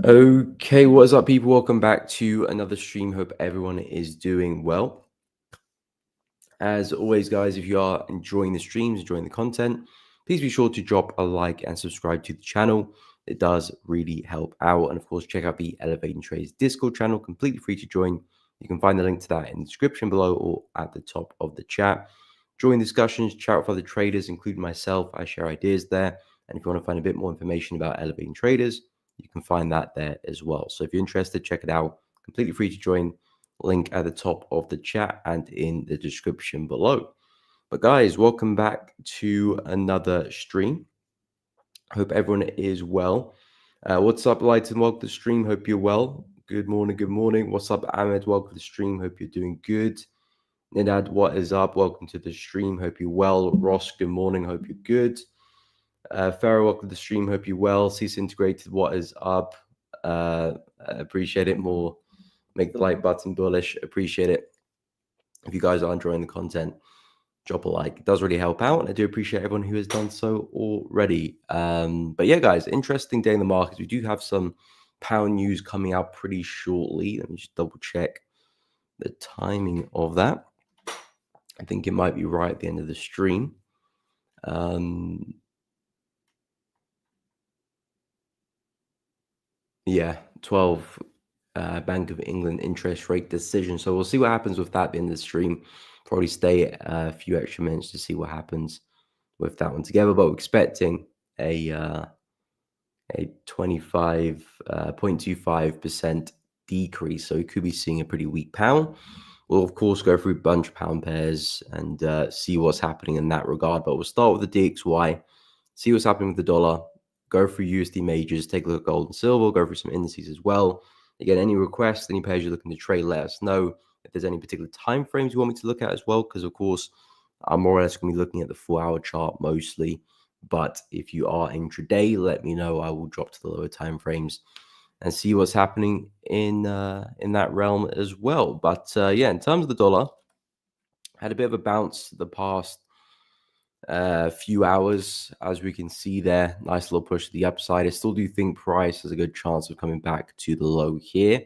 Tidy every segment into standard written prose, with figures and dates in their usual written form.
Okay, what is up, people? Welcome back to another stream. Hope everyone is doing well. As always, guys, if you are enjoying the streams, enjoying the content, please be sure to drop a like and subscribe to the channel. It does really help out. And of course, check out the Elevating Trades Discord channel, completely free to join. You can find the link to that in the description below or at the top of the chat. Join discussions, chat with other traders, including myself. I share ideas there. And if you want to find a bit more information about Elevating Traders, you can find that there as well. So if you're interested, check it out. Completely free to join. Link at the top of the chat and in the description below. But guys, welcome back to another stream. Hope everyone is well. What's up, Lights, and welcome to the stream. Hope you're well. Good morning, good morning. What's up, Ahmed? Welcome to the stream. Hope you're doing good. Nidad, what is up? Welcome to the stream. Hope you're well. Ross, good morning. Hope you're good. Farah, welcome to the stream. Hope you're well. Cease Integrated, what is up? Appreciate it more. Make the like button bullish. Appreciate it. If you guys are enjoying the content, drop a like. It does really help out. And I do appreciate everyone who has done so already. But yeah, guys, interesting day in the markets. We do have some pound news coming out pretty shortly. Let me just double check the timing of that. I think it might be right at the end of the stream. Yeah, 12 Bank of England interest rate decision. So we'll see what happens with that in the stream. Probably stay a few extra minutes to see what happens with that one together. But we're expecting a 25.25% decrease. So we could be seeing a pretty weak pound. We'll, of course, go through a bunch of pound pairs and see what's happening in that regard. But we'll start with the DXY, see what's happening with the dollar, go through USD majors, take a look at gold and silver, go through some indices as well. Again, any requests, any pairs you're looking to trade, let us know. If there's any particular time frames you want me to look at as well, because, of course, I'm more or less going to be looking at the 4-hour chart mostly. But if you are intraday, let me know. I will drop to the lower time frames and see what's happening in that realm as well. But yeah, in terms of the dollar, had a bit of a bounce the past few hours, as we can see there. Nice little push to the upside. I still do think price has a good chance of coming back to the low here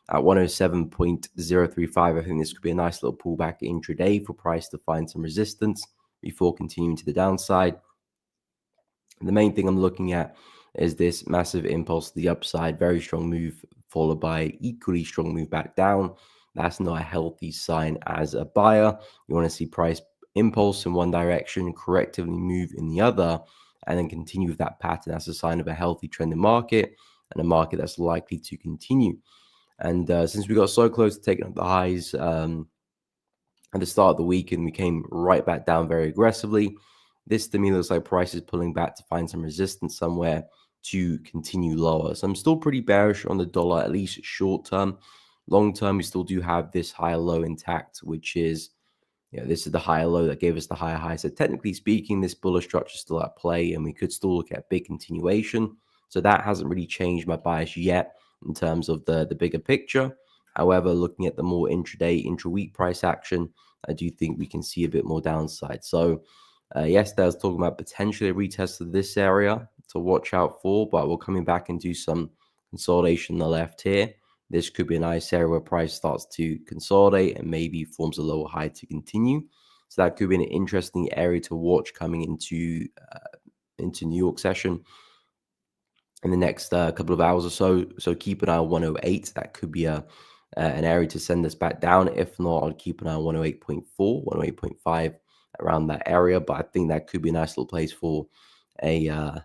at 107.035. I think this could be a nice little pullback intraday for price to find some resistance before continuing to the downside. The main thing I'm looking at is this massive impulse to the upside, very strong move, followed by equally strong move back down. That's not a healthy sign as a buyer. You want to see price impulse in one direction, correctively move in the other, and then continue with that pattern. That's a sign of a healthy trend in market and a market that's likely to continue. And since we got so close to taking up the highs at the start of the week, and we came right back down very aggressively, this to me looks like price is pulling back to find some resistance somewhere to continue lower. So I'm still pretty bearish on the dollar, at least short term. Long term, we still do have this higher low intact, which is, this is the higher low that gave us the higher high. So technically speaking, this bullish structure is still at play, and we could still look at big continuation. So that hasn't really changed my bias yet in terms of the bigger picture. However, looking at the more intraday, intra-week price action, I do think we can see a bit more downside. So yesterday I was talking about potentially a retest of this area to watch out for, but we're coming back and do some consolidation on the left here. This could be a nice area where price starts to consolidate and maybe forms a lower high to continue. So that could be an interesting area to watch coming into New York session in the next couple of hours or so. So keep an eye on 108. That could be an area to send us back down. If not, I'll keep an eye on 108.4, 108.5 around that area. But I think that could be a nice little place for a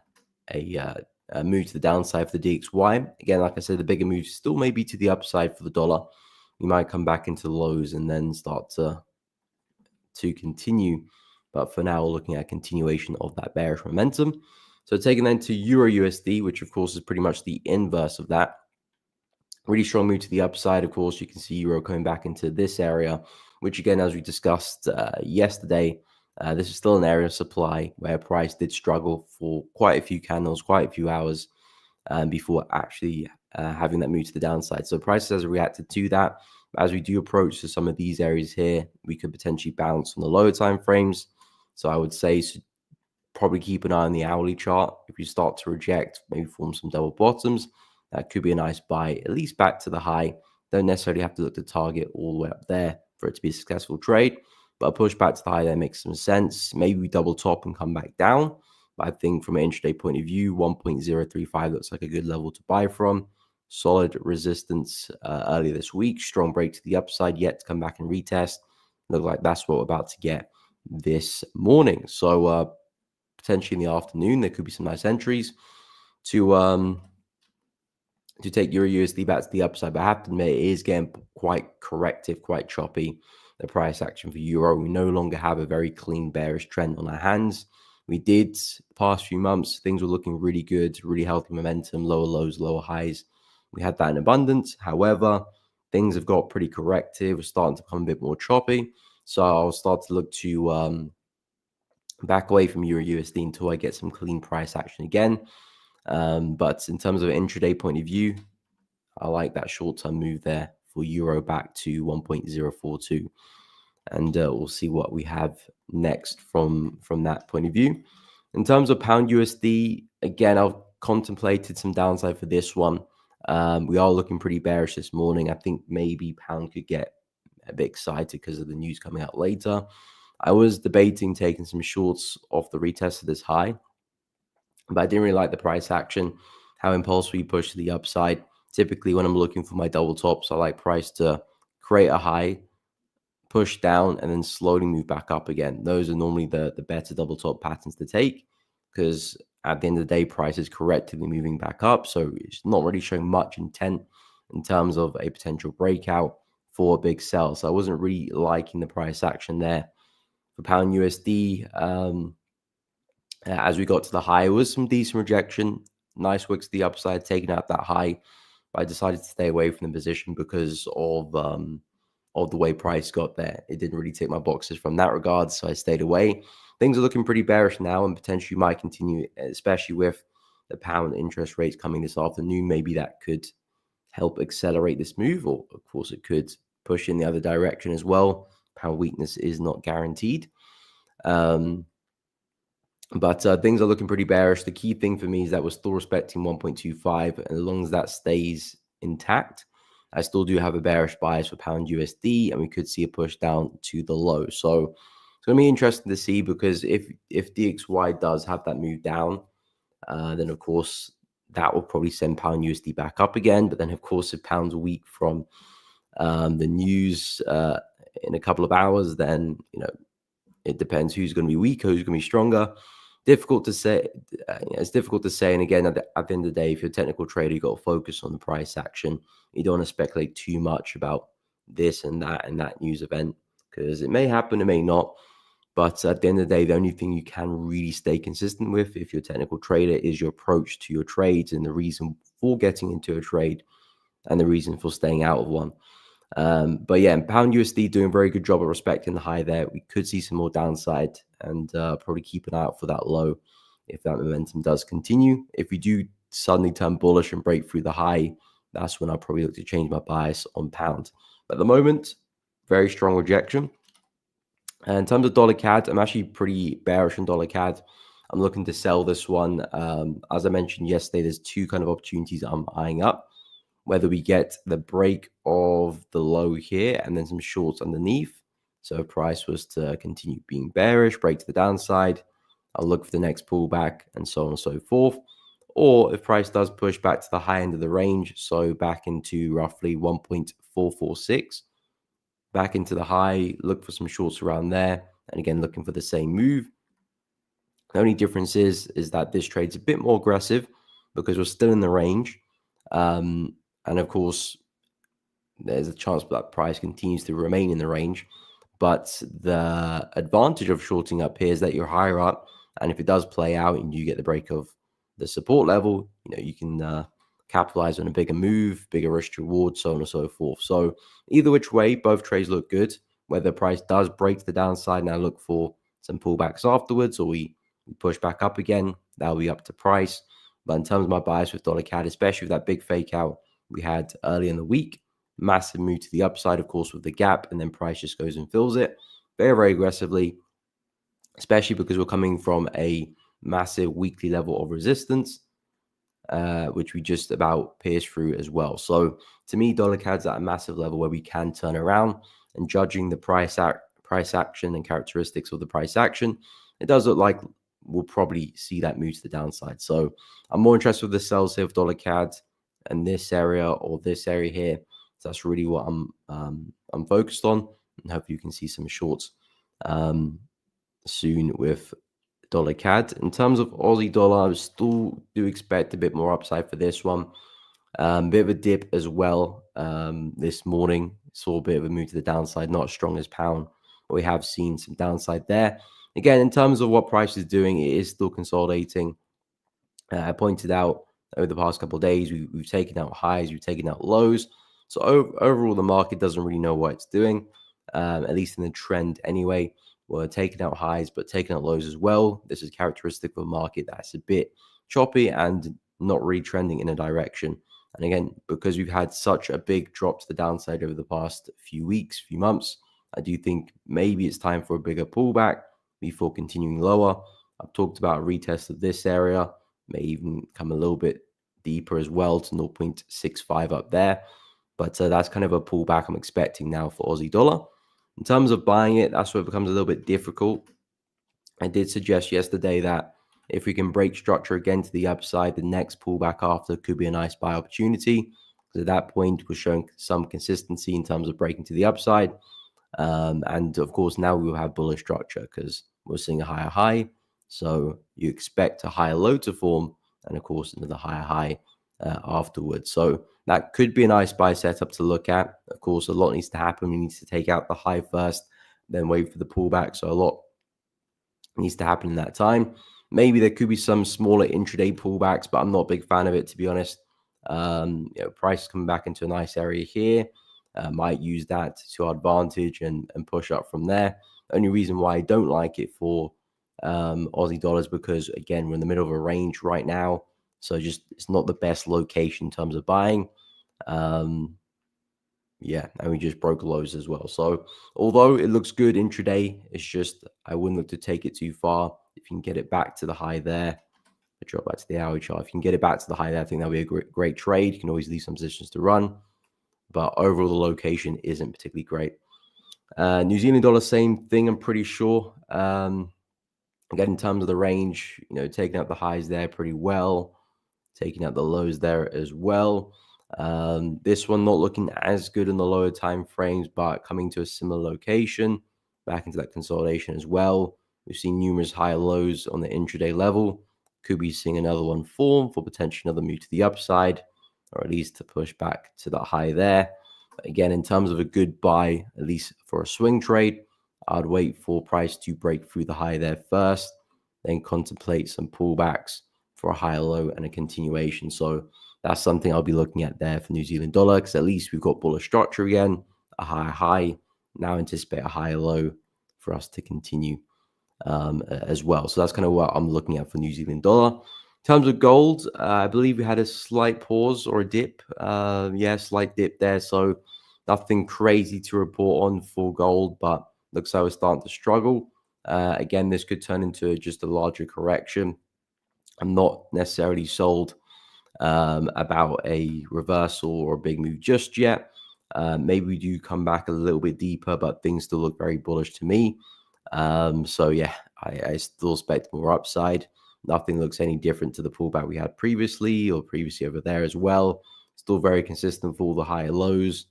move to the downside for the DXY. Again, like I said, the bigger move still may be to the upside for the dollar. We might come back into the lows and then start to continue. But for now, we're looking at a continuation of that bearish momentum. So taking then to Euro USD, which of course is pretty much the inverse of that. Really strong move to the upside. Of course, you can see Euro coming back into this area, which again, as we discussed yesterday, this is still an area of supply where price did struggle for quite a few candles, quite a few hours before actually having that move to the downside. So price has reacted to that. As we do approach to some of these areas here, we could potentially bounce on the lower time frames. So I would say probably keep an eye on the hourly chart. If you start to reject, maybe form some double bottoms, that could be a nice buy, at least back to the high. Don't necessarily have to look to target all the way up there for it to be a successful trade, but a push back to the high there makes some sense. Maybe we double top and come back down. But I think from an intraday point of view, 1.035 looks like a good level to buy from. Solid resistance earlier this week. Strong break to the upside, yet to come back and retest. Look like that's what we're about to get this morning. So potentially in the afternoon, there could be some nice entries to take Euro USD back to the upside. But I have to admit, it is getting quite corrective, quite choppy. The price action for Euro. We no longer have a very clean bearish trend on our hands. We did the past few months, things were looking really good, really healthy momentum, lower lows, lower highs. We had that in abundance. However, things have got pretty corrective. We're starting to become a bit more choppy. So I'll start to look to back away from Euro USD until I get some clean price action again. But in terms of an intraday point of view, I like that short-term move there for Euro back to 1.042. And we'll see what we have next from that point of view. In terms of pound USD, again, I've contemplated some downside for this one. We are looking pretty bearish this morning. I think maybe pound could get a bit excited because of the news coming out later. I was debating taking some shorts off the retest of this high, but I didn't really like the price action, how impulsively push to the upside. Typically, when I'm looking for my double tops, I like price to create a high, push down, and then slowly move back up again. Those are normally the better double top patterns to take, because at the end of the day, price is correctively moving back up. So it's not really showing much intent in terms of a potential breakout for a big sell. So I wasn't really liking the price action there. For pound USD, as we got to the high, it was some decent rejection. Nice wicks to the upside, taking out that high. But I decided to stay away from the position because of the way price got there. It didn't really tick my boxes from that regard, so I stayed away. Things are looking pretty bearish now and potentially might continue, especially with the pound interest rates coming this afternoon. Maybe that could help accelerate this move, or of course it could push in the other direction as well. Pound weakness is not guaranteed. But things are looking pretty bearish. The key thing for me is that we're still respecting 1.25. And as long as that stays intact, I still do have a bearish bias for pound USD, and we could see a push down to the low. So it's going to be interesting to see, because if DXY does have that move down, then of course that will probably send pound USD back up again. But then of course, if pound's weak from the news in a couple of hours, then it depends who's going to be weaker, who's going to be stronger. Difficult to say. It's difficult to say. And again, at the end of the day, if you're a technical trader, you've got to focus on the price action. You don't want to speculate too much about this and that news event, because it may happen, it may not. But at the end of the day, the only thing you can really stay consistent with, if you're a technical trader, is your approach to your trades and the reason for getting into a trade and the reason for staying out of one. But yeah, pound USD doing a very good job of respecting the high there. We could see some more downside, and probably keep an eye out for that low if that momentum does continue. If we do suddenly turn bullish and break through the high, that's when I'll probably look to change my bias on pound. But at the moment, very strong rejection. And in terms of dollar CAD, I'm actually pretty bearish on dollar CAD. I'm looking to sell this one. As I mentioned yesterday, there's two kind of opportunities I'm eyeing up. Whether we get the break of the low here and then some shorts underneath. So if price was to continue being bearish, break to the downside, I'll look for the next pullback and so on and so forth. Or if price does push back to the high end of the range, so back into roughly 1.446, back into the high, look for some shorts around there. And again, looking for the same move. The only difference is that this trade's a bit more aggressive because we're still in the range. And of course, there's a chance that price continues to remain in the range. But the advantage of shorting up here is that you're higher up. And if it does play out and you get the break of the support level, you can capitalize on a bigger move, bigger risk to reward, so on and so forth. So either which way, both trades look good. Whether price does break to the downside and I look for some pullbacks afterwards, or we push back up again, that'll be up to price. But in terms of my bias with dollar CAD, especially with that big fake out we had early in the week, massive move to the upside, of course, with the gap, and then price just goes and fills it very, very aggressively, especially because we're coming from a massive weekly level of resistance. which we just about pierced through as well. So to me, dollar CAD's at a massive level where we can turn around, and judging the price action and characteristics of the price action, it does look like we'll probably see that move to the downside. So I'm more interested with the sells here of dollar CAD and this area or this area here. So that's really what I'm focused on, and hopefully you can see some shorts soon with dollar CAD. In terms of Aussie dollar, I still do expect a bit more upside for this one. Bit of a dip as well this morning. Saw a bit of a move to the downside, not as strong as pound, but we have seen some downside there. Again, in terms of what price is doing, it is still consolidating. I pointed out over the past couple of days, we've taken out highs, we've taken out lows. So overall, the market doesn't really know what it's doing, at least in the trend anyway. We're taking out highs, but taking out lows as well. This is characteristic of a market that's a bit choppy and not really trending in a direction. And again, because we've had such a big drop to the downside over the past few weeks, few months, I do think maybe it's time for a bigger pullback before continuing lower. I've talked about a retest of this area, may even come a little bit deeper as well to 0.65 up there. But that's kind of a pullback I'm expecting now for Aussie dollar. In terms of buying it, that's where it becomes a little bit difficult. I did suggest yesterday that if we can break structure again to the upside, the next pullback after could be a nice buy opportunity. Because at that point, we're showing some consistency in terms of breaking to the upside. And of course, now we will have bullish structure because we're seeing a higher high. So you expect a higher low to form, and of course, another higher high afterwards. So that could be a nice buy setup to look at. Of course, a lot needs to happen. We need to take out the high first, then wait for the pullback. So a lot needs to happen in that time. Maybe there could be some smaller intraday pullbacks, but I'm not a big fan of it, to be honest. Price coming back into a nice area here. Might use that to our advantage and push up from there. Only reason why I don't like it for Aussie dollars because, again, we're in the middle of a range right now. So just it's not the best location in terms of buying. Yeah, and we just broke lows as well. So although it looks good intraday, it's just I wouldn't look to take it too far. If you can get it back to the high there, I drop back to the hourly chart. If you can get it back to the high there, I think that'll be a great trade. You can always leave some positions to run. But overall, the location isn't particularly great. New Zealand dollar, same thing, I'm pretty sure. Again, in terms of the range, taking out the highs there pretty well, taking out the lows there as well. This one not looking as good in the lower time frames, but coming to a similar location, back into that consolidation as well. We've seen numerous higher lows on the intraday level. Could be seeing another one form for potentially another move to the upside, or at least to push back to the high there. But again, in terms of a good buy, at least for a swing trade, I'd wait for price to break through the high there first, then contemplate some pullbacks for a higher low and a continuation. So that's something I'll be looking at there for New Zealand dollar, because at least we've got bullish structure again, a higher high. Now anticipate a higher low for us to continue as well. So that's kind of what I'm looking at for New Zealand dollar. In terms of gold, I believe we had a slight pause or a dip. Slight dip there. So nothing crazy to report on for gold, but looks like we're starting to struggle. Again, this could turn into just a larger correction. I'm not necessarily sold about a reversal or a big move just yet. Maybe we do come back a little bit deeper, but things still look very bullish to me. I still expect more upside. Nothing looks any different to the pullback we had previously or previously over there as well. Still very consistent for all the higher lows.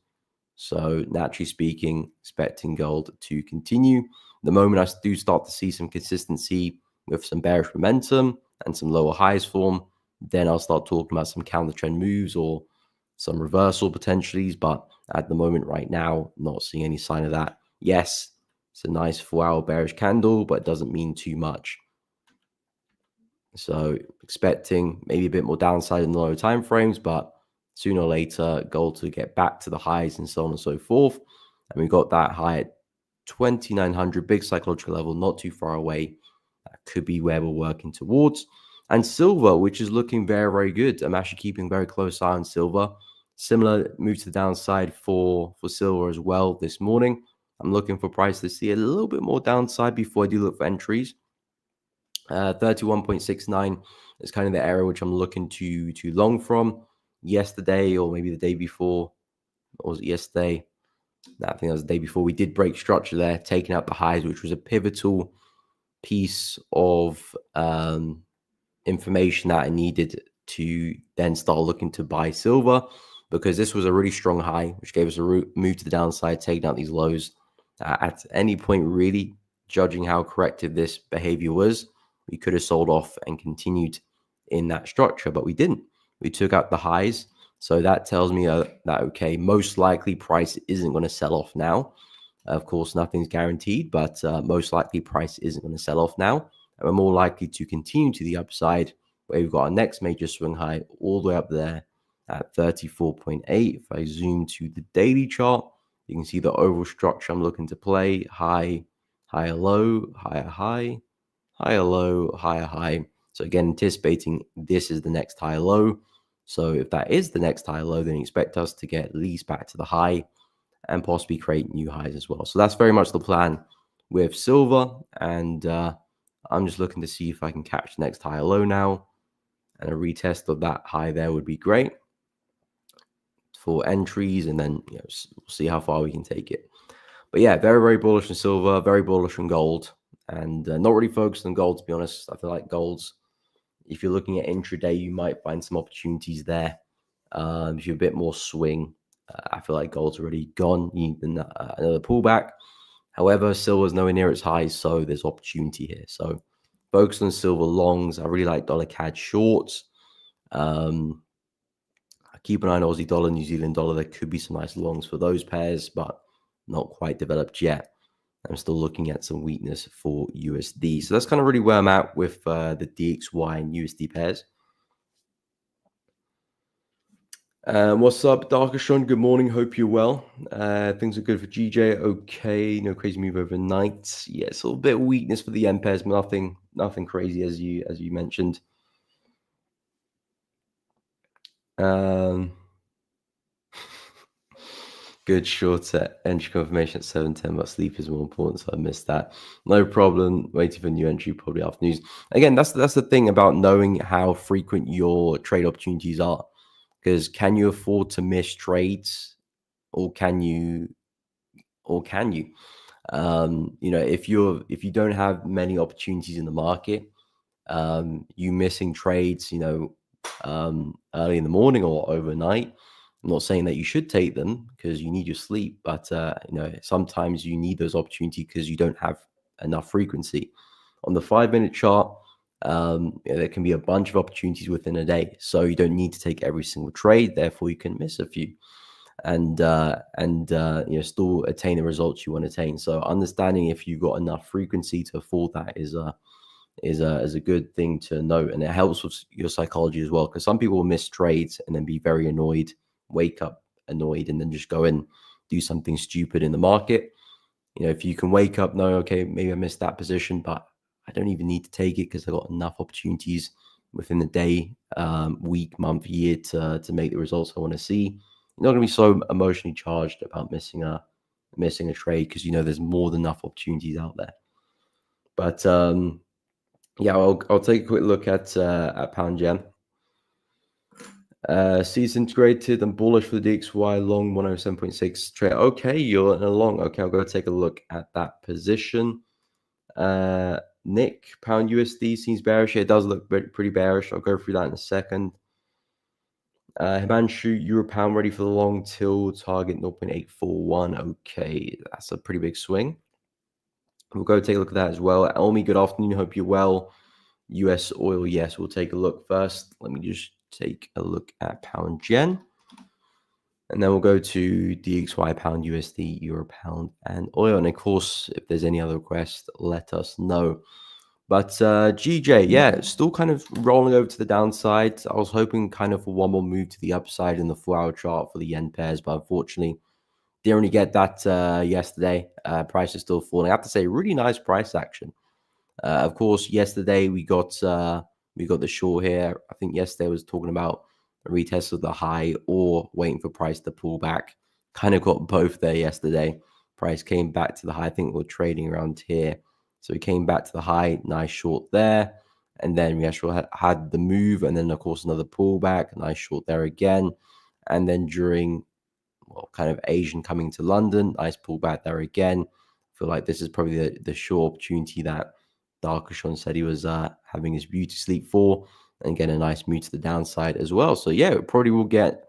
So naturally speaking, expecting gold to continue. The moment I do start to see some consistency with some bearish momentum and some lower highs form, then I'll start talking about some counter trend moves or some reversal potentially. But at the moment right now, not seeing any sign of that. Yes, it's a nice 4-hour bearish candle, but it doesn't mean too much. So expecting maybe a bit more downside in the lower time frames, but sooner or later, gold to get back to the highs and so on and so forth. And we got that high at 2,900, big psychological level, not too far away. That could be where we're working towards. And silver, which is looking very, very good. I'm actually keeping a very close eye on silver. Similar move to the downside for silver as well this morning. I'm looking for price to see a little bit more downside before I do look for entries. 31.69 is kind of the area which I'm looking to long from. Yesterday, or maybe the day before, or was it yesterday? No, I think that was the day before. We did break structure there, taking out the highs, which was a pivotal piece of information that I needed to then start looking to buy silver, because this was a really strong high, which gave us a move to the downside, taking out these lows. At any point, really judging how corrective this behavior was, we could have sold off and continued in that structure, but we didn't. We took out the highs. So that tells me that, okay, most likely price isn't going to sell off now. Of course, nothing's guaranteed, but most likely price isn't going to sell off now. And we're more likely to continue to the upside, where we've got our next major swing high all the way up there at 34.8. If I zoom to the daily chart, you can see the overall structure I'm looking to play: high, higher low, higher high, higher low, higher high. So again, anticipating this is the next higher low. So if that is the next higher low, then expect us to get at least back to the high and possibly create new highs as well. So that's very much the plan with silver. And I'm just looking to see if I can catch the next higher low now. And a retest of that high there would be great for entries. And then we'll see how far we can take it. But yeah, very, very bullish on silver, very bullish on gold. And not really focused on gold, to be honest. I feel like gold's, if you're looking at intraday, you might find some opportunities there. If you're a bit more swing, I feel like gold's already gone. You need another pullback. However, silver's nowhere near its highs, so there's opportunity here. So focus on silver longs. I really like dollar CAD shorts. I keep an eye on Aussie dollar, New Zealand dollar. There could be some nice longs for those pairs, but not quite developed yet. I'm still looking at some weakness for USD. So that's kind of really where I'm at with the DXY and USD pairs. What's up, Darker Sean? Good morning. Hope you're well. Things are good for GJ. Okay, no crazy move overnight. Yeah, it's a little bit of weakness for the yen pairs, but nothing crazy as you mentioned. Good short entry confirmation at 7:10, but sleep is more important, so I missed that. No problem. Waiting for new entry probably after news. Again, that's the thing about knowing how frequent your trade opportunities are. Because can you afford to miss trades, or can you? If you don't have many opportunities in the market, you missing trades, early in the morning or overnight. I'm not saying that you should take them because you need your sleep, but sometimes you need those opportunities because you don't have enough frequency. On the 5-minute chart, there can be a bunch of opportunities within a day, so you don't need to take every single trade. Therefore, you can miss a few, and still attain the results you want to attain. So, understanding if you've got enough frequency to afford that is a good thing to note, and it helps with your psychology as well. Because some people will miss trades and then be very annoyed, wake up annoyed, and then just go and do something stupid in the market. If you can wake up, no, okay, maybe I missed that position, but I don't even need to take it because I've got enough opportunities within the day, week, month, year to make the results I want to see. You're not going to be so emotionally charged about missing a trade because there's more than enough opportunities out there. But yeah, I'll take a quick look at pound yen. Sees integrated and bullish for the DXY long 107.6 trade. Okay, you're in a long. Okay, I'll go take a look at that position. Nick, pound USD seems bearish. It does look pretty bearish. I'll go through that in a second. Himanshu, euro pound ready for the long till target 0.841. Okay, that's a pretty big swing. We'll go take a look at that as well. Elmi, good afternoon. Hope you're well. US oil, yes, we'll take a look first. Let me just take a look at pound yen. And then we'll go to DXY, pound USD, euro pound, and oil. And of course, if there's any other requests, let us know. But GJ, yeah, still kind of rolling over to the downside. I was hoping kind of for one more move to the upside in the 4-hour chart for the yen pairs, but unfortunately, didn't really get that yesterday. Price is still falling. I have to say, really nice price action. Of course, yesterday we got the short here. I think yesterday was talking about a retest of the high or waiting for price to pull back. Kind of got both there yesterday. Price came back to the high. I think we're trading around here. So we came back to the high, nice short there. And then we actually had the move, and then of course another pullback, nice short there again. And then during, well, kind of Asian coming to London, nice pullback there again. I feel like this is probably the short opportunity that Darkashon said he was having his beauty sleep for, and get a nice move to the downside as well. So yeah, it probably will get,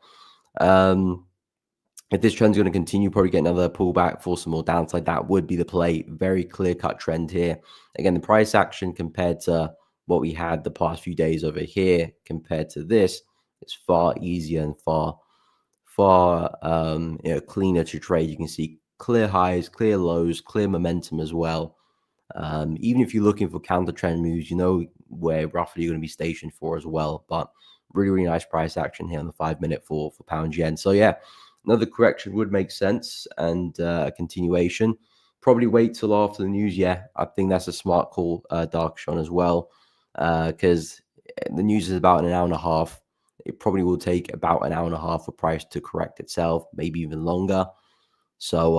if this trend's going to continue, probably get another pullback for some more downside. That would be the play. Very clear-cut trend here. Again, the price action compared to what we had the past few days over here compared to this, it's far easier and far cleaner to trade. You can see clear highs, clear lows, clear momentum as well. Even if you're looking for counter trend moves, you know where roughly you're going to be stationed for as well. But really nice price action here on the 5-minute for pound yen. So yeah, another correction would make sense, and a continuation. Probably wait till after the news. Yeah, I think that's a smart call, Darkshon, as well, because the news is about an hour and a half. It probably will take about an hour and a half for price to correct itself, maybe even longer. So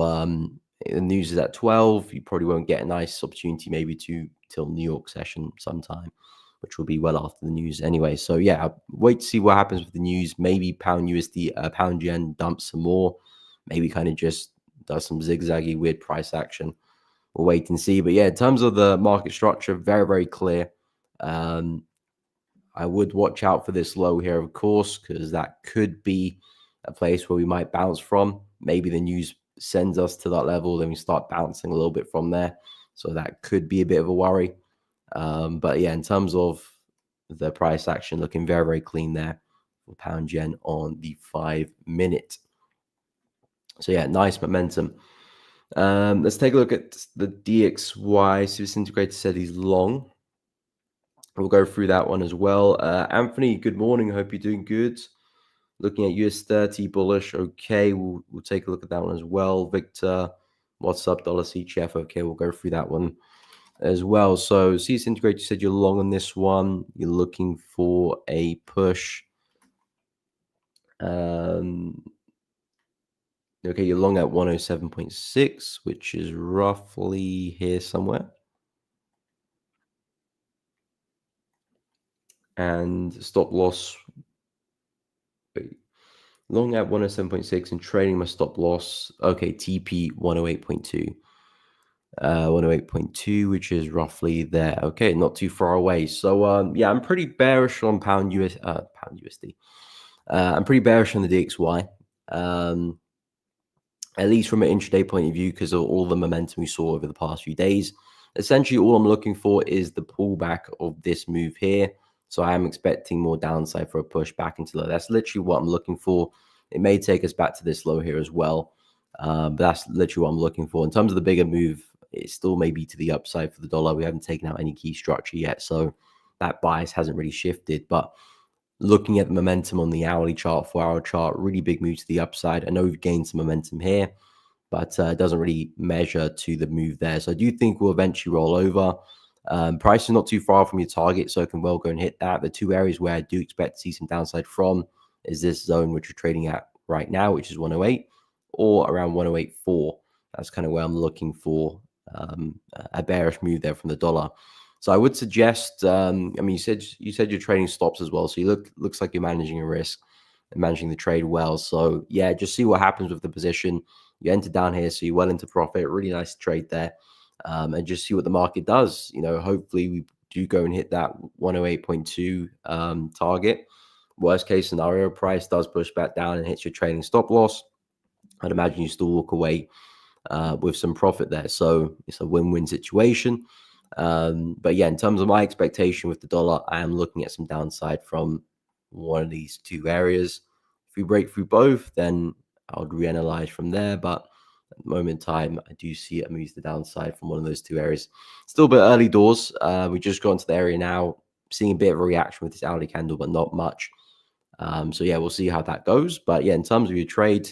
the news is at 12. You probably won't get a nice opportunity maybe till New York session sometime, which will be well after the news anyway. So yeah, wait to see what happens with the news. Maybe pound USD, pound yen dumps some more. Maybe kind of just does some zigzaggy weird price action. We'll wait and see. But yeah, in terms of the market structure, very clear. I would watch out for this low here, of course, because that could be a place where we might bounce from. Maybe the news sends us to that level, then we start bouncing a little bit from there. So that could be a bit of a worry. But yeah, in terms of the price action, looking very clean there for pound yen on the 5-minute. So yeah, nice momentum. Let's take a look at the DXY. So this integrator said he's long. We'll go through that one as well. Anthony, good morning. I hope you're doing good. Looking at US 30 bullish. Okay, we'll take a look at that one as well. Victor, what's up? Dollar CHF. Okay, we'll go through that one as well. So CS Integrator, you said you're long on this one. You're looking for a push. Okay, you're long at 107.6, which is roughly here somewhere. And stop loss. Long at 107.6 and trading my stop loss. Okay, TP 108.2. 108.2, which is roughly there. Okay, not too far away. So yeah, I'm pretty bearish on pound USD. I'm pretty bearish on the DXY. At least from an intraday point of view, because of all the momentum we saw over the past few days. Essentially, all I'm looking for is the pullback of this move here. So I am expecting more downside for a push back into low. That's literally what I'm looking for. It may take us back to this low here as well. But that's literally what I'm looking for. In terms of the bigger move, it still may be to the upside for the dollar. We haven't taken out any key structure yet. So that bias hasn't really shifted. But looking at the momentum on the hourly chart, 4-hour chart, really big move to the upside. I know we've gained some momentum here, but it doesn't really measure to the move there. So I do think we'll eventually roll over. Price is not too far from your target, so it can well go and hit that. The two areas where I do expect to see some downside from is this zone which we're trading at right now, which is 108, or around 108.4. That's kind of where I'm looking for a bearish move there from the dollar. So I would suggest, I mean, you said you're trading stops as well, so you looks like you're managing a risk and managing the trade well. So yeah, just see what happens with the position. You enter down here, so you're well into profit. Really nice trade there. And just see what the market does. You know, hopefully we do go and hit that 108.2 target. Worst case scenario, price does push back down and hits your trading stop loss. I'd imagine you still walk away with some profit there. So it's a win-win situation. But yeah, in terms of my expectation with the dollar, I am looking at some downside from one of these two areas. If we break through both, then I would reanalyze from there. But at the moment in time, I do see it move to the downside from one of those two areas. Still a bit early doors. We just got into the area now, seeing a bit of a reaction with this hourly candle, but not much. So yeah, we'll see how that goes. But yeah, in terms of your trade,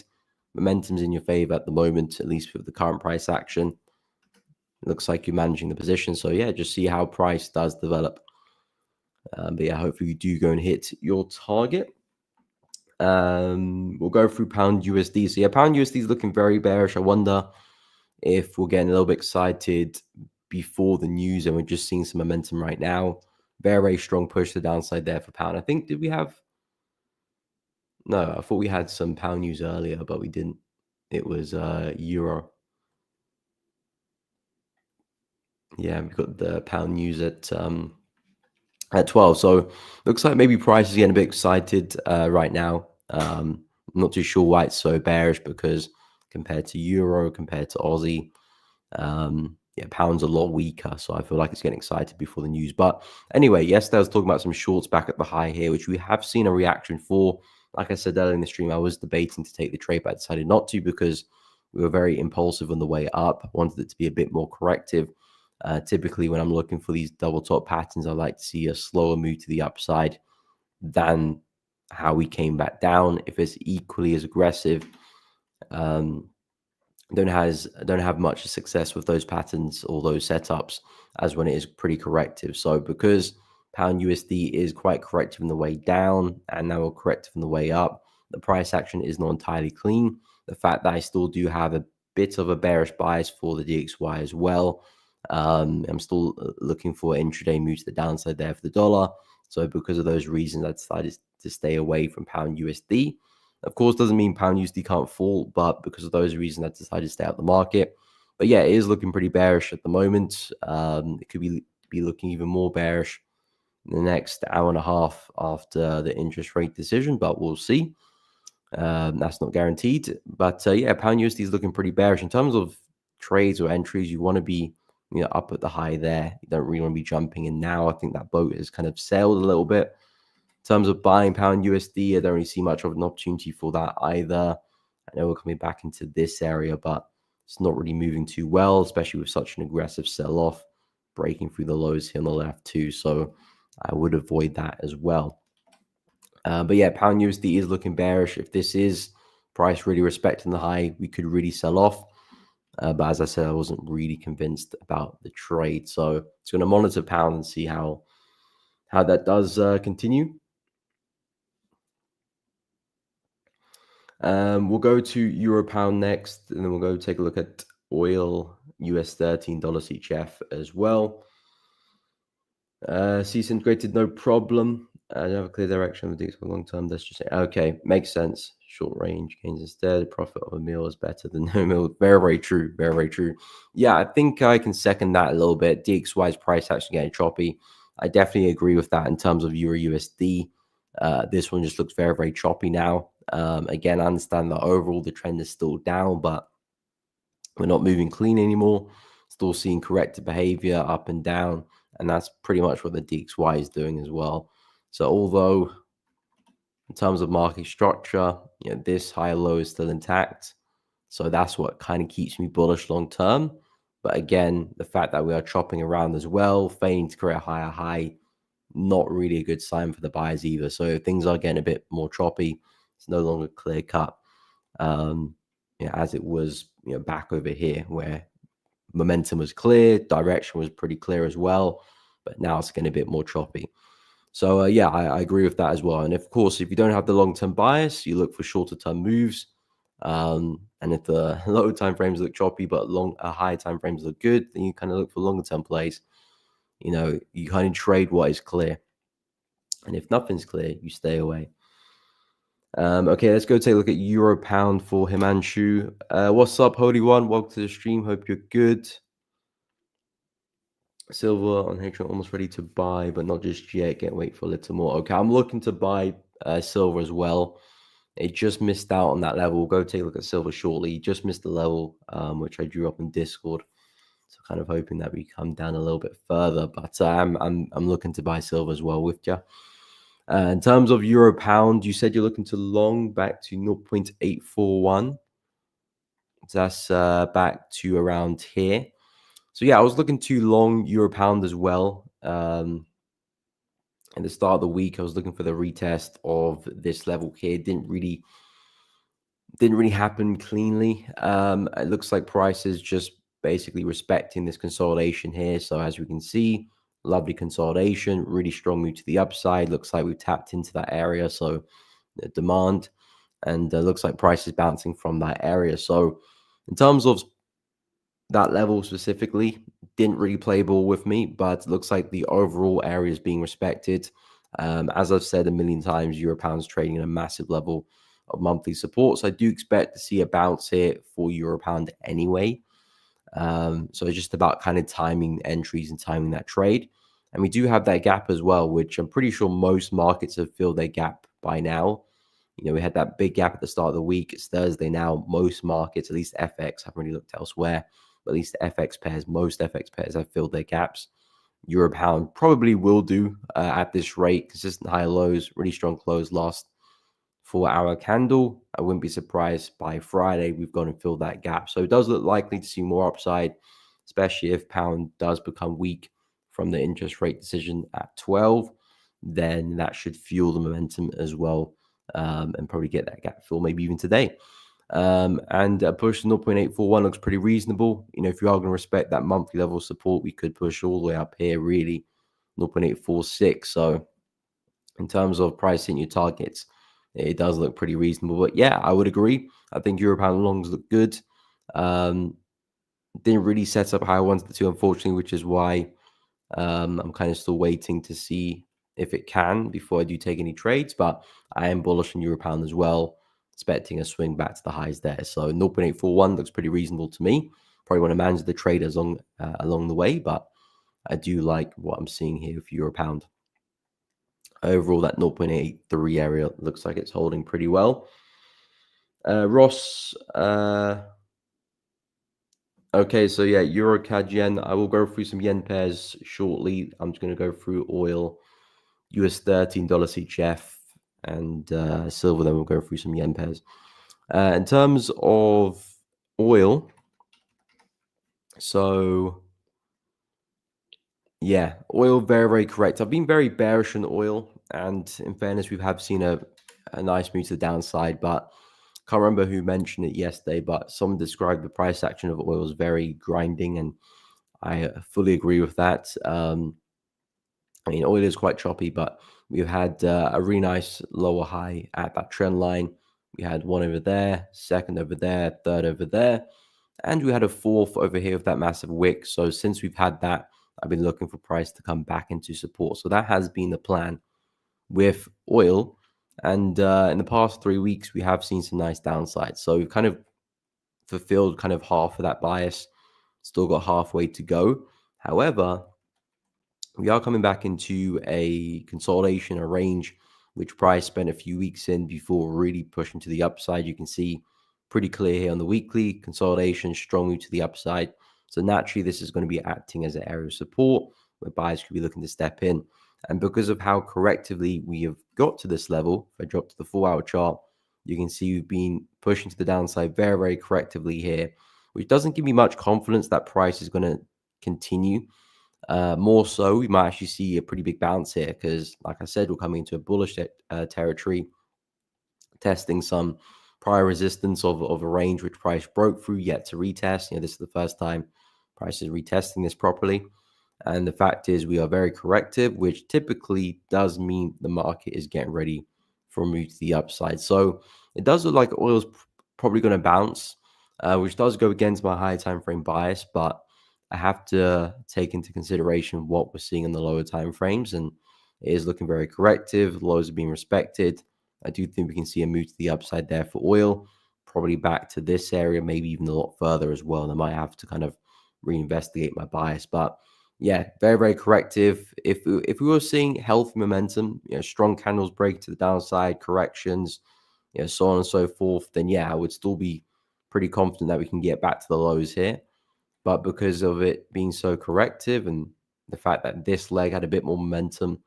momentum's in your favor at the moment, at least with the current price action. It looks like you're managing the position. So yeah, just see how price does develop. But yeah, hopefully you do go and hit your target. We'll go through pound USD. So yeah, pound USD is looking very bearish. I wonder if we're getting a little bit excited before the news, and we're just seeing some momentum right now. Very, very strong push to the downside there for pound. I think, did we have? No, I thought we had some pound news earlier, but we didn't. It was euro. Yeah, we've got the pound news at 12. So looks like maybe price is getting a bit excited right now. Not too sure why it's so bearish, because compared to euro, compared to Aussie, yeah, pound's a lot weaker. So I feel like it's getting excited before the news. But anyway, yesterday I was talking about some shorts back at the high here, which we have seen a reaction for. Like I said earlier in the stream, I was debating to take the trade, but I decided not to, because we were very impulsive on the way up. I wanted it to be a bit more corrective. Typically, when I'm looking for these double top patterns, I like to see a slower move to the upside than how we came back down. If it's equally as aggressive, don't have much success with those patterns or those setups as when it is pretty corrective. So because pound USD is quite corrective in the way down and now we're corrective in the way up, the price action is not entirely clean. The fact that I still do have a bit of a bearish bias for the DXY as well. I'm still looking for intraday moves to the downside there for the dollar. So because of those reasons, I decided to stay away from pound USD. Of course, doesn't mean pound USD can't fall, but because of those reasons, I decided to stay out of the market. But yeah, it is looking pretty bearish at the moment. It could be looking even more bearish in the next hour and a half after the interest rate decision, but we'll see. That's not guaranteed. But yeah, pound USD is looking pretty bearish in terms of trades or entries. You want to be up at the high there. You don't really want to be jumping in now. I think that boat has kind of sailed a little bit. In terms of buying pound USD, I don't really see much of an opportunity for that either. I know we're coming back into this area, but it's not really moving too well, especially with such an aggressive sell-off, breaking through the lows here on the left too. So I would avoid that as well. But yeah, pound USD is looking bearish. If this is price really respecting the high, we could really sell off. But as I said, I wasn't really convinced about the trade. So it's going to monitor pound and see how that does continue. We'll go to euro pound next, and then we'll go take a look at oil, US $13 CHF as well. Cease integrated, no problem. I have a clear direction of the for long term. Let's just say, okay, makes sense. Short range gains instead. Profit of a meal is better than no meal. Very, very true. Very, very true. Yeah, I think I can second that a little bit. DXY's price actually getting choppy. I definitely agree with that in terms of Euro USD. This one just looks very, very choppy now. Again, I understand that overall the trend is still down, but we're not moving clean anymore. Still seeing corrective behavior up and down, and that's pretty much what the DXY is doing as well. So although in terms of market structure, this high low is still intact. So that's what kind of keeps me bullish long term. But again, the fact that we are chopping around as well, failing to create a higher high, not really a good sign for the buyers either. So things are getting a bit more choppy. It's no longer clear cut as it was back over here, where momentum was clear, direction was pretty clear as well. But now it's getting a bit more choppy. So yeah, I agree with that as well. And of course, if you don't have the long-term bias, you look for shorter-term moves. And if the low time frames look choppy, but high time frames look good, then you kind of look for longer-term plays. You kind of trade what is clear. And if nothing's clear, you stay away. Okay, let's go take a look at Euro Pound for Himanshu. What's up, Holy One? Welcome to the stream. Hope you're good. Silver on H almost ready to buy, but not just yet. Can't wait for a little more. Okay, I'm looking to buy silver as well. It just missed out on that level. We'll go take a look at silver shortly. Just missed the level, which I drew up in Discord. So kind of hoping that we come down a little bit further. But I'm looking to buy silver as well with you. In terms of Euro Pound, you said you're looking to long back to 0.841. That's back to around here. So yeah, I was looking to long Euro Pound as well. At the start of the week, I was looking for the retest of this level here. Didn't really happen cleanly. It looks like price is just basically respecting this consolidation here. So as we can see, lovely consolidation, really strong move to the upside. Looks like we've tapped into that area. So the demand, and looks like price is bouncing from that area. So in terms of that level specifically, didn't really play ball with me, but it looks like the overall area is being respected. As I've said a million times, euro pound's trading at a massive level of monthly support. So I do expect to see a bounce here for euro pound anyway. So it's just about kind of timing entries and timing that trade. And we do have that gap as well, which I'm pretty sure most markets have filled their gap by now. We had that big gap at the start of the week. It's Thursday now. Most markets, at least FX, haven't really looked elsewhere, but at least FX pairs, most FX pairs have filled their gaps. Euro pound probably will do at this rate. Consistent high lows, really strong close last 4-hour candle. I wouldn't be surprised by Friday we've gone and filled that gap. So it does look likely to see more upside, especially if pound does become weak from the interest rate decision at 12. Then that should fuel the momentum as well, and probably get that gap fill maybe even today. And a push to 0.841 looks pretty reasonable. If you are going to respect that monthly level of support, we could push all the way up here, really 0.846. So in terms of pricing your targets, it does look pretty reasonable. But yeah, I would agree. I think euro pound longs look good. Didn't really set up how I wanted to, unfortunately, which is why I'm kind of still waiting to see if it can before I do take any trades. But I am bullish on euro pound as well, expecting a swing back to the highs there. So 0.841 looks pretty reasonable to me. Probably want to manage the trade along the way, but I do like what I'm seeing here for euro pound. Overall, that 0.83 area looks like it's holding pretty well. Ross, okay, so yeah, Euro CAD Yen. I will go through some yen pairs shortly. I'm just going to go through oil, US $13 CHF, and silver. Then we'll go through some yen pairs. In terms of oil, so yeah, oil very, very correct. I've been very bearish on oil, and in fairness, we have seen a nice move to the downside, but can't remember who mentioned it yesterday, but someone described the price action of oil as very grinding, and I fully agree with that. Oil is quite choppy, but we've had a really nice lower high at that trend line. We had one over there, second over there, third over there, and we had a fourth over here with that massive wick. So since we've had that, I've been looking for price to come back into support. So that has been the plan with oil. And in the past 3 weeks, we have seen some nice downsides. So we've kind of fulfilled kind of half of that bias, still got halfway to go. However, we are coming back into a consolidation, a range, which price spent a few weeks in before really pushing to the upside. You can see pretty clear here on the weekly consolidation, strong move to the upside. So naturally, this is going to be acting as an area of support where buyers could be looking to step in. And because of how correctively we have got to this level, if I drop to the 4-hour chart, you can see we've been pushing to the downside very, very correctively here, which doesn't give me much confidence that price is going to continue. More so, we might actually see a pretty big bounce here because, like I said, we're coming into a bullish territory, testing some prior resistance of a range which price broke through, yet to retest. This is the first time price is retesting this properly. And the fact is we are very corrective, which typically does mean the market is getting ready for a move to the upside. So it does look like oil is probably going to bounce, which does go against my high time frame bias, but I have to take into consideration what we're seeing in the lower time frames, and it is looking very corrective. Lows are being respected. I do think we can see a move to the upside there for oil, probably back to this area, maybe even a lot further as well. And I might have to kind of reinvestigate my bias, but yeah, very, very corrective. If we were seeing healthy momentum, strong candles break to the downside, corrections, so on and so forth, then yeah, I would still be pretty confident that we can get back to the lows here. But because of it being so corrective and the fact that this leg had a bit more momentum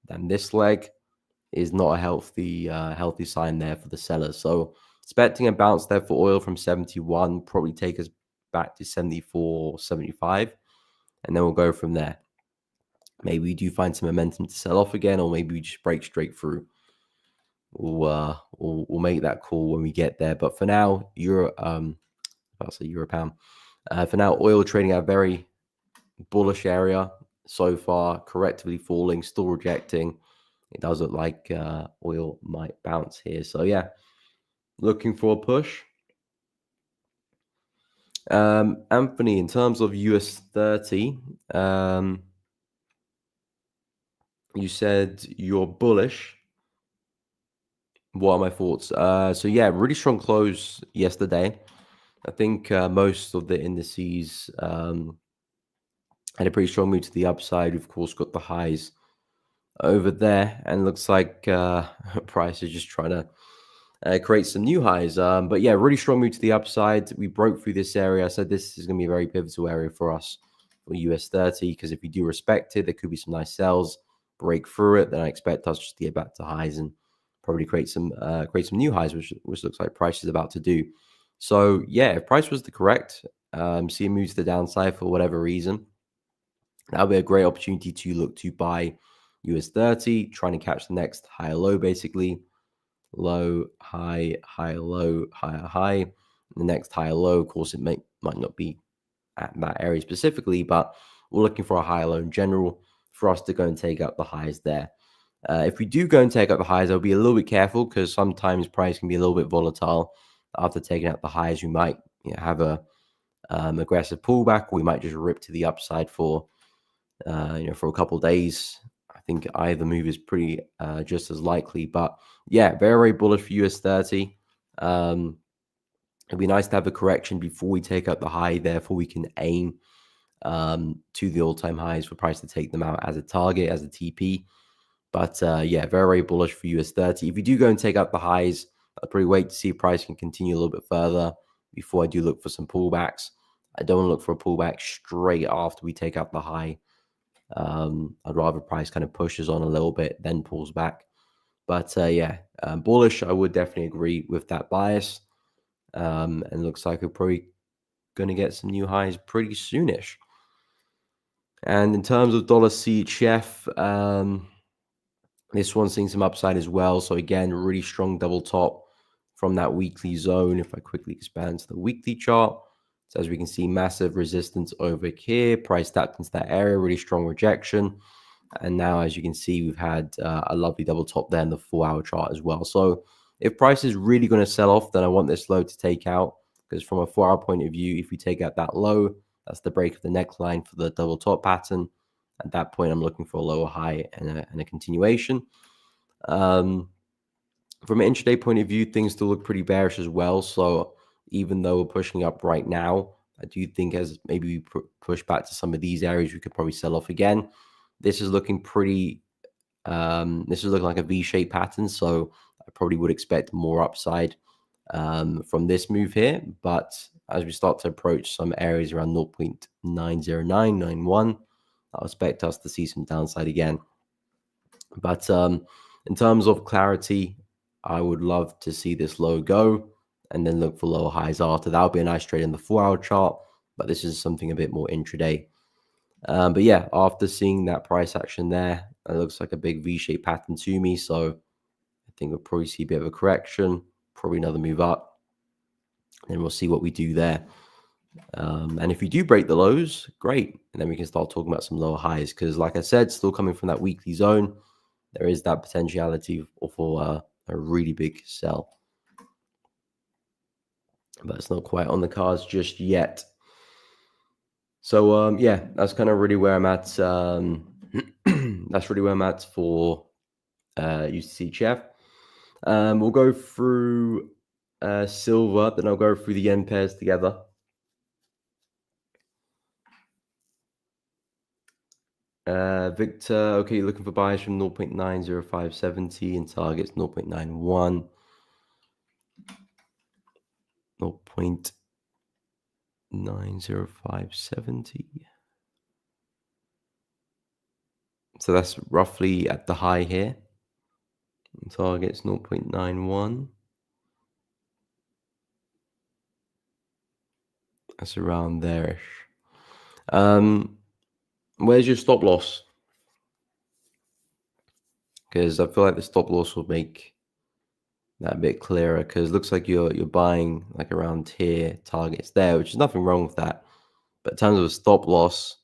than this leg is not a healthy sign there for the sellers. So expecting a bounce there for oil from 71, probably take us back to 74, 75, and then we'll go from there. Maybe we do find some momentum to sell off again, or maybe we just break straight through. We'll make that call when we get there. But for now, I'll say euro pound. For now, oil trading at a very bullish area so far, correctively falling, still rejecting. It does look like oil might bounce here. So yeah, looking for a push. Anthony, in terms of US 30, you said you're bullish. What are my thoughts? So yeah, really strong close yesterday. I think most of the indices had a pretty strong move to the upside. We've, of course, got the highs over there, and looks like price is just trying to create some new highs. But yeah, really strong move to the upside. We broke through this area. I said this is going to be a very pivotal area for us for US 30, because if we do respect it, there could be some nice sells, break through it. Then I expect us just to get back to highs and probably create some new highs, which looks like price is about to do. So yeah, if price was the correct, see a move to the downside for whatever reason, that'll be a great opportunity to look to buy US 30, trying to catch the next higher low, basically. Low, high, higher low, higher high. The next higher low, of course, it might not be at that area specifically, but we're looking for a higher low in general for us to go and take out the highs there. If we do go and take out the highs, I'll be a little bit careful, because sometimes price can be a little bit volatile. After taking out the highs, we might have a aggressive pullback, or we might just rip to the upside for for a couple of days. I think either move is pretty just as likely. But yeah, very, very bullish for US 30. It'd be nice to have a correction before we take out the high. Therefore, we can aim to the all-time highs for price to take them out as a target, as a TP. But yeah, very, very bullish for US 30. If you do go and take out the highs, I'll probably wait to see if price can continue a little bit further before I do look for some pullbacks. I don't want to look for a pullback straight after we take out the high. I'd rather price kind of pushes on a little bit, then pulls back. But yeah, bullish, I would definitely agree with that bias. And looks like we're probably going to get some new highs pretty soonish. And in terms of dollar CHF, this one's seeing some upside as well. So again, really strong double top from that weekly zone. If I quickly expand to the weekly chart, so as we can see, massive resistance over here. Price tapped into that area, really strong rejection. And now, as you can see, we've had a lovely double top there in the 4-hour chart as well. So if price is really going to sell off, then I want this low to take out, because from a 4-hour point of view, if we take out that low, that's the break of the neckline for the double top pattern. At that point, I'm looking for a lower high and a continuation. From an intraday point of view, things still look pretty bearish as well. So even though we're pushing up right now, I do think as maybe we push back to some of these areas, we could probably sell off again. This is looking pretty, this is looking like a V-shaped pattern. So I probably would expect more upside from this move here. But as we start to approach some areas around 0.90991, I'll expect us to see some downside again. But in terms of clarity, I would love to see this low go and then look for lower highs after. That would be a nice trade in the 4-hour chart, but this is something a bit more intraday. But yeah, after seeing that price action there, it looks like a big V-shaped pattern to me. So I think we'll probably see a bit of a correction, probably another move up, and we'll see what we do there. And if we do break the lows, great. And then we can start talking about some lower highs, because like I said, still coming from that weekly zone, there is that potentiality for a really big sell. But it's not quite on the cards just yet. So yeah, that's kind of really where I'm at. That's really where I'm at for UCCHF. We'll go through silver, then I'll go through the yen pairs together. Victor, okay, you're looking for buys from 0.90570 and targets 0.91, 0.90570. So that's roughly at the high here. And targets 0.91. That's around there-ish. Where's your stop loss? Because I feel like the stop loss will make that a bit clearer, because it looks like you're buying like around here, targets there, which is nothing wrong with that. But in terms of a stop loss,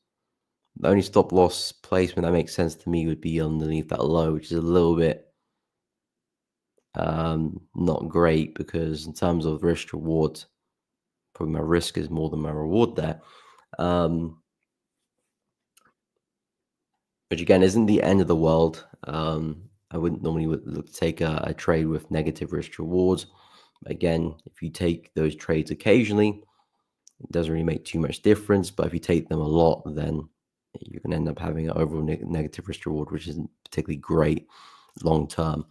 the only stop loss placement that makes sense to me would be underneath that low, which is a little bit not great, because in terms of risk reward, Probably my risk is more than my reward there. Which again isn't the end of the world. I wouldn't normally look to take a trade with negative risk rewards. Again, if you take those trades occasionally, it doesn't really make too much difference. But if you take them a lot, then you can end up having an overall negative risk reward, which isn't particularly great long term.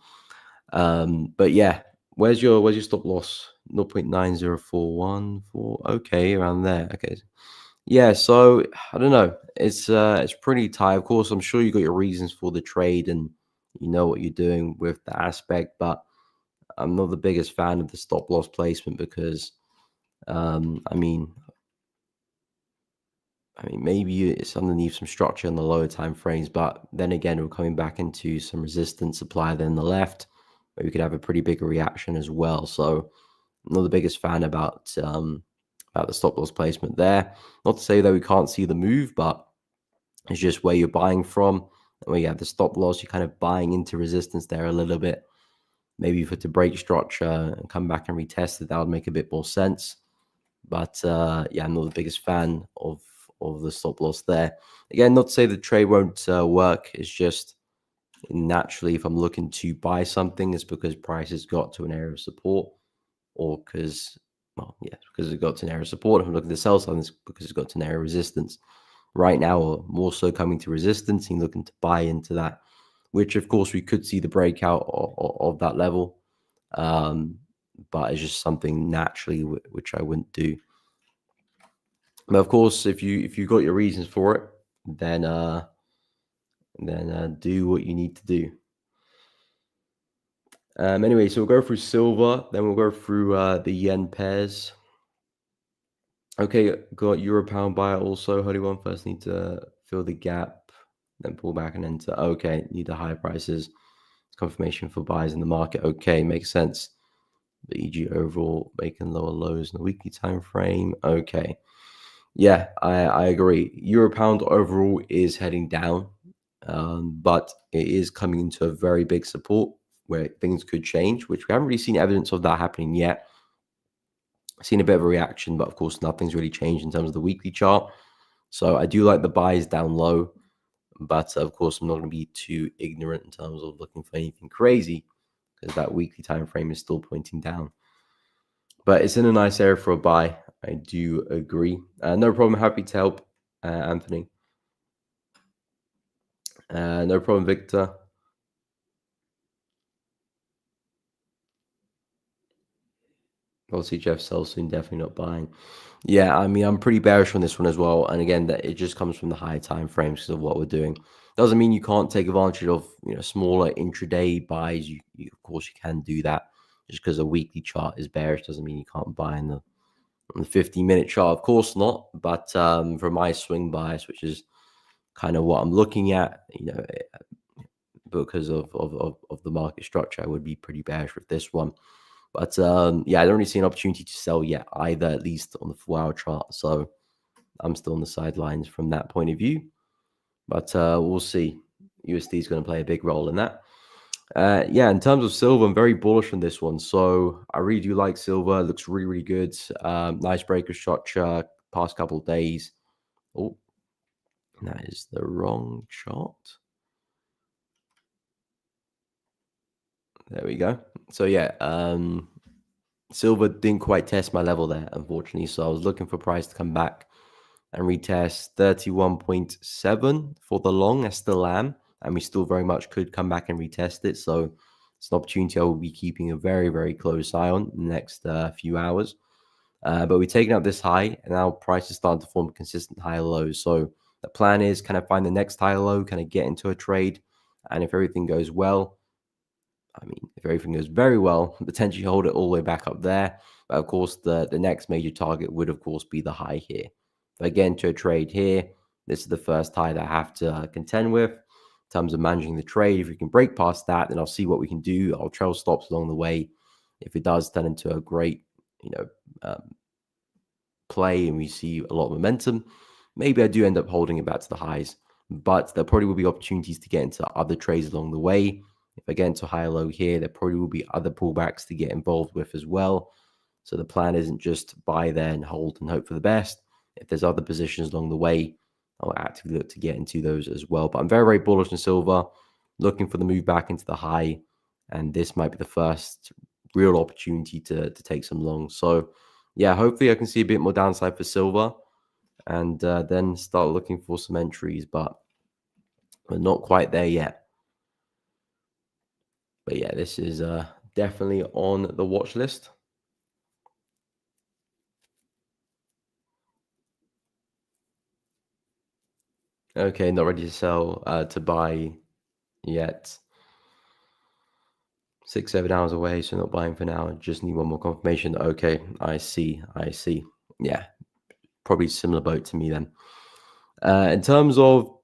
But yeah, where's your stop loss? 0.90414. Okay, around there. Okay. Yeah, so I don't know. It's pretty tight. Of course, I'm sure you got your reasons for the trade and you know what you're doing with the aspect, but I'm not the biggest fan of the stop loss placement because I mean maybe it's underneath some structure in the lower time frames, but then again, we're coming back into some resistance supply then the left, where we could have a pretty big reaction as well. So I'm not the biggest fan about the stop loss placement there. Not to say that we can't see the move, but it's just where you're buying from. Where you have the stop loss, you're kind of buying into resistance there a little bit. Maybe if it's to break structure and come back and retest it, that would make a bit more sense. But yeah, I'm not the biggest fan of the stop loss there. Again, not to say the trade won't work. It's just naturally, if I'm looking to buy something, it's because price has got to an area of support, or because, well, yeah, because it got to an area of support. If I'm looking to sell something, it's because it's got to an area of resistance. Right now, or more so coming to resistance and looking to buy into that, which of course we could see the breakout of that level. But it's just something naturally which I wouldn't do. But of course, if you got your reasons for it, then do what you need to do. Anyway, so we'll go through silver, then we'll go through the yen pairs. Okay, got euro pound buyer also. Holy one first need to fill the gap, then pull back and enter. Okay, need the higher prices. Confirmation for buys in the market. Okay, makes sense. The EG overall making lower lows in the weekly time frame. Okay. Yeah, I agree. Euro pound overall is heading down, but it is coming into a very big support where things could change, which we haven't really seen evidence of that happening yet. Seen a bit of a reaction, but of course, nothing's really changed in terms of the weekly chart. So I do like the buys down low, but of course, I'm not going to be too ignorant in terms of looking for anything crazy because that weekly time frame is still pointing down. But it's in a nice area for a buy. I do agree. No problem. Happy to help, Anthony. No problem, Victor. Obviously, Jeff sells soon. Definitely not buying. Yeah, I mean, I'm pretty bearish on this one as well. And again, that it just comes from the higher time frames because of what we're doing. Doesn't mean you can't take advantage of smaller intraday buys. Of course you can do that. Just because a weekly chart is bearish doesn't mean you can't buy on the 50-minute chart. Of course not. But for my swing bias, which is kind of what I'm looking at, because of the market structure, I would be pretty bearish with this one. But yeah, I don't really see an opportunity to sell yet either, at least on the 4-hour chart. So I'm still on the sidelines from that point of view. But we'll see. USD is going to play a big role in that. Yeah, in terms of silver, I'm very bullish on this one. So I really do like silver. It looks really, really good. Nice breaker structure past couple of days. Oh, that is the wrong chart. There we go. So yeah, silver didn't quite test my level there, unfortunately. So I was looking for price to come back and retest 31.7 for the long. I still am, and we still very much could come back and retest it. So it's an opportunity I will be keeping a very, very close eye on in the next few hours. But we're taking out this high, and now price is starting to form consistent higher lows. So the plan is kind of find the next higher low, kind of get into a trade, and if everything goes well, I mean, if everything goes very well, potentially hold it all the way back up there. But of course, the next major target would, of course, be the high here. If I get into a trade here, this is the first high that I have to contend with in terms of managing the trade. If we can break past that, then I'll see what we can do. I'll trail stops along the way. If it does turn into a great, play and we see a lot of momentum, maybe I do end up holding it back to the highs. But there probably will be opportunities to get into other trades along the way. If I get into high low here, there probably will be other pullbacks to get involved with as well. So the plan isn't just buy there and hold and hope for the best. If there's other positions along the way, I'll actively look to get into those as well. But I'm very, very bullish on silver, looking for the move back into the high. And this might be the first real opportunity to take some long. So yeah, hopefully I can see a bit more downside for silver and then start looking for some entries, but we're not quite there yet. But yeah, this is definitely on the watch list. Okay, not ready to sell, to buy yet. 6, 7 hours away, so not buying for now. Just need one more confirmation. Okay, I see. Yeah, probably similar boat to me then. In terms of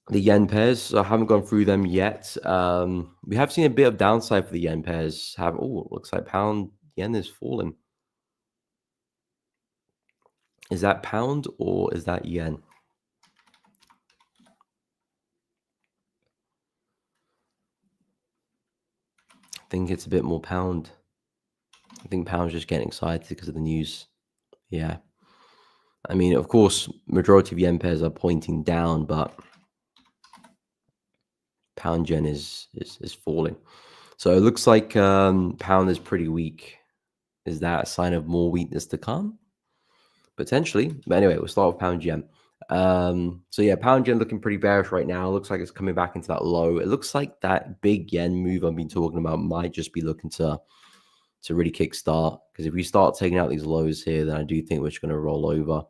the yen pairs, I haven't gone through them yet. We have seen a bit of downside for the yen pairs. Looks like pound yen is falling. Is that pound or is that yen? I think it's a bit more pound. I think pound's just getting excited because of the news. Yeah. I mean, of course, majority of yen pairs are pointing down, but pound yen is falling. So it looks like pound is pretty weak. Is that a sign of more weakness to come? Potentially. But anyway, we'll start with pound yen. So yeah, pound yen looking pretty bearish right now. Looks like it's coming back into that low. It looks like that big yen move I've been talking about might just be looking to really kickstart. Because if we start taking out these lows here, then I do think we're just going to roll over.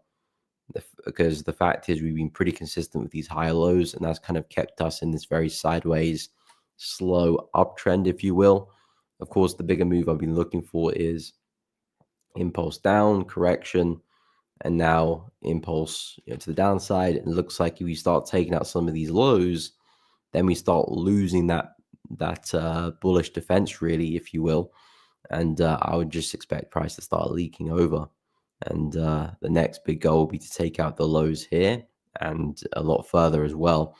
Because the fact is we've been pretty consistent with these higher lows, and that's kind of kept us in this very sideways, slow uptrend, if you will. Of course, the bigger move I've been looking for is impulse down, correction, and now impulse to the downside. And it looks like if we start taking out some of these lows, then we start losing that bullish defense, really, if you will. And I would just expect price to start leaking over. And the next big goal will be to take out the lows here and a lot further as well.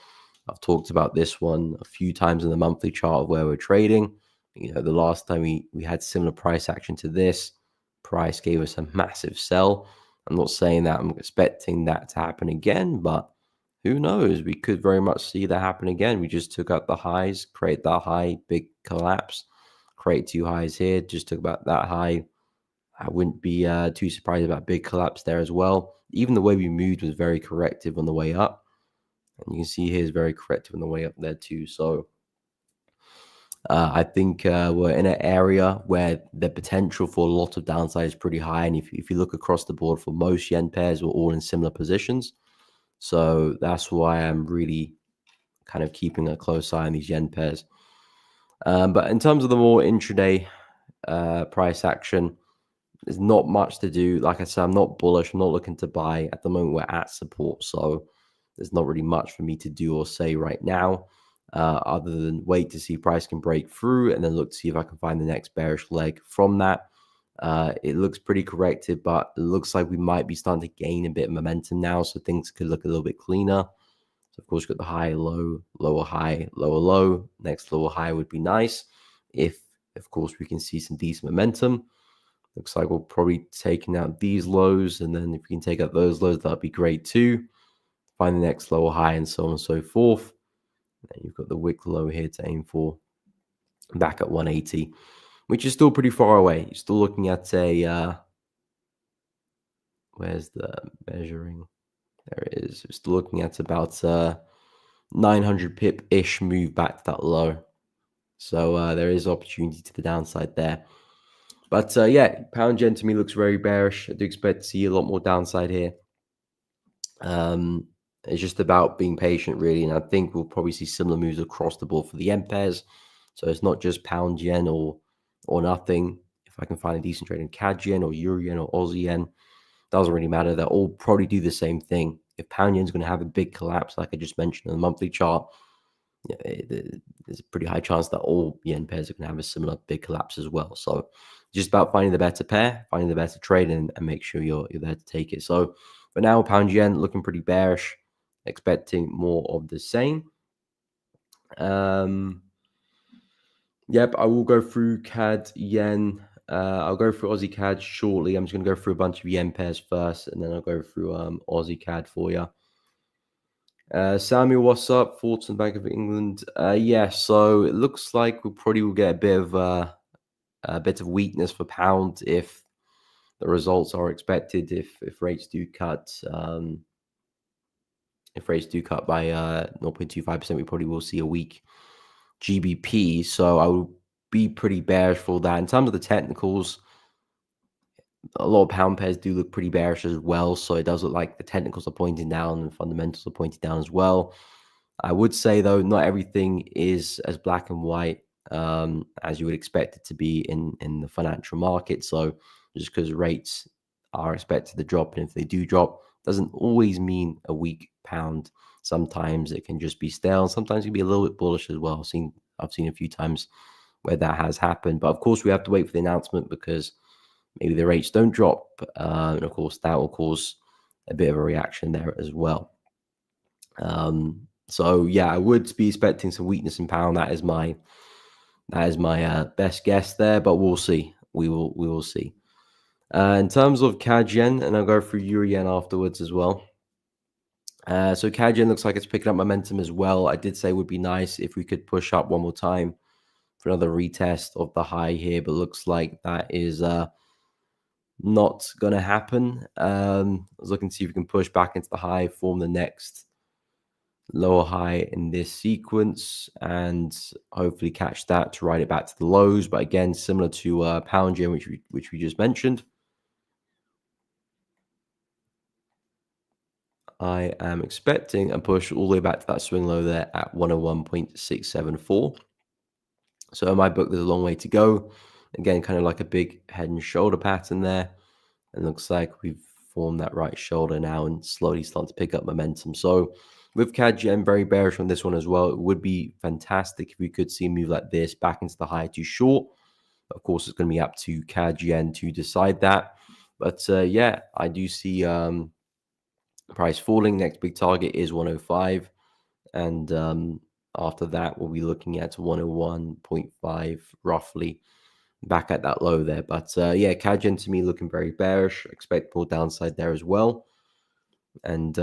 I've talked about this one a few times in the monthly chart where we're trading. The last time we had similar price action to this, price gave us a massive sell. I'm not saying that I'm expecting that to happen again, but who knows? We could very much see that happen again. We just took out the highs, create that high, big collapse, create two highs here, just took about that high. I wouldn't be too surprised about big collapse there as well. Even the way we moved was very corrective on the way up. And you can see here is very corrective on the way up there too. So I think we're in an area where the potential for a lot of downside is pretty high. And if you look across the board for most yen pairs, we're all in similar positions. So that's why I'm really kind of keeping a close eye on these yen pairs. But in terms of the more intraday price action, there's not much to do. Like I said, I'm not bullish. I'm not looking to buy. At the moment, we're at support. So there's not really much for me to do or say right now, other than wait to see price can break through and then look to see if I can find the next bearish leg from that. It looks pretty corrected, but it looks like we might be starting to gain a bit of momentum now. So things could look a little bit cleaner. So of course, you've got the high, low, lower, high, lower, low. Next lower high would be nice. If, of course, we can see some decent momentum. Looks like we're probably taking out these lows, and then if we can take out those lows, that'd be great too. Find the next lower high and so on and so forth. And you've got the wick low here to aim for back at 180, which is still pretty far away. You're still looking at a, where's the measuring? There it is. We're still looking at about 900 pip-ish move back to that low. So there is opportunity to the downside there. But yeah, pound yen to me looks very bearish. I do expect to see a lot more downside here. It's just about being patient, really. And I think we'll probably see similar moves across the board for the yen pairs. So it's not just pound yen or nothing. If I can find a decent trade in CAD yen or Euro yen or Aussie yen, doesn't really matter. They'll all probably do the same thing. If pound yen's going to have a big collapse, like I just mentioned in the monthly chart, there's a pretty high chance that all yen pairs are going to have a similar big collapse as well. So just about finding the better pair, finding the better trade, and make sure you're there to take it. So for now, pound yen looking pretty bearish, expecting more of the same. Yep, I will go through CAD yen I'll go through Aussie CAD shortly. I'm just going to go through a bunch of yen pairs first, and then I'll go through Aussie CAD for you. Samuel, what's up? Thoughts on Bank of England? Yeah, so it looks like we probably will get a bit of weakness for pound if the results are expected. If rates do cut, if rates do cut by 0.25%, we probably will see a weak GBP. So I would be pretty bearish for that. In terms of the technicals, a lot of pound pairs do look pretty bearish as well. So it does look like the technicals are pointing down and fundamentals are pointing down as well. I would say, though, not everything is as black and white as you would expect it to be in the financial market. So just because rates are expected to drop, and if they do drop, doesn't always mean a weak pound. Sometimes it can just be stale, and sometimes it can be a little bit bullish as well. I've seen a few times where that has happened. But of course, we have to wait for the announcement because maybe the rates don't drop. And of course, that will cause a bit of a reaction there as well. So yeah, I would be expecting some weakness in pound. That is my best guess there, but we'll see. We will see. In terms of CAD yen, and I'll go through euro yen afterwards as well. So CAD yen looks like it's picking up momentum as well. I did say it would be nice if we could push up one more time for another retest of the high here, but looks like that is not going to happen. I was looking to see if we can push back into the high, form the next lower high in this sequence, and hopefully catch that to ride it back to the lows. But again, similar to pound yen, which we just mentioned, I am expecting a push all the way back to that swing low there at 101.674. So in my book, there's a long way to go. Again, kind of like a big head and shoulder pattern there. And looks like we've formed that right shoulder now and slowly starting to pick up momentum. So with CAD yen, very bearish on this one as well. It would be fantastic if we could see a move like this back into the high too short. Of course, it's going to be up to CAD yen to decide that. But yeah, I do see price falling. Next big target is 105. And after that, we'll be looking at 101.5 roughly, back at that low there. But yeah, CAD yen to me looking very bearish. Expect more downside there as well. And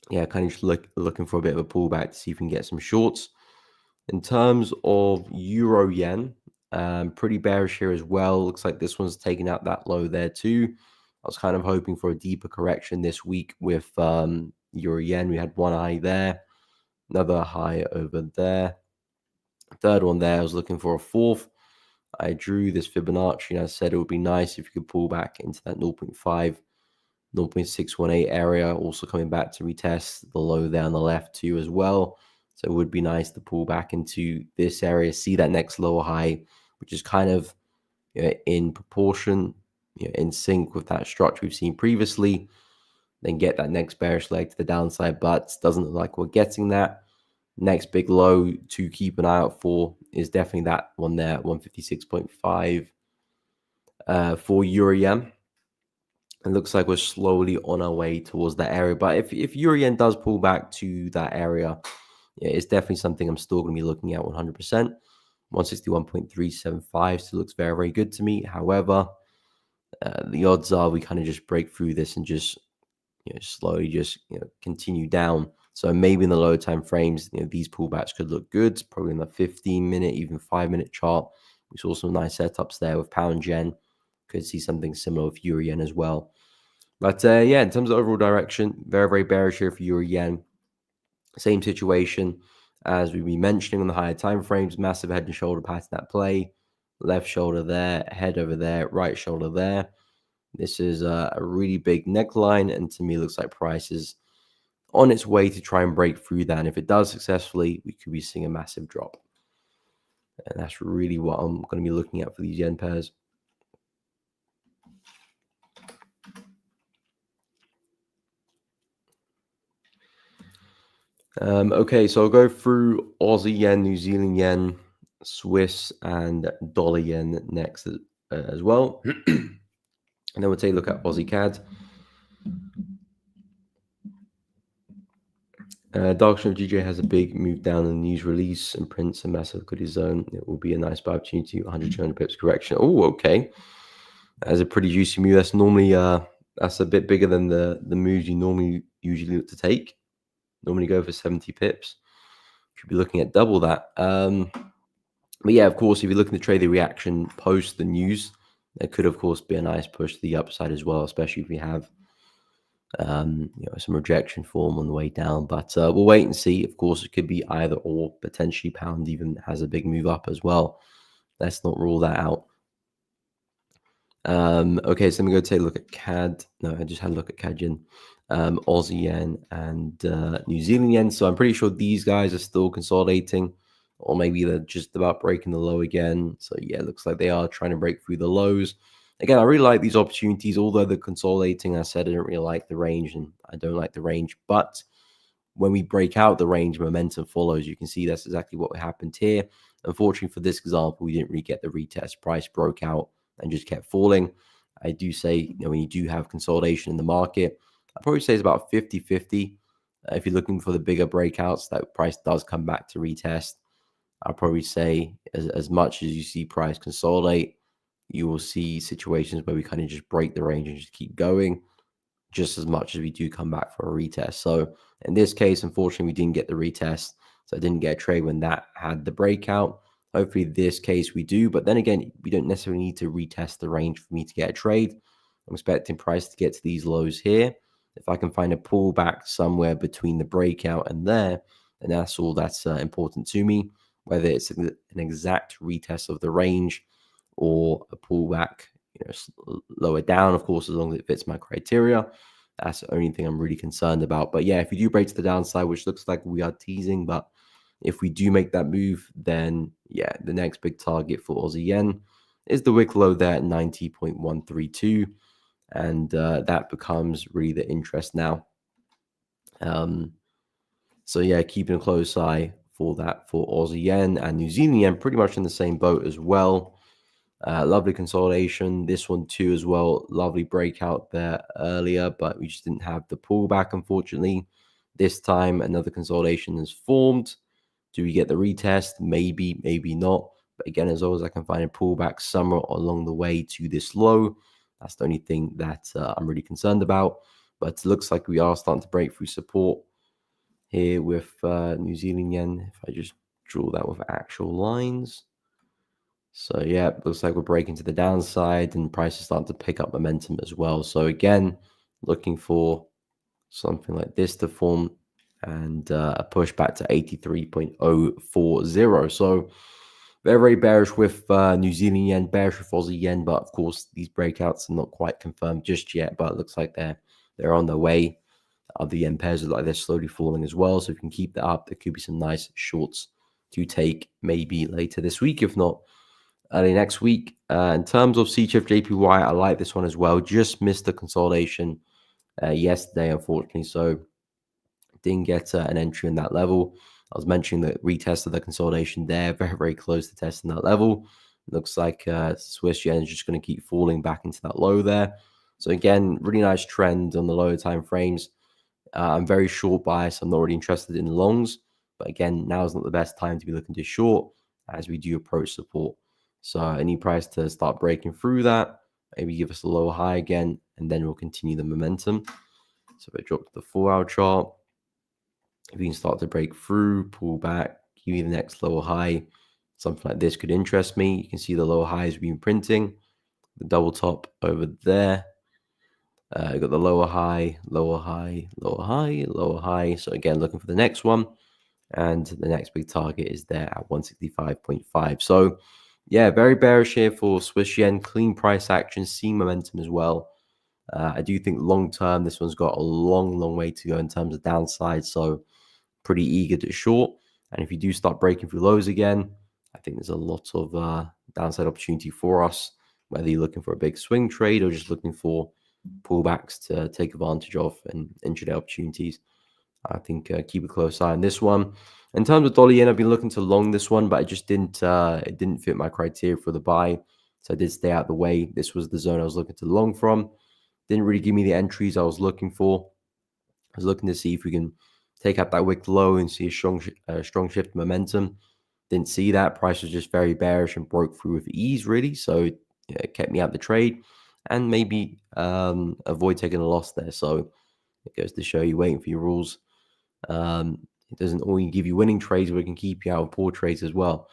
yeah, kind of just looking for a bit of a pullback to see if we can get some shorts. In terms of euro yen, pretty bearish here as well. Looks like this one's taking out that low there too. I was kind of hoping for a deeper correction this week with euro yen. We had one high there, another high over there, third one there. I was looking for a fourth. I drew this Fibonacci and I said it would be nice if you could pull back into that 0.5, 0.618 area, also coming back to retest the low there on the left too as well. So it would be nice to pull back into this area, see that next lower high, which is kind of in proportion, in sync with that structure we've seen previously, then get that next bearish leg to the downside, but doesn't look like we're getting that. Next big low to keep an eye out for is definitely that one there, 156.5 for euro yen. It looks like we're slowly on our way towards that area. But if euro yen does pull back to that area, it's definitely something I'm still going to be looking at 100%. 161.375 still looks very, very good to me. However, the odds are we kind of just break through this and just slowly just continue down. So maybe in the lower time frames, these pullbacks could look good. Probably in the 15-minute, even 5-minute chart, we saw some nice setups there with pound yen. Could see something similar with euro yen as well. But yeah, in terms of overall direction, very, very bearish here for euro yen. Same situation as we've been mentioning on the higher time frames. Massive head and shoulder pattern at play. Left shoulder there, head over there, right shoulder there. This is a really big neckline, and to me, looks like price is on its way to try and break through that. And if it does successfully, we could be seeing a massive drop. And that's really what I'm going to be looking at for these yen pairs. Okay, so I'll go through Aussie yen, New Zealand yen, Swiss, and dollar yen next as well. And then we'll take a look at Aussie CAD. Darkstream GJ has a big move down in the news release and prints a massive liquidity zone. It will be a nice buy opportunity, 100, 200 pips correction. Oh, okay. That's a pretty juicy move. That's normally that's a bit bigger than the moves you normally usually look to take. Normally go for 70 pips. Should be looking at double that. But yeah, of course, if you're looking to trade the reaction post the news, there could, of course, be a nice push to the upside as well, especially if we have some rejection form on the way down. But we'll wait and see. Of course, it could be either or. Potentially, pound even has a big move up as well. Let's not rule that out. Okay, so let me go take a look at CAD. No, I just had a look at CAD yen, Aussie yen, and New Zealand yen. So I'm pretty sure these guys are still consolidating, or maybe they're just about breaking the low again. So yeah, it looks like they are trying to break through the lows. Again, I really like these opportunities, although they're consolidating. I said I didn't really like the range, and I don't like the range. But when we break out the range, momentum follows. You can see that's exactly what happened here. Unfortunately, for this example, we didn't really get the retest. Price broke out and just kept falling. I do say, when you do have consolidation in the market, I'd probably say it's about 50-50. If you're looking for the bigger breakouts, that price does come back to retest. I'll probably say as much as you see price consolidate, you will see situations where we kind of just break the range and just keep going just as much as we do come back for a retest. So in this case, unfortunately, we didn't get the retest. So I didn't get a trade when that had the breakout. Hopefully this case we do. But then again, we don't necessarily need to retest the range for me to get a trade. I'm expecting price to get to these lows here. If I can find a pullback somewhere between the breakout and there, and that's all that's important to me. Whether it's an exact retest of the range or a pullback, lower down, of course, as long as it fits my criteria. That's the only thing I'm really concerned about. But yeah, if you do break to the downside, which looks like we are teasing, but if we do make that move, then yeah, the next big target for Aussie yen is the wick low there at 90.132. And that becomes really the interest now. So yeah, keeping a close eye for that for Aussie yen and New Zealand yen, pretty much in the same boat as well. Lovely consolidation. This one too as well. Lovely breakout there earlier, but we just didn't have the pullback, unfortunately. This time, another consolidation is formed. Do we get the retest? Maybe, maybe not. But again, as always, I can find a pullback somewhere along the way to this low. That's the only thing that I'm really concerned about. But it looks like we are starting to break through support here with New Zealand yen. If I just draw that with actual lines. So yeah, it looks like we're breaking to the downside and prices starting to pick up momentum as well. So again, looking for something like this to form and a push back to 83.040. So very, very bearish with New Zealand yen, bearish with Aussie yen. But of course, these breakouts are not quite confirmed just yet, but it looks like they're on their way. Other yen pairs look like they're slowly falling as well. So if we can keep that up, there could be some nice shorts to take maybe later this week, if not early next week. In terms of CHF JPY, I like this one as well. Just missed the consolidation yesterday, unfortunately. So didn't get an entry in that level. I was mentioning that retest of the consolidation there, very, very close to testing that level. Looks like Swiss yen is just going to keep falling back into that low there. So again, really nice trend on the lower time frames. I'm very short bias. I'm not really interested in longs. But again, now is not the best time to be looking to short as we do approach support. So I need price to start breaking through that, maybe give us a lower high again, and then we'll continue the momentum. So if I drop to the 4-hour chart, if we can start to break through, pull back, give me the next lower high, something like this could interest me. You can see the lower highs we've been printing, the double top over there. Got the lower high, lower high, lower high, lower high. So again, looking for the next one. And the next big target is there at 165.5. So yeah, very bearish here for Swiss yen. Clean price action, seeing momentum as well. I do think long term, this one's got a long, long way to go in terms of downside. So pretty eager to short. And if you do start breaking through lows again, I think there's a lot of downside opportunity for us, whether you're looking for a big swing trade or just looking for pullbacks to take advantage of and intraday opportunities. I think keep a close eye on this one. In terms of dollar yen, I've been looking to long this one, but I just didn't. It didn't fit my criteria for the buy, so I did stay out of the way. This was the zone I was looking to long from. Didn't really give me the entries I was looking for. I was looking to see if we can take out that wick low and see a strong shift of momentum. Didn't see that. Price was just very bearish and broke through with ease, really. So it kept me out the trade and maybe avoid taking a loss there. So it goes to show you waiting for your rules. It doesn't only give you winning trades, but it can keep you out of poor trades as well.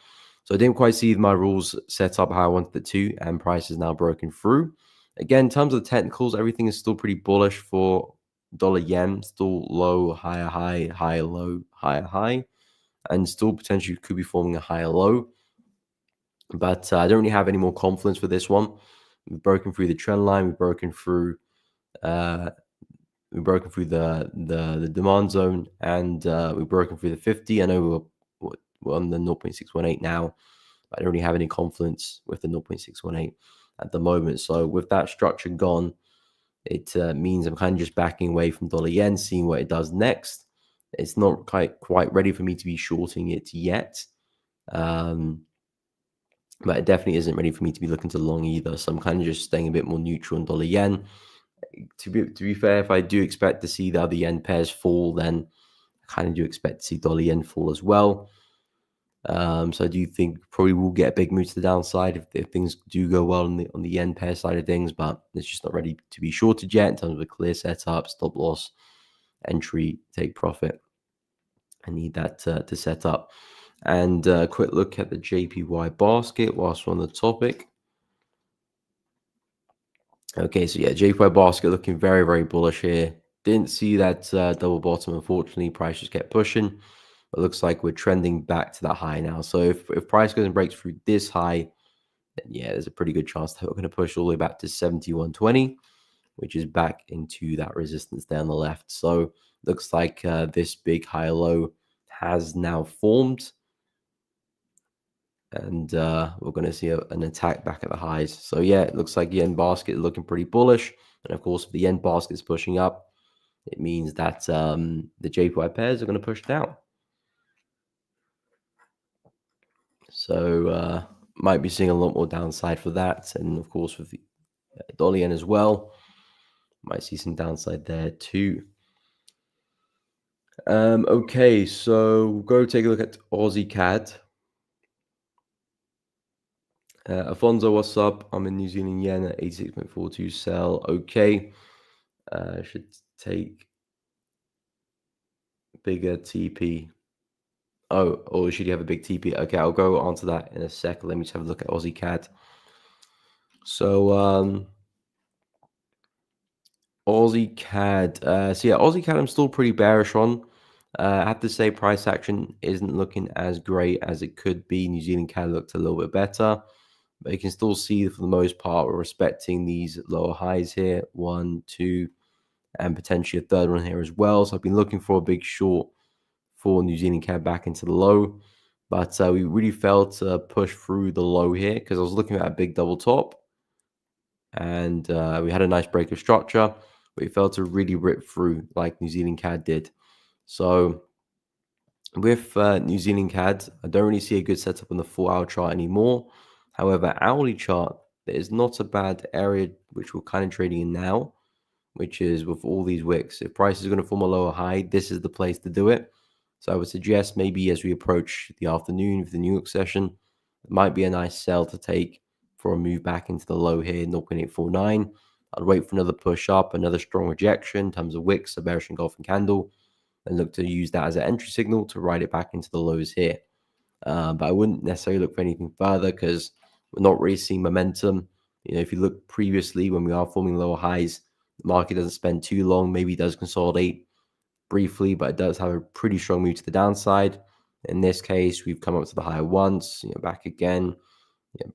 So I didn't quite see my rules set up how I wanted it to, and price is now broken through. Again, in terms of the technicals, everything is still pretty bullish for dollar yen, still low, higher high, higher low, higher high, and still potentially could be forming a higher low. But I don't really have any more confidence for this one. We've broken through the trend line. We've broken through the demand zone, and we've broken through the 50. I know we're on the 0.618 now. I don't really have any confidence with the 0.618 at the moment. So with that structure gone, it means I'm kind of just backing away from dollar yen, seeing what it does next. It's not quite ready for me to be shorting it yet. But it definitely isn't ready for me to be looking to long either. So I'm kind of just staying a bit more neutral on dollar yen. To be fair, if I do expect to see the other yen pairs fall, then I kind of do expect to see dollar yen fall as well. So I do think probably will get a big move to the downside if things do go well on the yen pair side of things, but it's just not ready to be shorted yet in terms of a clear setup, stop loss, entry, take profit. I need that to set up. And a quick look at the JPY basket whilst we're on the topic. Okay, so yeah, JPY basket looking very, very bullish here. Didn't see that double bottom, unfortunately. Price just kept pushing. It looks like we're trending back to that high now. So if price goes and breaks through this high, then yeah, there's a pretty good chance that we're going to push all the way back to 71.20, which is back into that resistance there on the left. So looks like this big high low has now formed. And we're going to see an attack back at the highs. So yeah, it looks like yen basket looking pretty bullish. And of course, if the yen basket is pushing up, it means that the JPY pairs are going to push down. So might be seeing a lot more downside for that. And of course, with the dollar yen as well, might see some downside there too. Okay, so we'll go take a look at Aussie CAD. Afonso, what's up? I'm in New Zealand yen at 86.42 sell. Okay. Should take bigger TP. Oh, or should you have a big TP? Okay, I'll go onto that in a sec. Let me just have a look at Aussie CAD. So Aussie CAD. So yeah, Aussie CAD I'm still pretty bearish on. I have to say price action isn't looking as great as it could be. New Zealand CAD looked a little bit better. But you can still see for the most part we're respecting these lower highs here. 1, 2, and potentially a third one here as well. So I've been looking for a big short for New Zealand CAD back into the low. But we really failed to push through the low here because I was looking at a big double top. And we had a nice break of structure. But we failed to really rip through like New Zealand CAD did. So with New Zealand CAD, I don't really see a good setup on the 4-hour chart anymore. However, hourly chart, there is not a bad area which we're kind of trading in now, which is with all these wicks. If price is going to form a lower high, this is the place to do it. So I would suggest maybe as we approach the afternoon of the New York session, it might be a nice sell to take for a move back into the low here, 0.849. I'd wait for another push up, another strong rejection in terms of wicks, a bearish engulfing candle, and look to use that as an entry signal to ride it back into the lows here. But I wouldn't necessarily look for anything further because we're not really seeing momentum. You know, if you look previously when we are forming lower highs, the market doesn't spend too long. Maybe it does consolidate briefly, but it does have a pretty strong move to the downside. In this case, we've come up to the higher once, back again,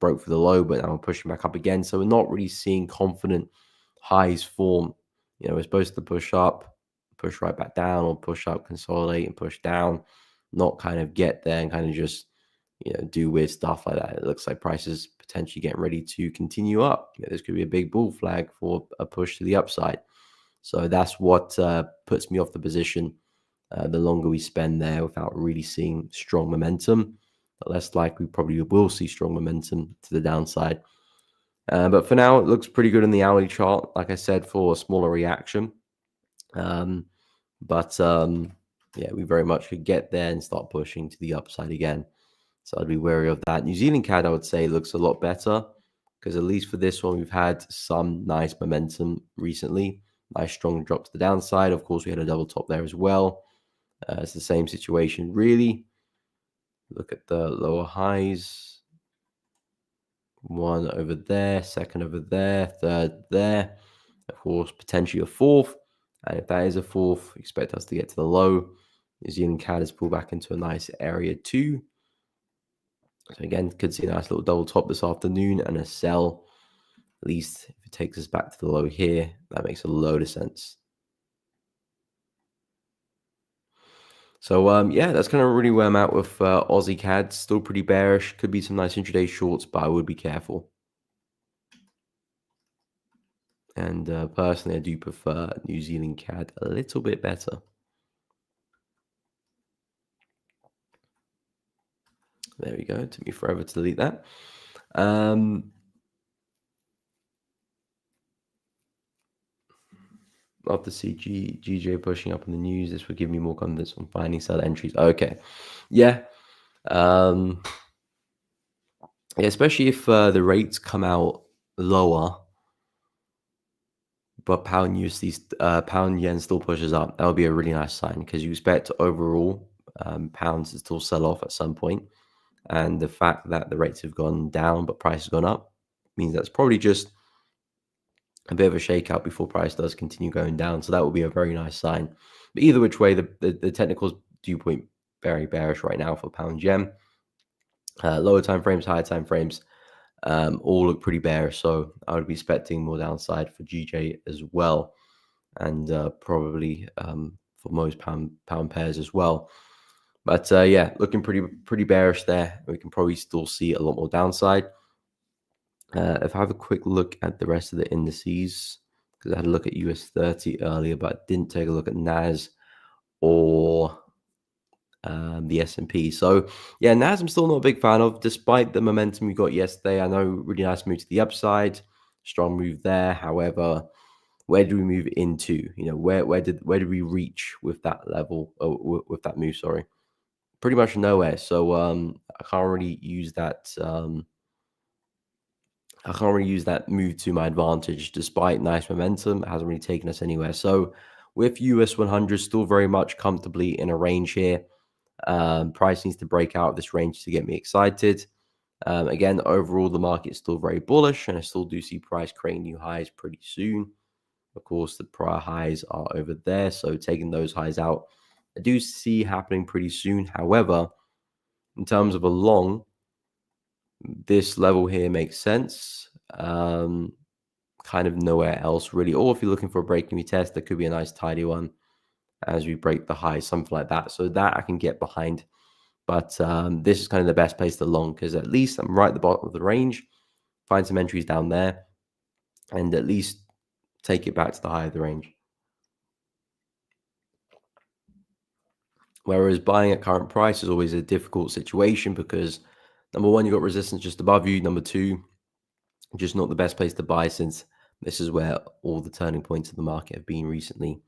broke for the low, but now we're pushing back up again. So we're not really seeing confident highs form. We're supposed to push up, push right back down, or push up, consolidate, and push down, not kind of get there and kind of just do weird stuff like that. It looks like prices potentially getting ready to continue up. This could be a big bull flag for a push to the upside. So that's what puts me off the position. The longer we spend there without really seeing strong momentum, the less likely we probably will see strong momentum to the downside. But for now, it looks pretty good in the hourly chart, like I said, for a smaller reaction. yeah, we very much could get there and start pushing to the upside again. So I'd be wary of that. New Zealand CAD, I would say, looks a lot better because at least for this one, we've had some nice momentum recently. Nice strong drop to the downside. Of course, we had a double top there as well. It's the same situation, really. Look at the lower highs. One over there, second over there, third there. Of course, potentially a fourth. And if that is a fourth, expect us to get to the low. New Zealand CAD has pulled back into a nice area too. So again, could see a nice little double top this afternoon and a sell. At least if it takes us back to the low here, that makes a load of sense. So yeah, that's kind of really where I'm at with Aussie CAD. Still pretty bearish. Could be some nice intraday shorts, but I would be careful. And personally, I do prefer New Zealand CAD a little bit better. There we go. It took me forever to delete that. Love to see GJ pushing up in the news. This would give me more confidence on finding sell entries. Okay. Yeah. Yeah, especially if the rates come out lower, but pound yen still pushes up. That would be a really nice sign because you expect overall pounds to still sell off at some point. And the fact that the rates have gone down but price has gone up means that's probably just a bit of a shakeout before price does continue going down. So that will be a very nice sign. But either which way, the technicals do point very bearish right now for pound yen. Lower time frames, higher time frames, all look pretty bearish. So I would be expecting more downside for GJ as well, and probably for most pound pairs as well. But yeah, looking pretty bearish there. We can probably still see a lot more downside. If I have a quick look at the rest of the indices, because I had a look at US 30 earlier, but I didn't take a look at NAS or the S&P. So yeah, NAS I'm still not a big fan of, despite the momentum we got yesterday. I know really nice move to the upside, strong move there. However, where do we move into? You know, where did we reach with that level? With that move, sorry, pretty much nowhere. So I can't really use that. I can't really use that move to my advantage, despite nice momentum. It hasn't really taken us anywhere. So with US 100 still very much comfortably in a range here. Price needs to break out of this range to get me excited. Again, overall, the market is still very bullish, and I still do see price creating new highs pretty soon. Of course, the prior highs are over there, so taking those highs out, I do see happening pretty soon. However, in terms of a long, this level here makes sense. Kind of nowhere else really. Or if you're looking for a breaking retest, that could be a nice tidy one as we break the high, something like that. So that I can get behind. But this is kind of the best place to long because at least I'm right at the bottom of the range. Find some entries down there and at least take it back to the high of the range. Whereas buying at current price is always a difficult situation because number one, you've got resistance just above you. Number two, just not the best place to buy since this is where all the turning points of the market have been recently.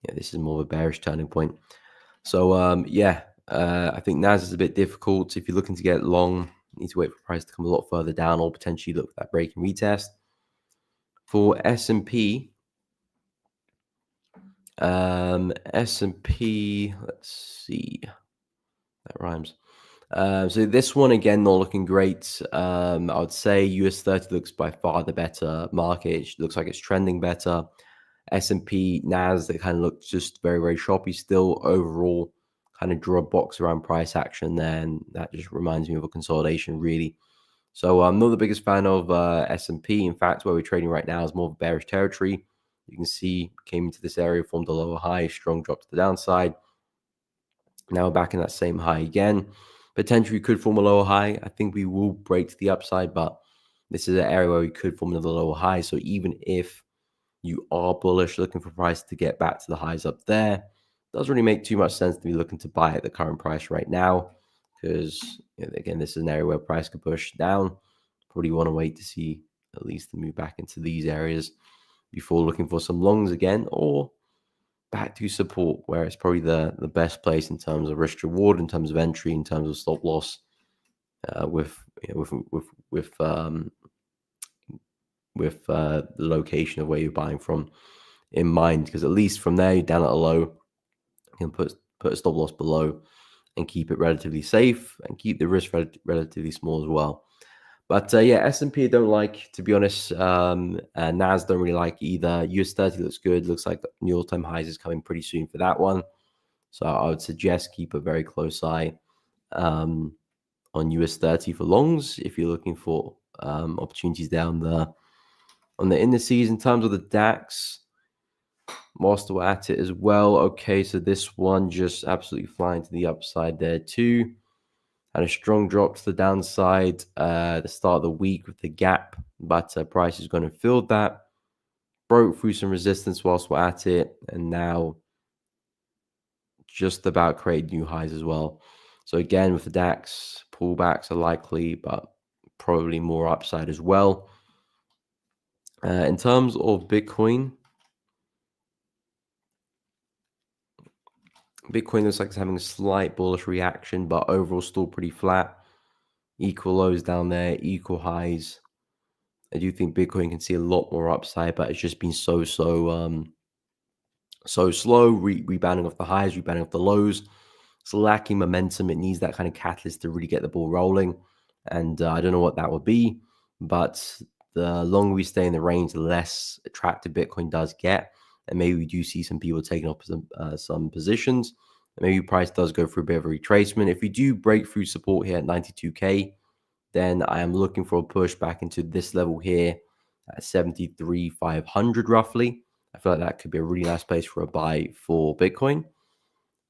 Yeah, this is more of a bearish turning point. So yeah, I think NAS is a bit difficult. If you're looking to get long, you need to wait for price to come a lot further down or potentially look for that break and retest. For S&P, S&P, let's see, that rhymes. So this one again, not looking great. I would say US 30 looks by far the better market. It looks like it's trending better. S&P, NAS, they kind of look just very, very choppy still. Overall, kind of draw a box around price action there, and that just reminds me of a consolidation, really. So I'm not the biggest fan of S&P. In fact, where we're trading right now is more of a bearish territory. You can see came into this area, formed a lower high, strong drop to the downside. Now we're back in that same high again. Potentially could form a lower high. I think we will break to the upside, but this is an area where we could form another lower high. So even if you are bullish, looking for price to get back to the highs up there, doesn't really make too much sense to be looking to buy at the current price right now because, again, this is an area where price could push down. Probably want to wait to see at least the move back into these areas before looking for some longs again, or back to support, where it's probably the best place in terms of risk reward, in terms of entry, in terms of stop loss, with you know, the location of where you're buying from in mind, because at least from there, you're down at a low, you can put a stop loss below and keep it relatively safe and keep the risk relatively small as well. But yeah, S&P don't like, to be honest. And NAS don't really like either. US 30 looks good. Looks like the new all-time highs is coming pretty soon for that one. So I would suggest keep a very close eye on US 30 for longs if you're looking for opportunities down on the indices. In terms of the DAX, whilst we're at it as well. Okay, so this one just absolutely flying to the upside there too. Had a strong drop to the downside at the start of the week with the gap, but price is going to fill that. Broke through some resistance whilst we're at it, and now just about create new highs as well. So again, with the DAX, pullbacks are likely, but probably more upside as well. In terms of Bitcoin looks like it's having a slight bullish reaction, but overall still pretty flat. Equal lows down there, equal highs. I do think Bitcoin can see a lot more upside, but it's just been so slow, rebounding off the highs, rebounding off the lows. It's lacking momentum. It needs that kind of catalyst to really get the ball rolling. And I don't know what that would be, but the longer we stay in the range, the less attractive Bitcoin does get. And maybe we do see some people taking up some positions. And maybe price does go through a bit of a retracement. If we do break through support here at 92K, then I am looking for a push back into this level here at 73,500 roughly. I feel like that could be a really nice place for a buy for Bitcoin.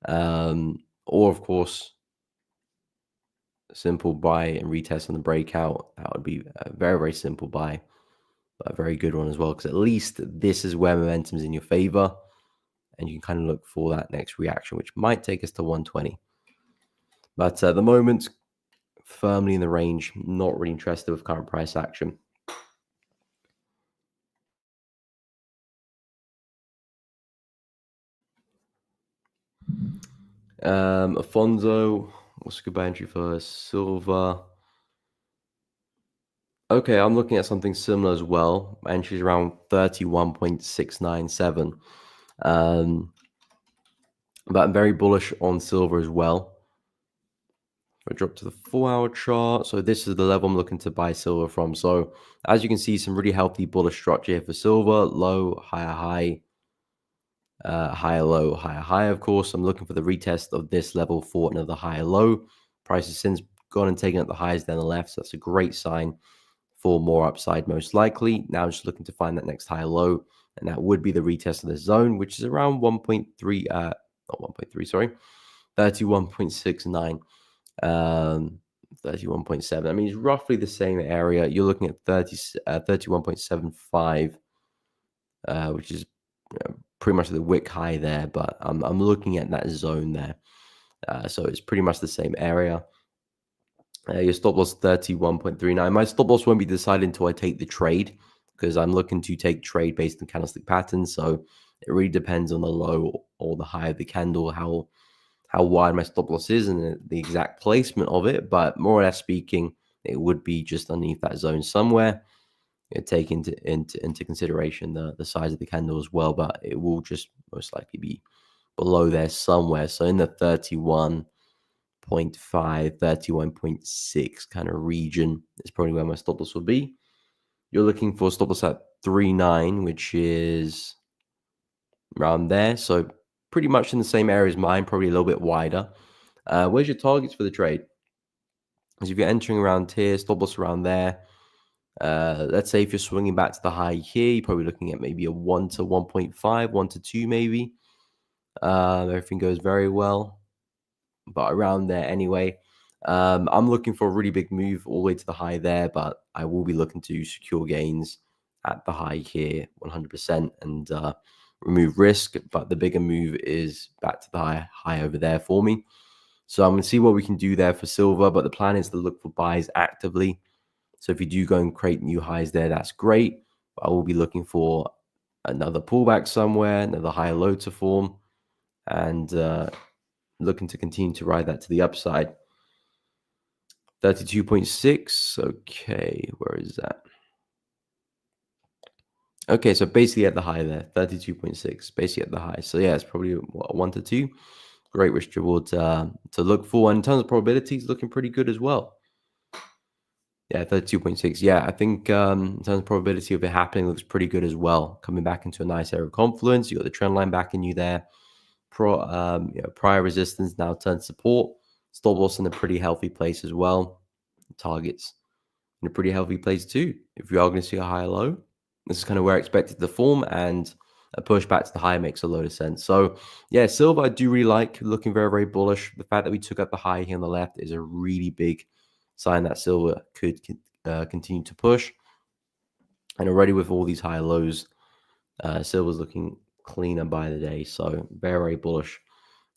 Or of course, a simple buy and retest on the breakout. That would be a very, very simple buy, but a very good one as well, because at least this is where momentum is in your favor, and you can kind of look for that next reaction, which might take us to 120. But at the moment, firmly in the range, not really interested with current price action. Afonso, what's a good buy entry for silver? Okay, I'm looking at something similar as well. My entry is around 31.697. But I'm very bullish on silver as well. I drop to the 4-hour chart. So this is the level I'm looking to buy silver from. So as you can see, some really healthy bullish structure here for silver. Low, higher high, higher low, higher high. Of course, I'm looking for the retest of this level for another higher low. Price has since gone and taken up the highs down the left. So that's a great sign for more upside, most likely. Now just looking to find that next higher low, and that would be the retest of the zone, which is around 1.3, not 1.3, sorry, 31.69, 31.7. I mean, it's roughly the same area. You're looking at 31.75, which is pretty much the wick high there, but I'm looking at that zone there. So it's pretty much the same area. Your stop loss 31.39. My stop loss won't be decided until I take the trade, because I'm looking to take trade based on candlestick patterns. So it really depends on the low or the high of the candle, how wide my stop loss is and the exact placement of it. But more or less speaking, it would be just underneath that zone somewhere. Take into consideration the size of the candle as well, but it will just most likely be below there somewhere. So in the 31.5, 31.6 kind of region is probably where my stop loss will be. You're looking for stop loss at 3.9, which is around there. So pretty much in the same area as mine, probably a little bit wider. Where's your targets for the trade? Because if you're entering around here, stop loss around there. Let's say if you're swinging back to the high here, you're probably looking at maybe a 1 to 1.5, 1 to 2 maybe. Everything goes very well, but around there anyway. I'm looking for a really big move all the way to the high there, but I will be looking to secure gains at the high here 100% and remove risk. But the bigger move is back to the high over there for me. So I'm going to see what we can do there for silver, but the plan is to look for buys actively. So if you do go and create new highs there, that's great. But I will be looking for another pullback somewhere, another higher low to form, and looking to continue to ride that to the upside. 32.6. Okay, where is that? Okay, so basically at the high there, 32.6, basically at the high. So yeah, it's probably what, 1 to 2. Great risk reward to look for. And in terms of probabilities, looking pretty good as well. Yeah, 32.6. Yeah, I think in terms of probability of it happening, looks pretty good as well. Coming back into a nice area of confluence. You got the trend line backing you there. Prior resistance now turned support. Stop loss in a pretty healthy place as well. Targets in a pretty healthy place too. If you are going to see a higher low, this is kind of where I expected to form, and a push back to the high makes a load of sense. So yeah, silver I do really like, looking very, very bullish. The fact that we took out the high here on the left is a really big sign that silver could continue to push. And already with all these high lows, silver's looking cleaner by the day. So very, very bullish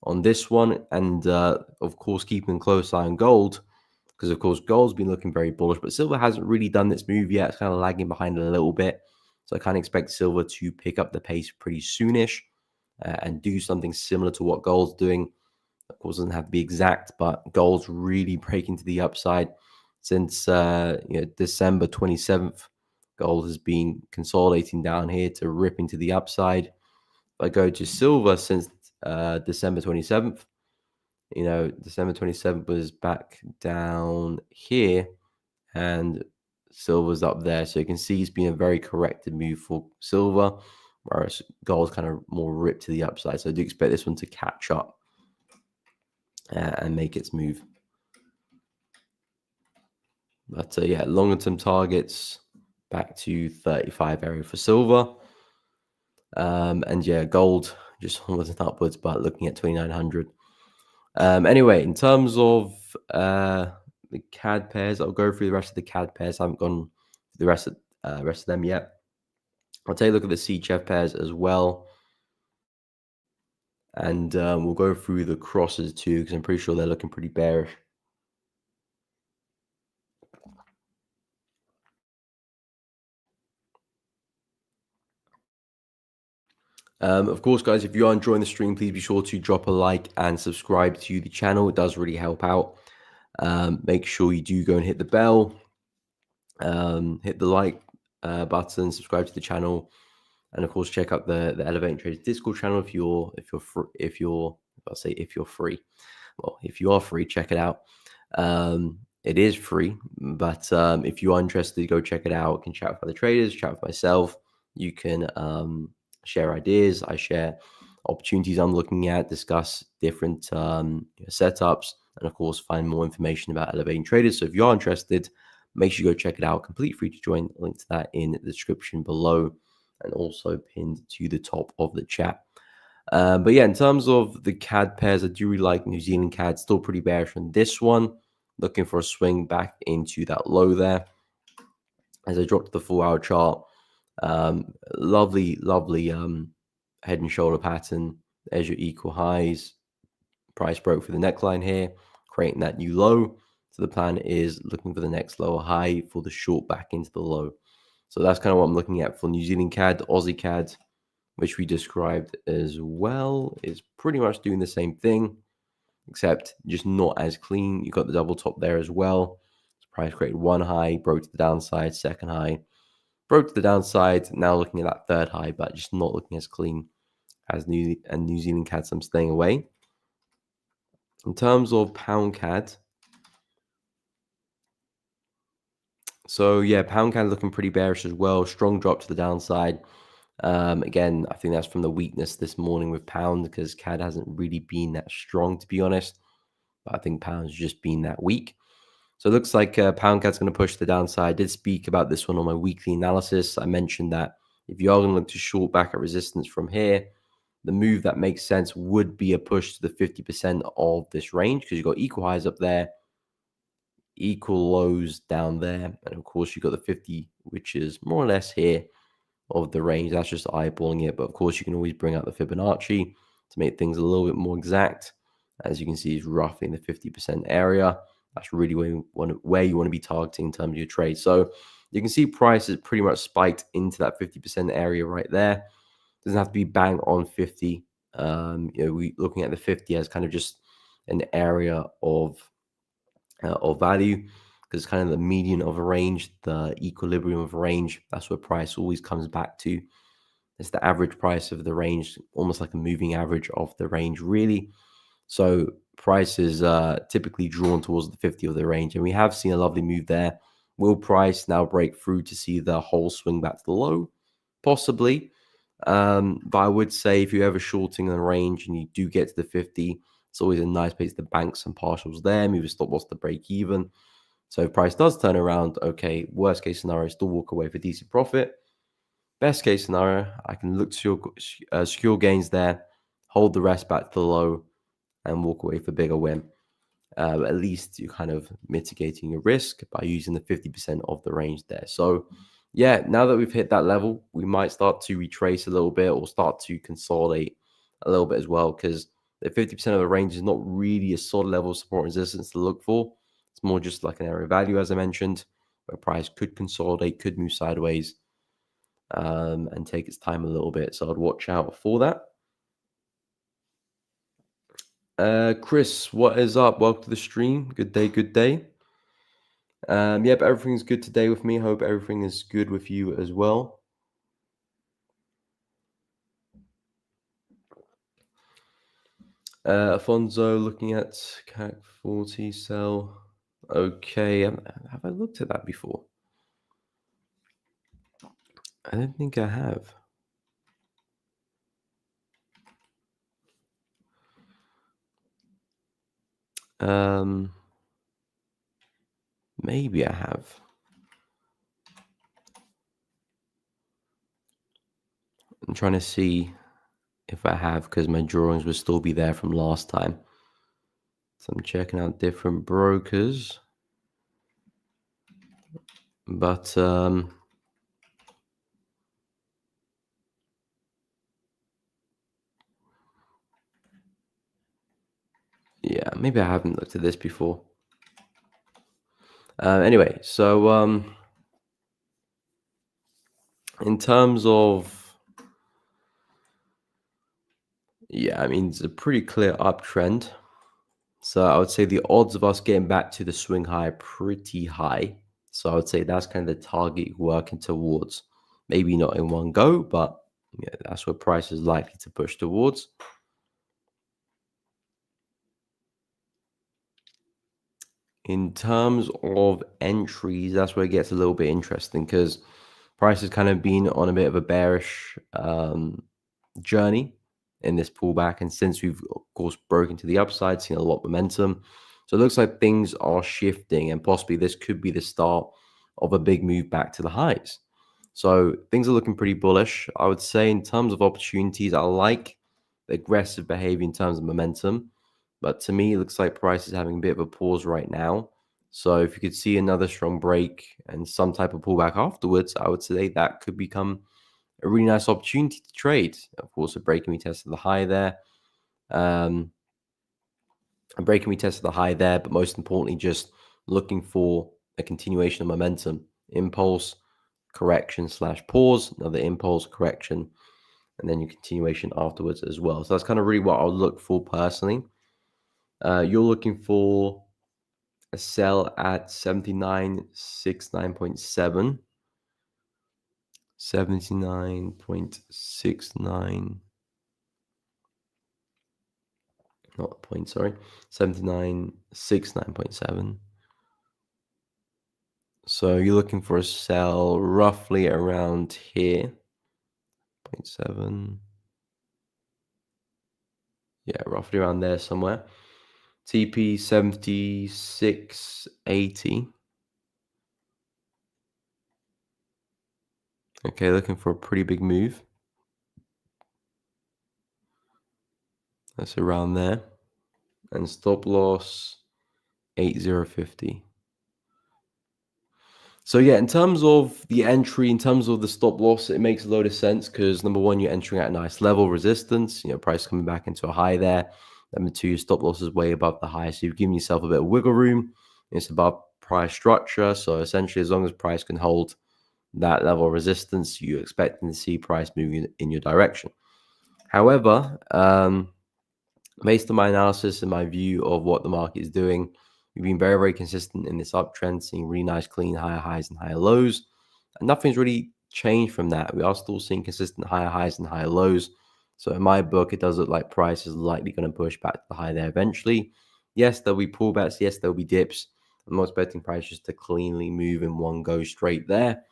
on this one. And of course, keeping a close eye on gold, because of course gold's been looking very bullish, but silver hasn't really done this move yet. It's kind of lagging behind a little bit. So I kind of expect silver to pick up the pace pretty soonish and do something similar to what gold's doing. Of course, it doesn't have to be exact, but gold's really breaking to the upside since December 27th. Gold has been consolidating down here to rip into the upside. If I go to silver since December 27th, December 27th was back down here and silver's up there. So you can see it's been a very corrected move for silver, whereas gold's kind of more ripped to the upside. So I do expect this one to catch up and make its move. But yeah, longer term targets back to 35 area for silver. And yeah, gold just onwards and upwards, but looking at 2,900. Anyway, in terms of the CAD pairs, I'll go through the rest of the CAD pairs. I haven't gone through the rest of them yet. I'll take a look at the CHF pairs as well. And we'll go through the crosses too, because I'm pretty sure they're looking pretty bearish. Of course, guys, if you are enjoying the stream, please be sure to drop a like and subscribe to the channel. It does really help out. Make sure you do go and hit the bell, hit the like button, subscribe to the channel, and of course check out the Elevating Traders Discord channel if you are free, check it out. It is free, but if you are interested, go check it out. You can chat with other traders, chat with myself. You can share ideas. I share opportunities I'm looking at, discuss different setups, and of course find more information about Elevating Traders. So if you are interested, make sure you go check it out. Completely free to join. Link to that in the description below and also pinned to the top of the chat. But yeah, in terms of the CAD pairs, I do really like New Zealand CAD. Still pretty bearish on this one. Looking for a swing back into that low there. As I drop to the 4-hour chart, lovely head and shoulder pattern. There's your equal highs. Price broke for the neckline here, creating that new low. So the plan is looking for the next lower high for the short back into the low. So that's kind of what I'm looking at for New Zealand CAD. Aussie CAD, which we described as well, is pretty much doing the same thing, except just not as clean. You got the double top there as well. Price created one high, broke to the downside, second high, broke to the downside. Now looking at that third high, but just not looking as clean as New Zealand CAD. So I'm staying away. In terms of pound CAD, so yeah, pound CAD looking pretty bearish as well. Strong drop to the downside. Again, I think that's from the weakness this morning with pound, because CAD hasn't really been that strong, to be honest. But I think pound's just been that weak. So it looks like pound CAD's going to push the downside. I did speak about this one on my weekly analysis. I mentioned that if you are going to look to short back at resistance from here, the move that makes sense would be a push to the 50% of this range, because you've got equal highs up there, equal lows down there, and of course you've got the 50, which is more or less here of the range. That's just eyeballing it, but of course you can always bring out the Fibonacci to make things a little bit more exact. As you can see, it's roughly in the 50% area. That's really where you want to be targeting in terms of your trade. So You can see price is pretty much spiked into that 50% area right there. Doesn't have to be bang on 50. We looking at the 50 as kind of just an area of value, because kind of the median of a range, the equilibrium of a range. That's where price always comes back to. It's the average price of the range, almost like a moving average of the range, really. So price is typically drawn towards the 50 of the range, and we have seen a lovely move there. Will price now break through to see the whole swing back to the low? Possibly. But I would say if you're ever shorting the range and you do get to the 50, it's always a nice place to bank some partials there, move a stop loss to break even. So if price does turn around, okay, worst case scenario, still walk away for decent profit. Best case scenario, I can look to secure gains there, hold the rest back to the low, and walk away for bigger win. At least you're kind of mitigating your risk by using the 50% of the range there. So yeah, now that we've hit that level, we might start to retrace a little bit or start to consolidate a little bit as well, because the 50% of the range is not really a solid level of support resistance to look for. It's more just like an area of value, as I mentioned, where price could consolidate, could move sideways, and take its time a little bit. So I'd watch out for that. Chris, what is up? Welcome to the stream. Good day, good day. Yep, everything's good today with me. Hope everything is good with you as well. Afonso looking at CAC 40 sell. Okay, have I looked at that before? I don't think I have. Maybe I have. I'm trying to see if I have, because my drawings will still be there from last time. So I'm checking out different brokers. But yeah, maybe I haven't looked at this before. Anyway, so in terms of, yeah, I mean, it's a pretty clear uptrend. So I would say the odds of us getting back to the swing high are pretty high. So I would say that's kind of the target you're working towards. Maybe not in one go, but yeah, that's what price is likely to push towards. In terms of entries, that's where it gets a little bit interesting, because price has kind of been on a bit of a bearish journey in this pullback. And since we've, of course, broken to the upside, seen a lot of momentum. So it looks like things are shifting, and possibly this could be the start of a big move back to the highs. So things are looking pretty bullish. I would say in terms of opportunities, I like the aggressive behavior in terms of momentum. But to me, it looks like price is having a bit of a pause right now. So if you could see another strong break and some type of pullback afterwards, I would say that could become a really nice opportunity to trade. Of course, a break and retest of the high there. A break and retest of the high there, but most importantly, just looking for a continuation of momentum. Impulse, correction / pause, another impulse, correction, and then your continuation afterwards as well. So that's kind of really what I'll look for personally. You're looking for a sell at 79.69.7. 79.69, not point, sorry, 79.69.7. So you're looking for a sell roughly around here, 0.7. Yeah, roughly around there somewhere. TP 76.80. Okay, looking for a pretty big move. That's around there. And stop loss 80.50. So yeah, in terms of the entry, in terms of the stop loss, it makes a load of sense, because number one, you're entering at a nice level resistance, price coming back into a high there. Number two, your stop loss is way above the high. So you've given yourself a bit of wiggle room. It's about price structure. So essentially, as long as price can hold that level of resistance, you're expecting to see price moving in your direction. However, based on my analysis and my view of what the market is doing, we've been very, very consistent in this uptrend, seeing really nice, clean higher highs and higher lows. And nothing's really changed from that. We are still seeing consistent higher highs and higher lows. So in my book, it does look like price is likely going to push back to the high there eventually. Yes, there'll be pullbacks. Yes, there'll be dips. I'm not expecting price just to cleanly move in one go straight there.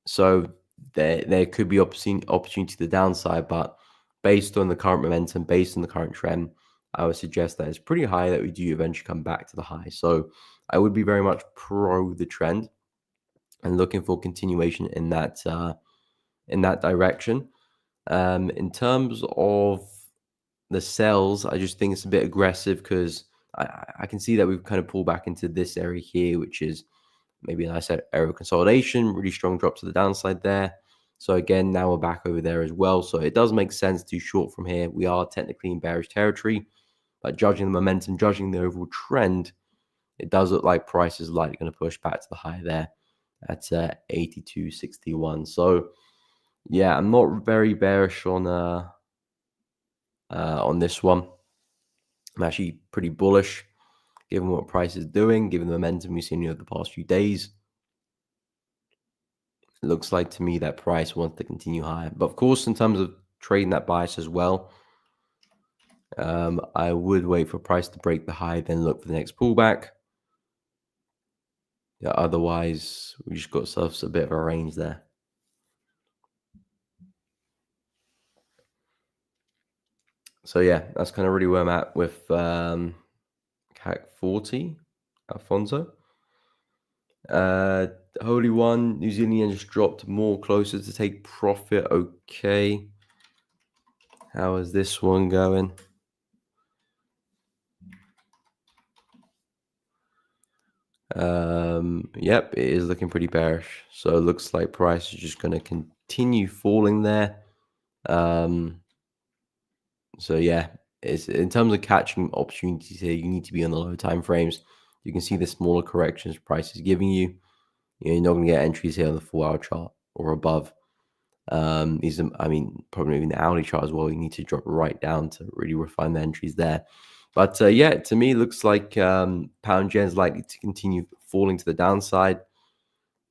So there could be opportunity to the downside, but based on the current momentum, based on the current trend, I would suggest that it's pretty high that we do eventually come back to the high. So I would be very much pro the trend and looking for continuation in that direction. In terms of the sells, I just think it's a bit aggressive because I can see that we've kind of pulled back into this area here, which is maybe a nice area of consolidation, really strong drop to the downside there. So again, now we're back over there as well. So it does make sense to short from here. We are technically in bearish territory, but judging the momentum, judging the overall trend, it does look like price is likely going to push back to the high there at 82.61. So yeah, I'm not very bearish on this one. I'm actually pretty bullish given what price is doing, given the momentum we've seen over the past few days. It looks like to me that price wants to continue higher. But of course, in terms of trading that bias as well, I would wait for price to break the high, then look for the next pullback. Yeah, otherwise, we just got ourselves a bit of a range there. So yeah, that's kind of really where I'm at with CAC 40, Alfonso. Holy One, New Zealand yen just dropped more closer to take profit. Okay. How is this one going? Yep, it is looking pretty bearish. So it looks like price is just going to continue falling there. So yeah, it's in terms of catching opportunities here, you need to be on the low time frames. You can see the smaller corrections price is giving you. You're not going to get entries here on the 4-hour chart or above. These are, I mean, probably even the hourly chart as well. You need to drop right down to really refine the entries there. But yeah, to me, it looks like pound yen is likely to continue falling to the downside.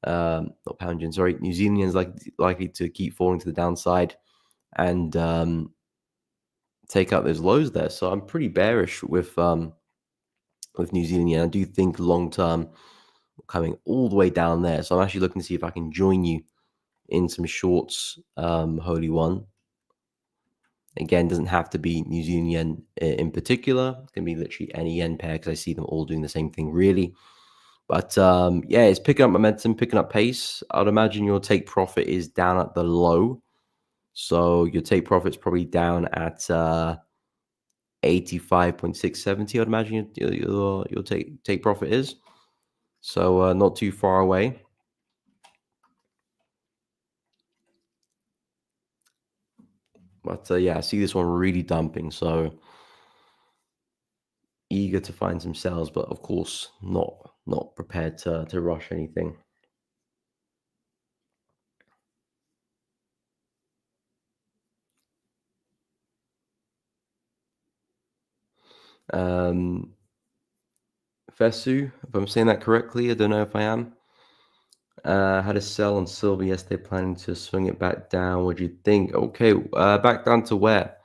Not pound yen, sorry. New Zealand yen is likely to keep falling to the downside and take out those lows there. So I'm pretty bearish with New Zealand yen. I do think long term coming all the way down there. So I'm actually looking to see if I can join you in some shorts, Holy One. Again, doesn't have to be New Zealand yen in particular. It can be literally any yen pair because I see them all doing the same thing, really. But yeah, it's picking up momentum, picking up pace. I'd imagine your take profit is down at the low. So your take profit's probably down at 85.670. I'd imagine your take profit is. So not too far away. But yeah, I see this one really dumping. So eager to find some sales, but of course not prepared to rush anything. Fesu, if I'm saying that correctly, I don't know if I am. Had a sell on silver yesterday, planning to swing it back down. What do you think? Okay, back down to where?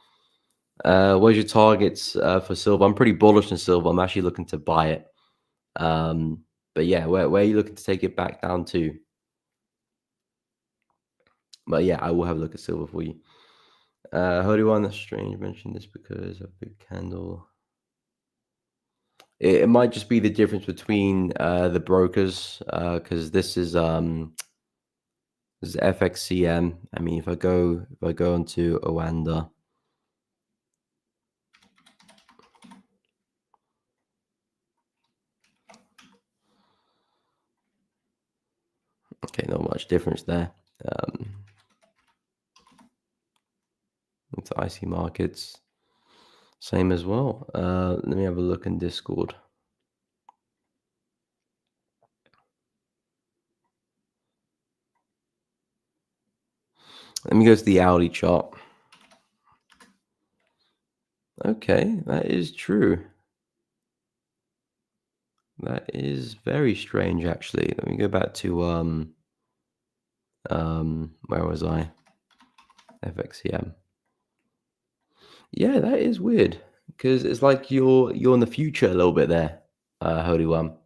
Where's your targets for silver? I'm pretty bullish on silver. I'm actually looking to buy it. But yeah, where are you looking to take it back down to? But yeah, I will have a look at silver for you. Holy One, that's strange. You mentioned this because a big candle. It might just be the difference between the brokers because this is FXCM. I mean, if I go into Oanda. Okay, not much difference there. Into IC markets, same as well. Let me have a look in Discord. Let me go to the hourly chart. Okay, that is true. That is very strange, actually. Let me go back to where was I? FXCM. Yeah, that is weird because it's like you're in the future a little bit there, Holy One.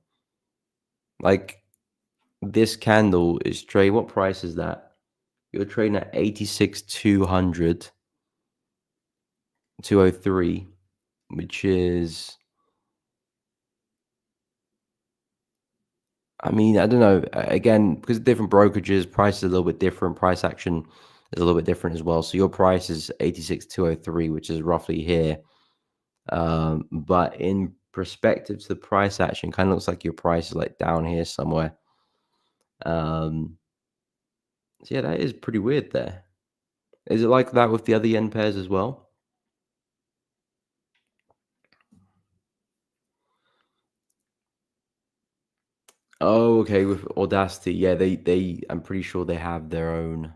Like this candle is trade. What price is that? You're trading at 86,200, 203, which is, I mean, I don't know. Again, because of different brokerages, price is a little bit different. Price action is a little bit different as well. So your price is 86,203, which is roughly here. But in perspective to the price action, kind of looks like your price is like down here somewhere. So yeah, that is pretty weird there. Is it like that with the other yen pairs as well? Oh, okay. With Audacity, yeah, they I'm pretty sure they have their own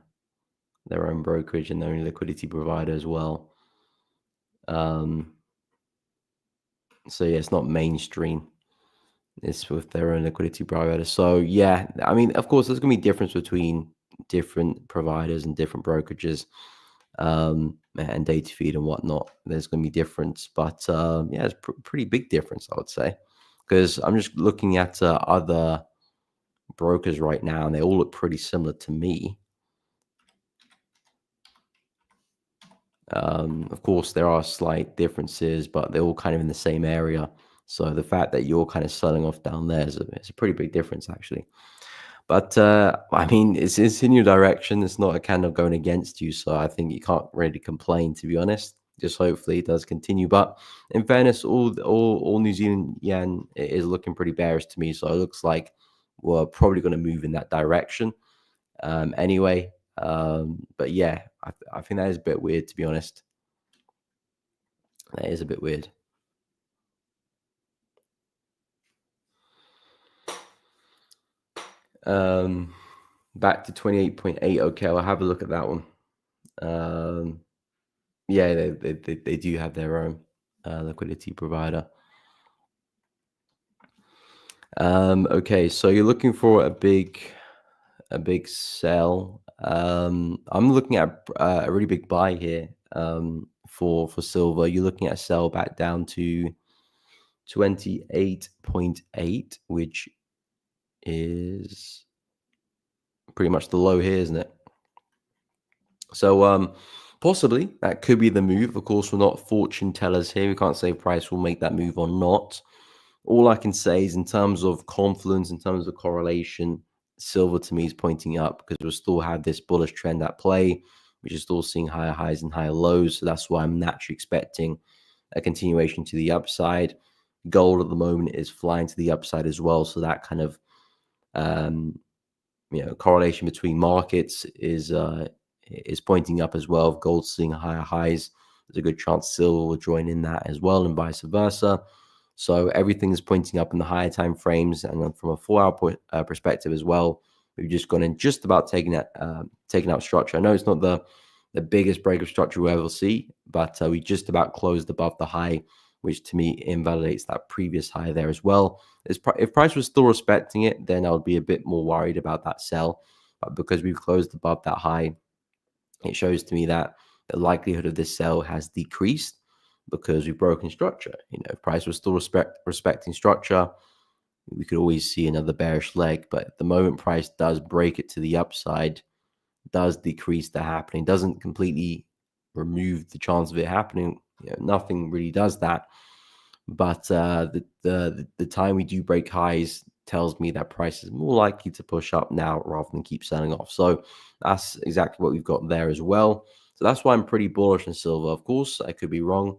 brokerage and their own liquidity provider as well. So yeah, it's not mainstream. It's with their own liquidity provider. So yeah, I mean, of course, there's gonna be difference between different providers and different brokerages, and data feed and whatnot. There's gonna be difference, but yeah, it's pretty big difference, I would say, because I'm just looking at other brokers right now, and they all look pretty similar to me. Of course, there are slight differences, but they're all kind of in the same area. So the fact that you're kind of selling off down there is a pretty big difference, actually. But I mean, it's in your direction. It's not a kind of going against you. So I think you can't really complain, to be honest. Just hopefully it does continue. But in fairness, all New Zealand yen is looking pretty bearish to me. So it looks like we're probably going to move in that direction. Anyway, but yeah, I think that is a bit weird, to be honest. That is a bit weird. Back to 28.8. Okay, I'll have a look at that one. Yeah, they do have their own liquidity provider. Okay, so you're looking for a big sell. I'm looking at a really big buy here for silver. You're looking at a sell back down to 28.8, which is pretty much the low here, isn't it? So possibly that could be the move. Of course, we're not fortune tellers here. We can't say price will make that move or not. All I can say is in terms of confluence, in terms of correlation, silver to me is pointing up because we'll still have this bullish trend at play, which is still seeing higher highs and higher lows. So that's why I'm naturally expecting a continuation to the upside. Gold at the moment is flying to the upside as well. So that kind of um, correlation between markets is pointing up as well. If gold's seeing higher highs, there's a good chance silver will join in that as well, and vice versa. So everything is pointing up in the higher time frames, and then from a 4-hour perspective as well, we've just gone in just about taking out structure. I know it's not the biggest break of structure we'll ever see, but we just about closed above the high, which to me invalidates that previous high there as well. If price was still respecting it, then I would be a bit more worried about that sell. But because we've closed above that high, it shows to me that the likelihood of this sell has decreased because we've broken structure. If price was still respecting structure, we could always see another bearish leg. But at the moment, price does break it to the upside, does decrease the happening, doesn't completely remove the chance of it happening. Nothing really does that. But the time we do break highs tells me that price is more likely to push up now rather than keep selling off. So that's exactly what we've got there as well. So that's why I'm pretty bullish on silver. Of course, I could be wrong.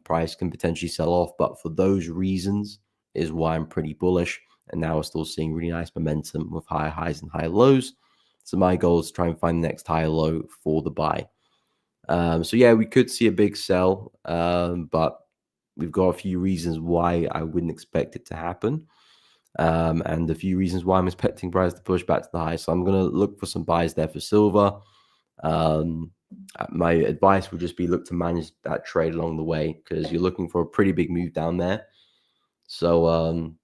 Price can potentially sell off, but for those reasons is why I'm pretty bullish. And now we're still seeing really nice momentum with higher highs and higher lows. So my goal is to try and find the next higher low for the buy. So yeah, we could see a big sell, but we've got a few reasons why I wouldn't expect it to happen. And a few reasons why I'm expecting price to push back to the high. So I'm going to look for some buys there for silver. Um, my advice would just be look to manage that trade along the way because you're looking for a pretty big move down there. So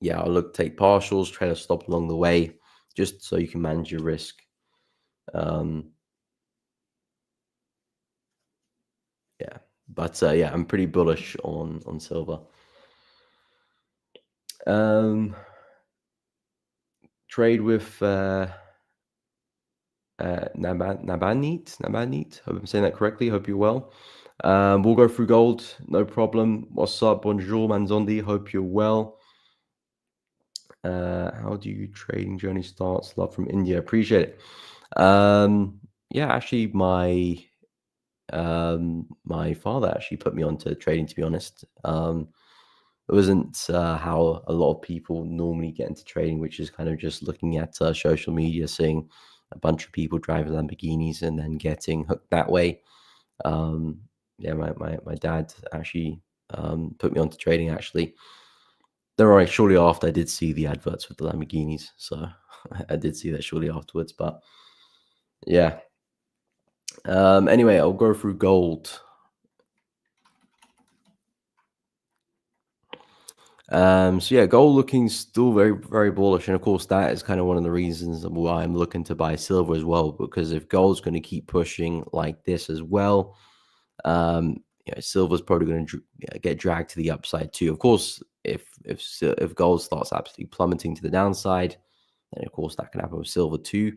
yeah, I'll look take partials, trade a stop along the way, just so you can manage your risk. Um, yeah, but yeah, I'm pretty bullish on silver. Trade with Nabanit. Hope I'm saying that correctly. Hope you're well. We'll go through gold, no problem. What's up? Bonjour, Manzondi. Hope you're well. How do you trading journey starts? Love from India. Appreciate it. Yeah, actually, my father actually put me onto trading. To be honest, it wasn't how a lot of people normally get into trading, which is kind of just looking at social media, seeing a bunch of people driving Lamborghinis and then getting hooked that way. Yeah, my dad actually put me onto trading. Actually, then right shortly after, I did see the adverts with the Lamborghinis, so I did see that shortly afterwards. But yeah. Anyway, I'll go through gold. So yeah, gold looking still very, very bullish. And of course, that is kind of one of the reasons why I'm looking to buy silver as well, because if gold's going to keep pushing like this as well, silver's probably going to get dragged to the upside too. Of course, if gold starts absolutely plummeting to the downside, then of course that can happen with silver too.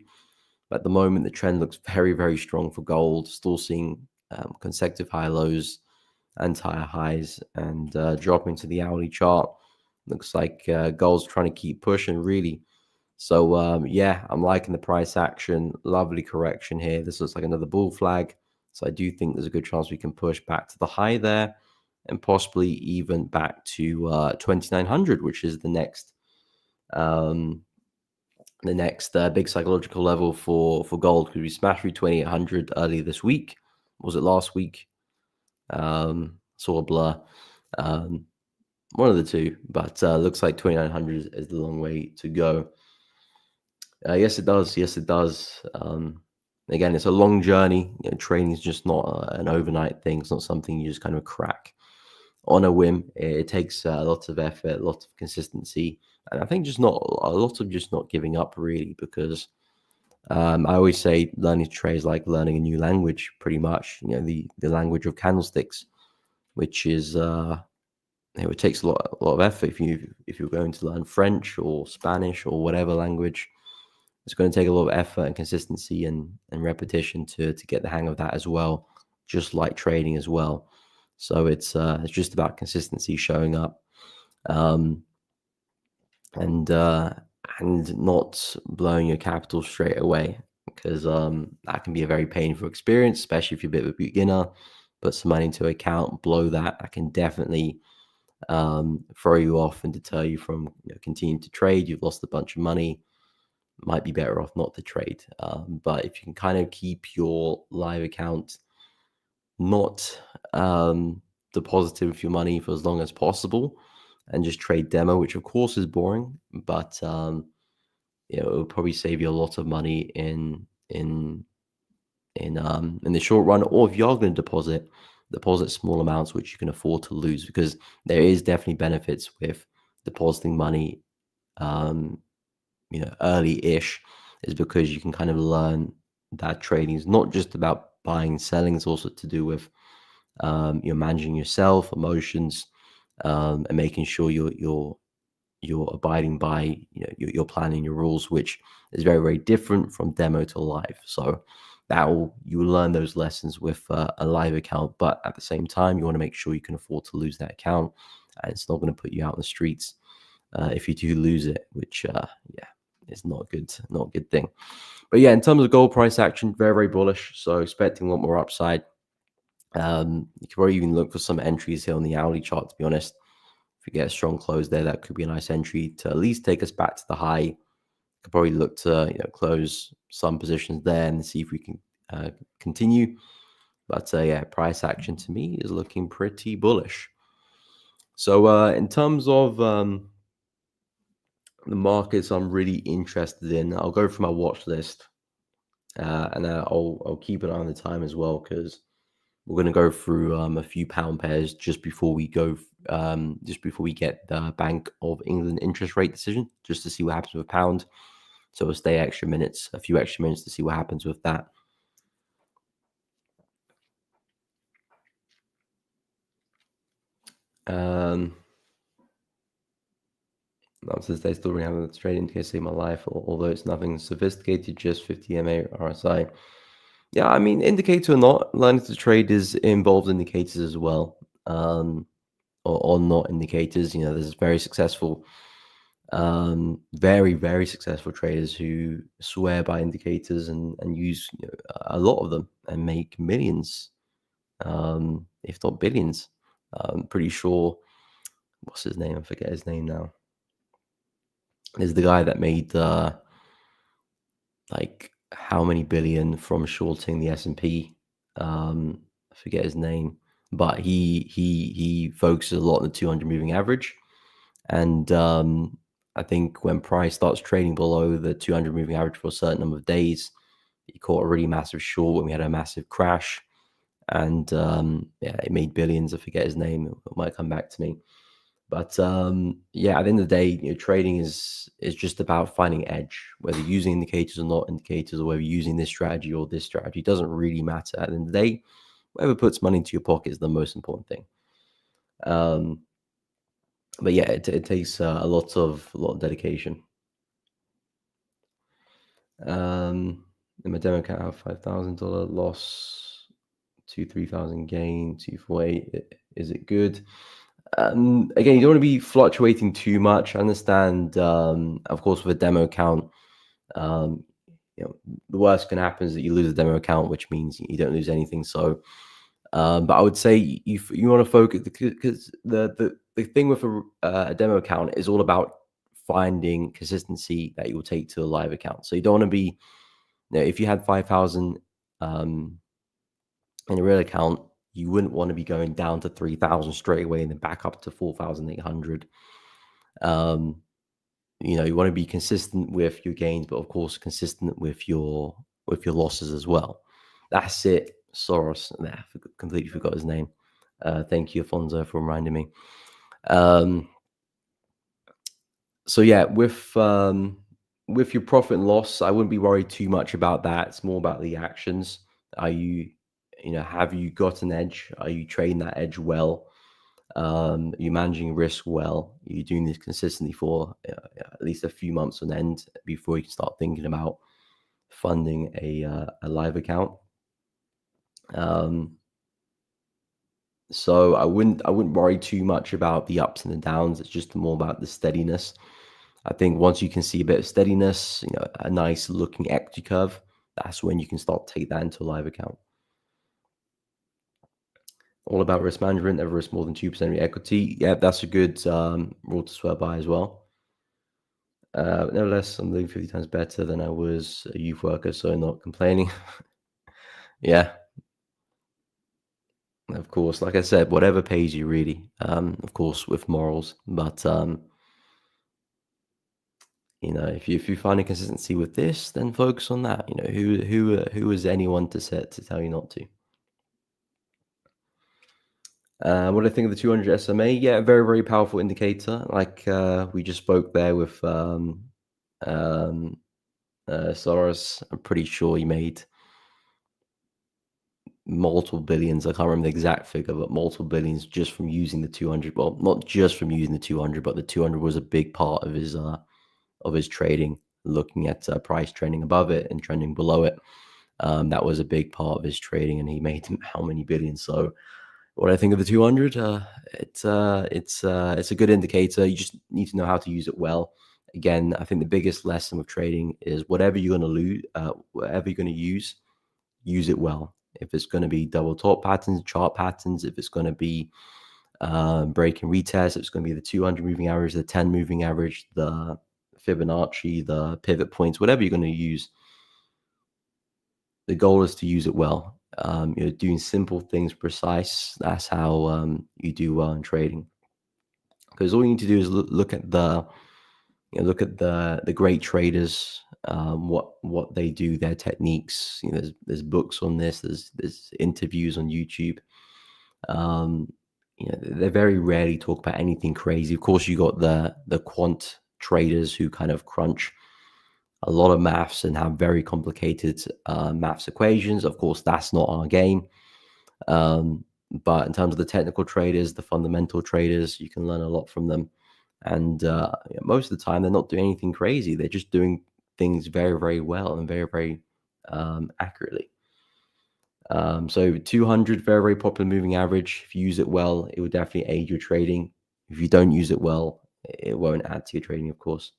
But at the moment, the trend looks very, very strong for gold. Still seeing consecutive high lows and higher highs, and dropping to the hourly chart. Looks like gold's trying to keep pushing, really. So yeah, I'm liking the price action. Lovely correction here. This looks like another bull flag. So I do think there's a good chance we can push back to the high there, and possibly even back to 2,900, which is um, the next big psychological level for gold, because we smashed through 2,800 earlier this week. Was it last week? Saw a blur. Um, one of the two, but looks like 2,900 is the long way to go. Yes, it does. Yes, it does. Again, it's a long journey. Trading is just not an overnight thing. It's not something you just kind of crack on a whim. It takes a lot of effort, a lot of consistency, and I think just not a lot of just not giving up, really, because I always say learning to trade is like learning a new language, pretty much. The language of candlesticks, which is it takes a lot of effort. If you're going to learn French or Spanish or whatever language, it's going to take a lot of effort and consistency and repetition to get the hang of that as well, just like trading as well. So it's just about consistency, showing up, um, and not blowing your capital straight away, because that can be a very painful experience, especially if you're a bit of a beginner. Put some money into account, blow that. I can definitely throw you off and deter you from continuing to trade. You've lost a bunch of money. Might be better off not to trade. But if you can kind of keep your live account not deposited with your money for as long as possible, and just trade demo, which of course is boring, but it will probably save you a lot of money in the short run. Or if you are going to deposit small amounts which you can afford to lose, because there is definitely benefits with depositing money early-ish, is because you can kind of learn that trading is not just about buying and selling. It's also to do with you're managing yourself, emotions, and making sure you're abiding by your plan and your rules, which is very, very different from demo to live. So you will learn those lessons with a live account, but at the same time, you want to make sure you can afford to lose that account, and it's not going to put you out in the streets if you do lose it, which yeah, is not good, not a good thing. But yeah, in terms of gold price action, very, very bullish. So expecting a lot more upside. You could probably even look for some entries here on the hourly chart, to be honest. If we get a strong close there, that could be a nice entry to at least take us back to the high. Could probably look to close some positions there and see if we can continue. But yeah, price action to me is looking pretty bullish. So in terms of the markets I'm really interested in, I'll go for my watch list. And I'll keep an eye on the time as well, because we're going to go through a few pound pairs just before we go, just before we get the Bank of England interest rate decision, just to see what happens with pound. So we'll stay a few extra minutes to see what happens with that. Since they still really haven't trade indicator saved my life, although it's nothing sophisticated, just 50 MA RSI. Yeah, I mean, indicator or not, learning to trade is involved indicators as well, or not indicators. You know, there's very successful, very, very successful traders who swear by indicators and use a lot of them and make millions, if not billions. I'm pretty sure, what's his name? I forget his name now. There's the guy that made like how many billion from shorting the S&P. I forget his name, but he focuses a lot on the 200 moving average. And I think when price starts trading below the 200 moving average for a certain number of days, he caught a really massive short when we had a massive crash. And yeah, it made billions. I forget his name. It might come back to me. But yeah, at the end of the day, trading is just about finding edge, whether using indicators or not indicators, or whether using this strategy or this strategy. It doesn't really matter. At the end of the day, whatever puts money into your pocket is the most important thing. But yeah, it takes a lot of dedication. In my demo account, I have $5,000 loss, 3,000 gain, 248. Is it good? Again, you don't want to be fluctuating too much. I understand, of course, with a demo account, the worst can happen is that you lose a demo account, which means you don't lose anything. So, but I would say you want to focus, because the thing with a demo account is all about finding consistency that you will take to a live account. So you don't want to be, if you had 5,000 in a real account, you wouldn't want to be going down to 3,000 straight away and then back up to 4,800. You want to be consistent with your gains, but of course consistent with your losses as well. That's it. Soros. Nah, completely forgot his name. Thank you, Afonso, for reminding me. So yeah, with your profit and loss, I wouldn't be worried too much about that. It's more about the actions. Are you, have you got an edge? Are you trading that edge well? Are you managing risk well? Are you doing this consistently for at least a few months on end before you can start thinking about funding a live account? So I wouldn't worry too much about the ups and the downs. It's just more about the steadiness. I think once you can see a bit of steadiness, a nice looking equity curve, that's when you can start to take that into a live account. All about risk management, never risk more than 2% of your equity. Yeah, that's a good rule to swear by as well. Nevertheless, I'm doing 50 times better than I was a youth worker, so not complaining. Yeah. Of course, like I said, whatever pays you really, of course, with morals. But, if you find a consistency with this, then focus on that. Who is anyone to tell you not to? What do I think of the 200 SMA? Yeah, very, very powerful indicator. Like we just spoke there with Soros. I'm pretty sure he made multiple billions. I can't remember the exact figure, but multiple billions just from using the 200. Well, not just from using the 200, but the 200 was a big part of his trading. Looking at price trending above it and trending below it, that was a big part of his trading, and he made how many billions? So, what I think of the 200, it's a good indicator. You just need to know how to use it well. Again, I think the biggest lesson with trading is whatever you're going to lose, whatever you're going to use it well. If it's going to be double top patterns, chart patterns, if it's going to be breaking retest, if it's going to be the 200 moving average, the 10 moving average, the Fibonacci, the pivot points, whatever you're going to use, the goal is to use it well. Doing simple things precise. That's how you do well in trading. Because all you need to do is look at the great traders what they do, their techniques. There's books on this. There's interviews on YouTube. Um, they very rarely talk about anything crazy. Of course, you got the quant traders who kind of crunch a lot of maths and have very complicated maths equations. Of course, that's not our game. But in terms of the technical traders, the fundamental traders, you can learn a lot from them. And most of the time, they're not doing anything crazy. They're just doing things very, very well and very, very accurately. So 200, very, very popular moving average. If you use it well, it will definitely aid your trading. If you don't use it well, it won't add to your trading, of course.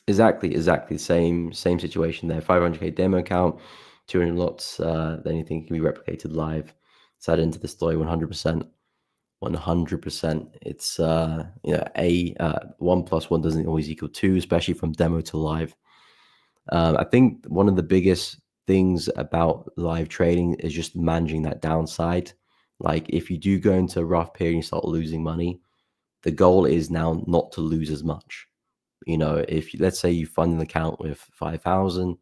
Exactly. Same situation there. 500K demo account, 200 lots. Anything can be replicated live. It's added into the story 100%. 100%. It's one plus one doesn't always equal two, especially from demo to live. I think one of the biggest things about live trading is just managing that downside. Like if you do go into a rough period and you start losing money, the goal is now not to lose as much. If let's say you fund an account with 5,000,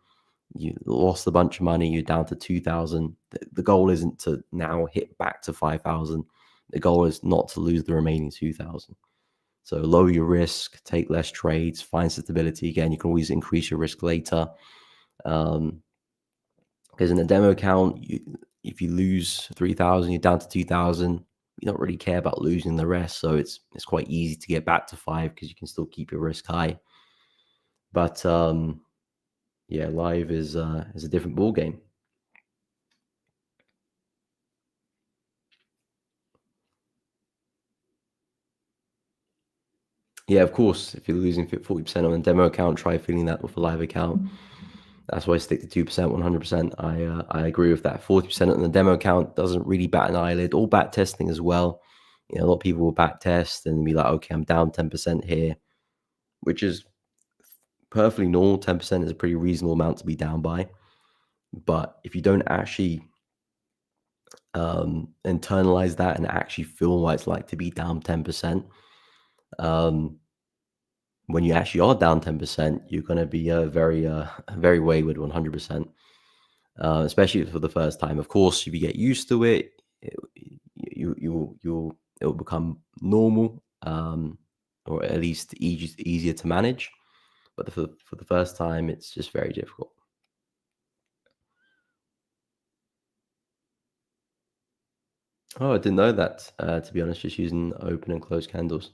you lost a bunch of money, you're down to 2,000. The goal isn't to now hit back to 5,000. The goal is not to lose the remaining 2,000. So lower your risk, take less trades, find stability. Again, you can always increase your risk later. Because in a demo account, if you lose 3,000, you're down to 2,000. You don't really care about losing the rest, so it's quite easy to get back to 5 because you can still keep your risk high. But yeah, live is a different ball game. Yeah, of course. If you're losing 40% on a demo account, try feeling that with a live account. That's why I stick to 2%, 100%. I agree with that. 40% on the demo account doesn't really bat an eyelid, or back testing as well. A lot of people will back test and be like, okay, I'm down 10% here, which is perfectly normal. 10% is a pretty reasonable amount to be down by. But if you don't actually internalize that and actually feel what it's like to be down 10%, when you actually are down 10%, you're going to be very wayward 100%, especially for the first time. Of course, if you get used to it, it will become normal, or at least easier to manage. But for the first time, it's just very difficult. Oh, I didn't know that. To be honest, just using open and closed candles.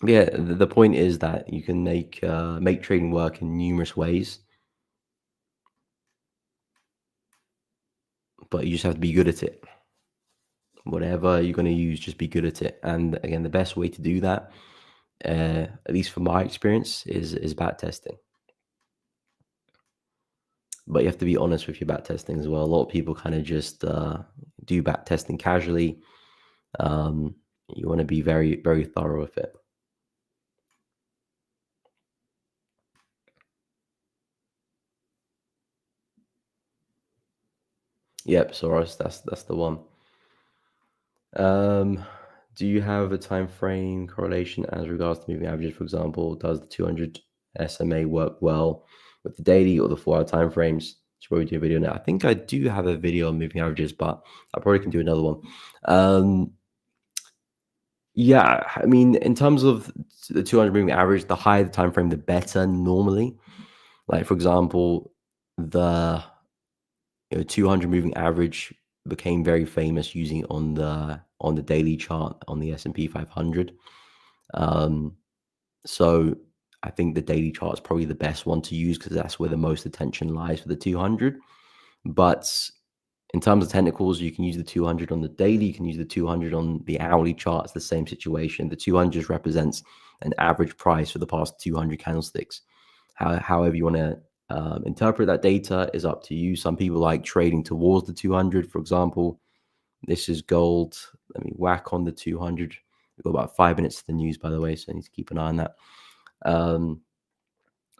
Yeah, the point is that you can make trading work in numerous ways, but you just have to be good at it. Whatever you're going to use, just be good at it. And again, the best way to do that, at least from my experience, is back testing. But you have to be honest with your back testing as well. A lot of people kind of just do back testing casually. You want to be very, very thorough with it. Yep, Soros, that's the one. Do you have a time frame correlation as regards to moving averages? For example, does the 200 SMA work well with the daily or the 4-hour time frames? Should probably do a video now. I think I do have a video on moving averages, but I probably can do another one. Yeah, I mean, in terms of the 200 moving average, the higher the time frame, the better normally. Like for example, the 200 moving average became very famous using it on the daily chart on the S&P 500. So I think the daily chart is probably the best one to use because that's where the most attention lies for the 200. But in terms of technicals, you can use the 200 on the daily, you can use the 200 on the hourly chart. It's the same situation. The 200 just represents an average price for the past 200 candlesticks. However you want to interpret that data is up to you. Some people like trading towards the 200. For example, this is gold. Let me whack on the 200. We've got about 5 minutes to the news, by the way, so I need to keep an eye on that.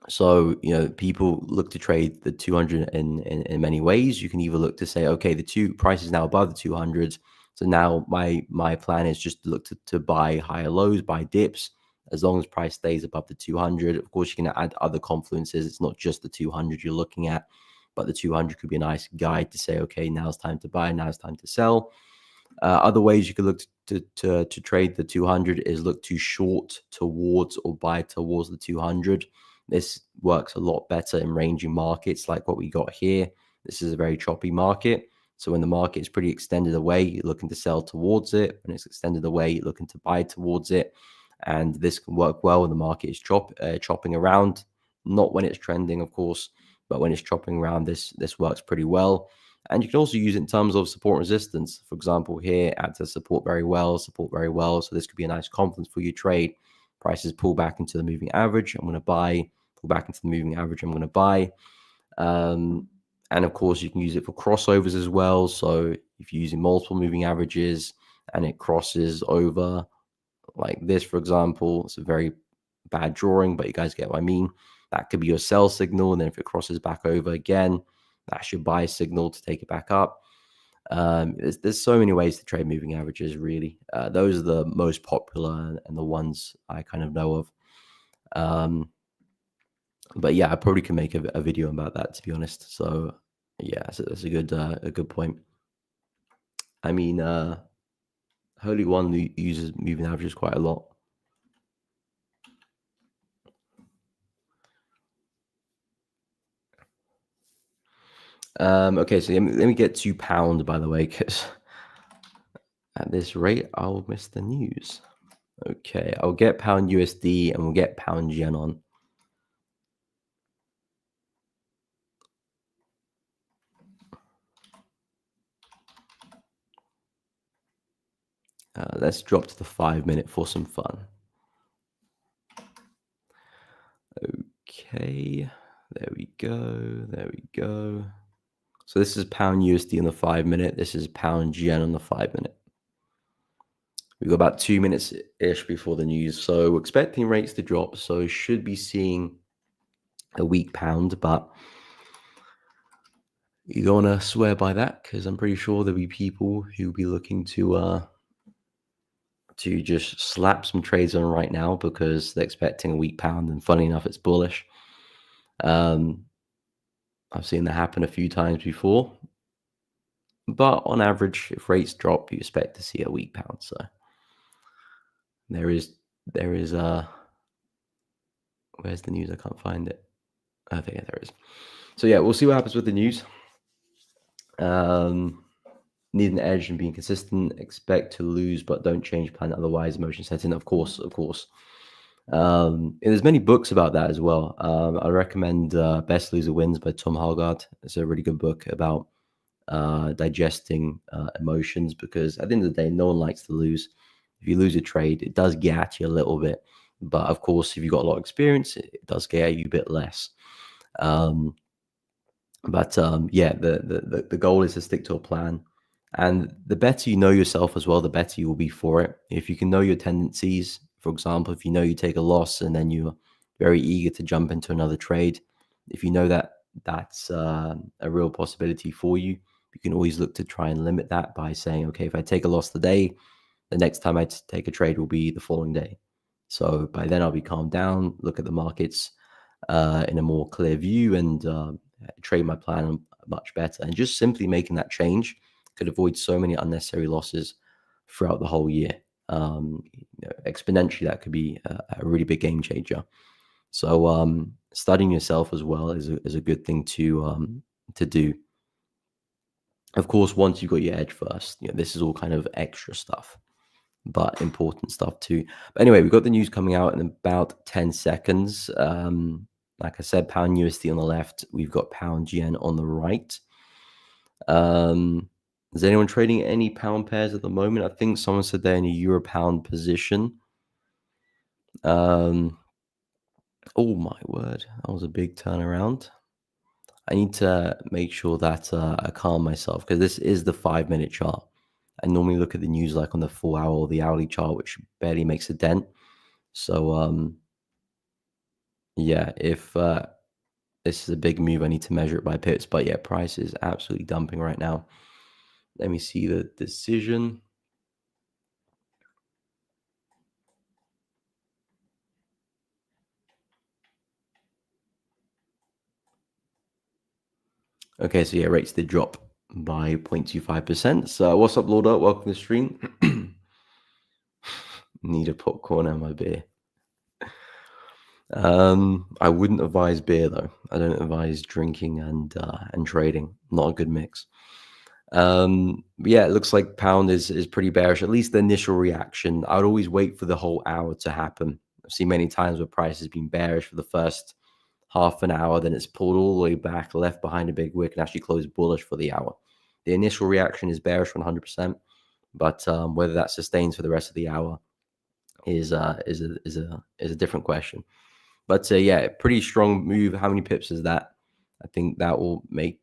So, people look to trade the 200 in many ways. You can either look to say, okay, the price is now above the 200. So now my plan is just to look to buy higher lows, buy dips, as long as price stays above the 200. Of course, you can add other confluences. It's not just the 200 you're looking at, but the 200 could be a nice guide to say, okay, now it's time to buy, now it's time to sell. Other ways you could look to trade the 200 is look to short towards or buy towards the 200. This works a lot better in ranging markets like what we got here. This is a very choppy market. So when the market is pretty extended away, you're looking to sell towards it. When it's extended away, you're looking to buy towards it. And this can work well when the market is chopping around. Not when it's trending, of course, but when it's chopping around, this works pretty well. And you can also use it in terms of support and resistance. For example, here, add to support very well, support very well. So this could be a nice confidence for your trade. Prices pull back into the moving average. I'm going to buy. Pull back into the moving average. I'm going to buy. And of course, you can use it for crossovers as well. So if you're using multiple moving averages and it crosses over like this, for example, it's a very bad drawing, but you guys get what I mean. That could be your sell signal. And then if it crosses back over again, that's your buy signal to take it back up. There's so many ways to trade moving averages, really. Those are the most popular and the ones I kind of know of. But yeah, I probably can make a video about that, to be honest. So yeah, so that's a good point. I mean, Holy One uses moving averages quite a lot. Okay, so let me get to pound, by the way, because at this rate, I'll miss the news. Okay, I'll get pound USD and we'll get pound yen on. Let's drop to the 5 minute for some fun. Okay, there we go. There we go. So this is pound USD on the 5 minute. This is pound yen on the 5 minute. We've got about 2 minutes-ish before the news. So we're expecting rates to drop. So should be seeing a weak pound, but you don't want to swear by that because I'm pretty sure there'll be people who'll be looking to just slap some trades on right now because they're expecting a weak pound, and funny enough, it's bullish. I've seen that happen a few times before, but on average, if rates drop, you expect to see a weak pound. So there is where's the news? I can't find it. I think there is. So yeah, we'll see what happens with the news. Need an edge and being consistent. Expect to lose, but don't change plan. Otherwise, motion setting. Of course. And there's many books about that as well. I recommend Best Loser Wins by Tom Hargard. It's a really good book about digesting emotions, because at the end of the day, no one likes to lose. If you lose a trade, it does get at you a little bit. But of course, if you've got a lot of experience, it does get at you a bit less. Yeah, the goal is to stick to a plan. And the better you know yourself as well, the better you will be for it. If you can know your tendencies, for example, if you know you take a loss and then you're very eager to jump into another trade, if you know that that's a real possibility for you, you can always look to try and limit that by saying, okay, if I take a loss today, the next time I take a trade will be the following day. So by then I'll be calmed down, look at the markets in a more clear view, and trade my plan much better. And just simply making that change could avoid so many unnecessary losses throughout the whole year. Exponentially, that could be a really big game changer. So studying yourself as well is a good thing to do. Of course, once you've got your edge first, this is all kind of extra stuff, but important stuff too. But anyway, we've got the news coming out in about 10 seconds. Like I said, pound USD on the left, we've got pound yen on the right. Is anyone trading any pound pairs at the moment? I think someone said they're in a euro pound position. Oh my word, that was a big turnaround. I need to make sure that I calm myself, because this is the 5 minute chart. I normally look at the news like on the 4 hour or the hourly chart, which barely makes a dent. So yeah, if this is a big move, I need to measure it by pips. But yeah, price is absolutely dumping right now. Let me see the decision. Okay, so yeah, rates did drop by 0.25%. So what's up, Lauder? Welcome to the stream. Need a popcorn and my beer. I wouldn't advise beer though. I don't advise drinking and trading. Not a good mix. Yeah, it looks like pound is pretty bearish. At least the initial reaction. I would always wait for the whole hour to happen. I've seen many times where price has been bearish for the first half an hour, then it's pulled all the way back, left behind a big wick, and actually closed bullish for the hour. The initial reaction is bearish 100%, but whether that sustains for the rest of the hour is a different question. But yeah, pretty strong move. How many pips is that? I think that will make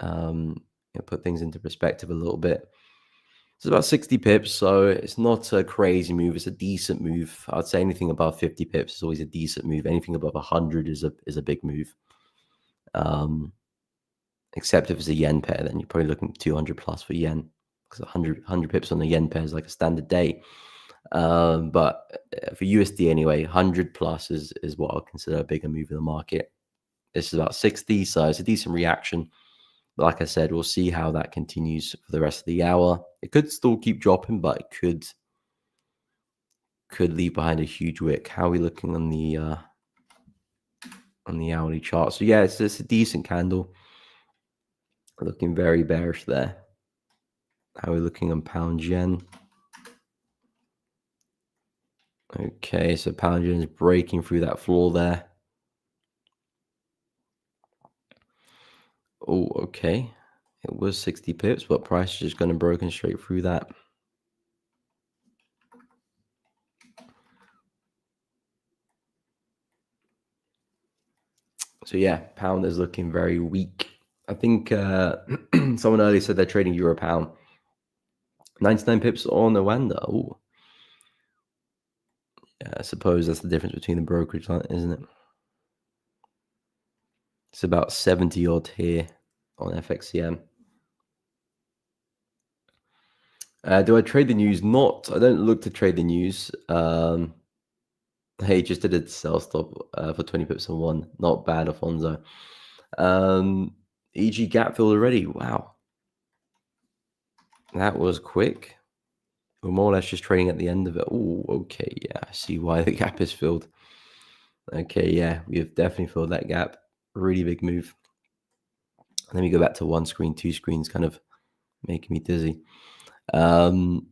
put things into perspective a little bit. It's about 60 pips, so it's not a crazy move. It's a decent move. I'd say anything above 50 pips is always a decent move. Anything above 100 is a big move. Except if it's a yen pair, then you're probably looking at 200 plus for yen, because 100 pips on the yen pair is like a standard day. But for USD anyway, 100 plus is what I'll consider a bigger move in the market. This is about 60, so it's a decent reaction. But like I said, we'll see how that continues for the rest of the hour. It could still keep dropping, but it could leave behind a huge wick. How are we looking on the hourly chart? So yeah, it's a decent candle. Looking very bearish there. How are we looking on pound yen? Okay, so pound yen is breaking through that floor there. Oh, okay. It was 60 pips, but price is just going to broken straight through that. So yeah, pound is looking very weak. I think someone earlier said they're trading euro pound. 99 pips on Rwanda. Oh, yeah, I suppose that's the difference between the brokerage, isn't it? It's about 70 odd here on FXCM. Do I trade the news? Not. I don't look to trade the news. Hey, just did a sell stop for 20 pips on one. Not bad, Alfonso. EG gap filled already. Wow. That was quick. We're more or less just trading at the end of it. Oh, okay. Yeah, I see why the gap is filled. Okay, yeah, we've definitely filled that gap. Really big move. Let me go back to one screen, two screens, kind of making me dizzy. So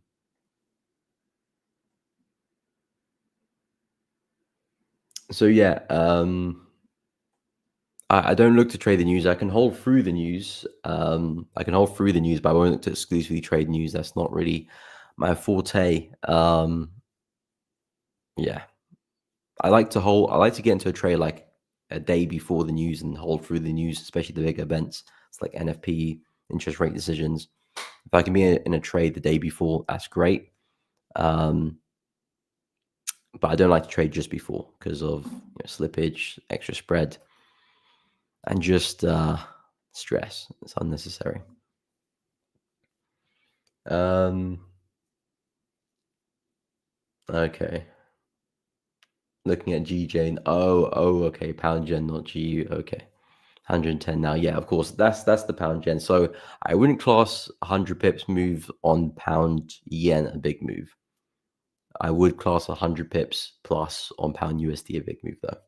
yeah, I don't look to trade the news. I can hold through the news. I can hold through the news, but I won't look to exclusively trade news. That's not really my forte. Yeah, I like to get into a trade like a day before the news and hold through the news, especially the big events. It's like NFP, interest rate decisions. If I can be in a trade the day before, that's great. But I don't like to trade just before because of slippage, extra spread, and just stress. It's unnecessary. Okay. Looking at GJ. Okay. Pound Gen, not GU. Okay. 110 now. Yeah, of course. That's the pound yen. So I wouldn't class 100 pips move on pound yen a big move. I would class 100 pips plus on pound USD a big move though.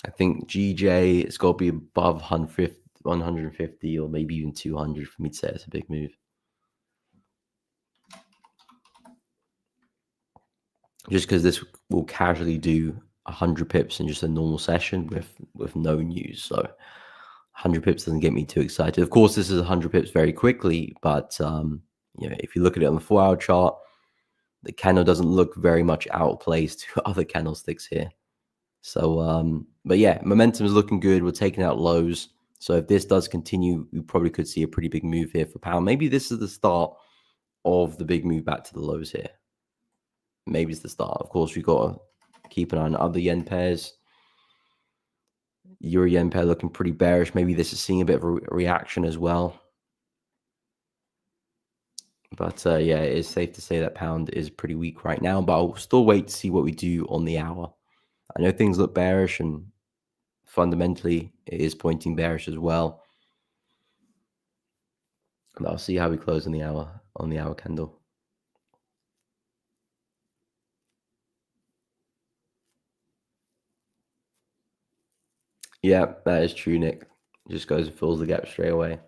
I think GJ it's got to be above 150 or maybe even 200 for me to say it's a big move. Just because this will casually do 100 pips in just a normal session with no news. So 100 pips doesn't get me too excited. Of course, this is 100 pips very quickly, but if you look at it on the 4-hour chart, the candle doesn't look very much out of place to other candlesticks here. So, but yeah, momentum is looking good. We're taking out lows. So if this does continue, we probably could see a pretty big move here for pound. Maybe this is the start of the big move back to the lows here. Maybe it's the start. Of course, we've got to keep an eye on other yen pairs. Euro yen pair looking pretty bearish. Maybe this is seeing a bit of a reaction as well. But yeah, it is safe to say that pound is pretty weak right now. But I'll still wait to see what we do on the hour. I know things look bearish, and fundamentally it is pointing bearish as well. And I'll see how we close on the hour candle. Yeah, that is true, Nick. Just goes and fills the gap straight away.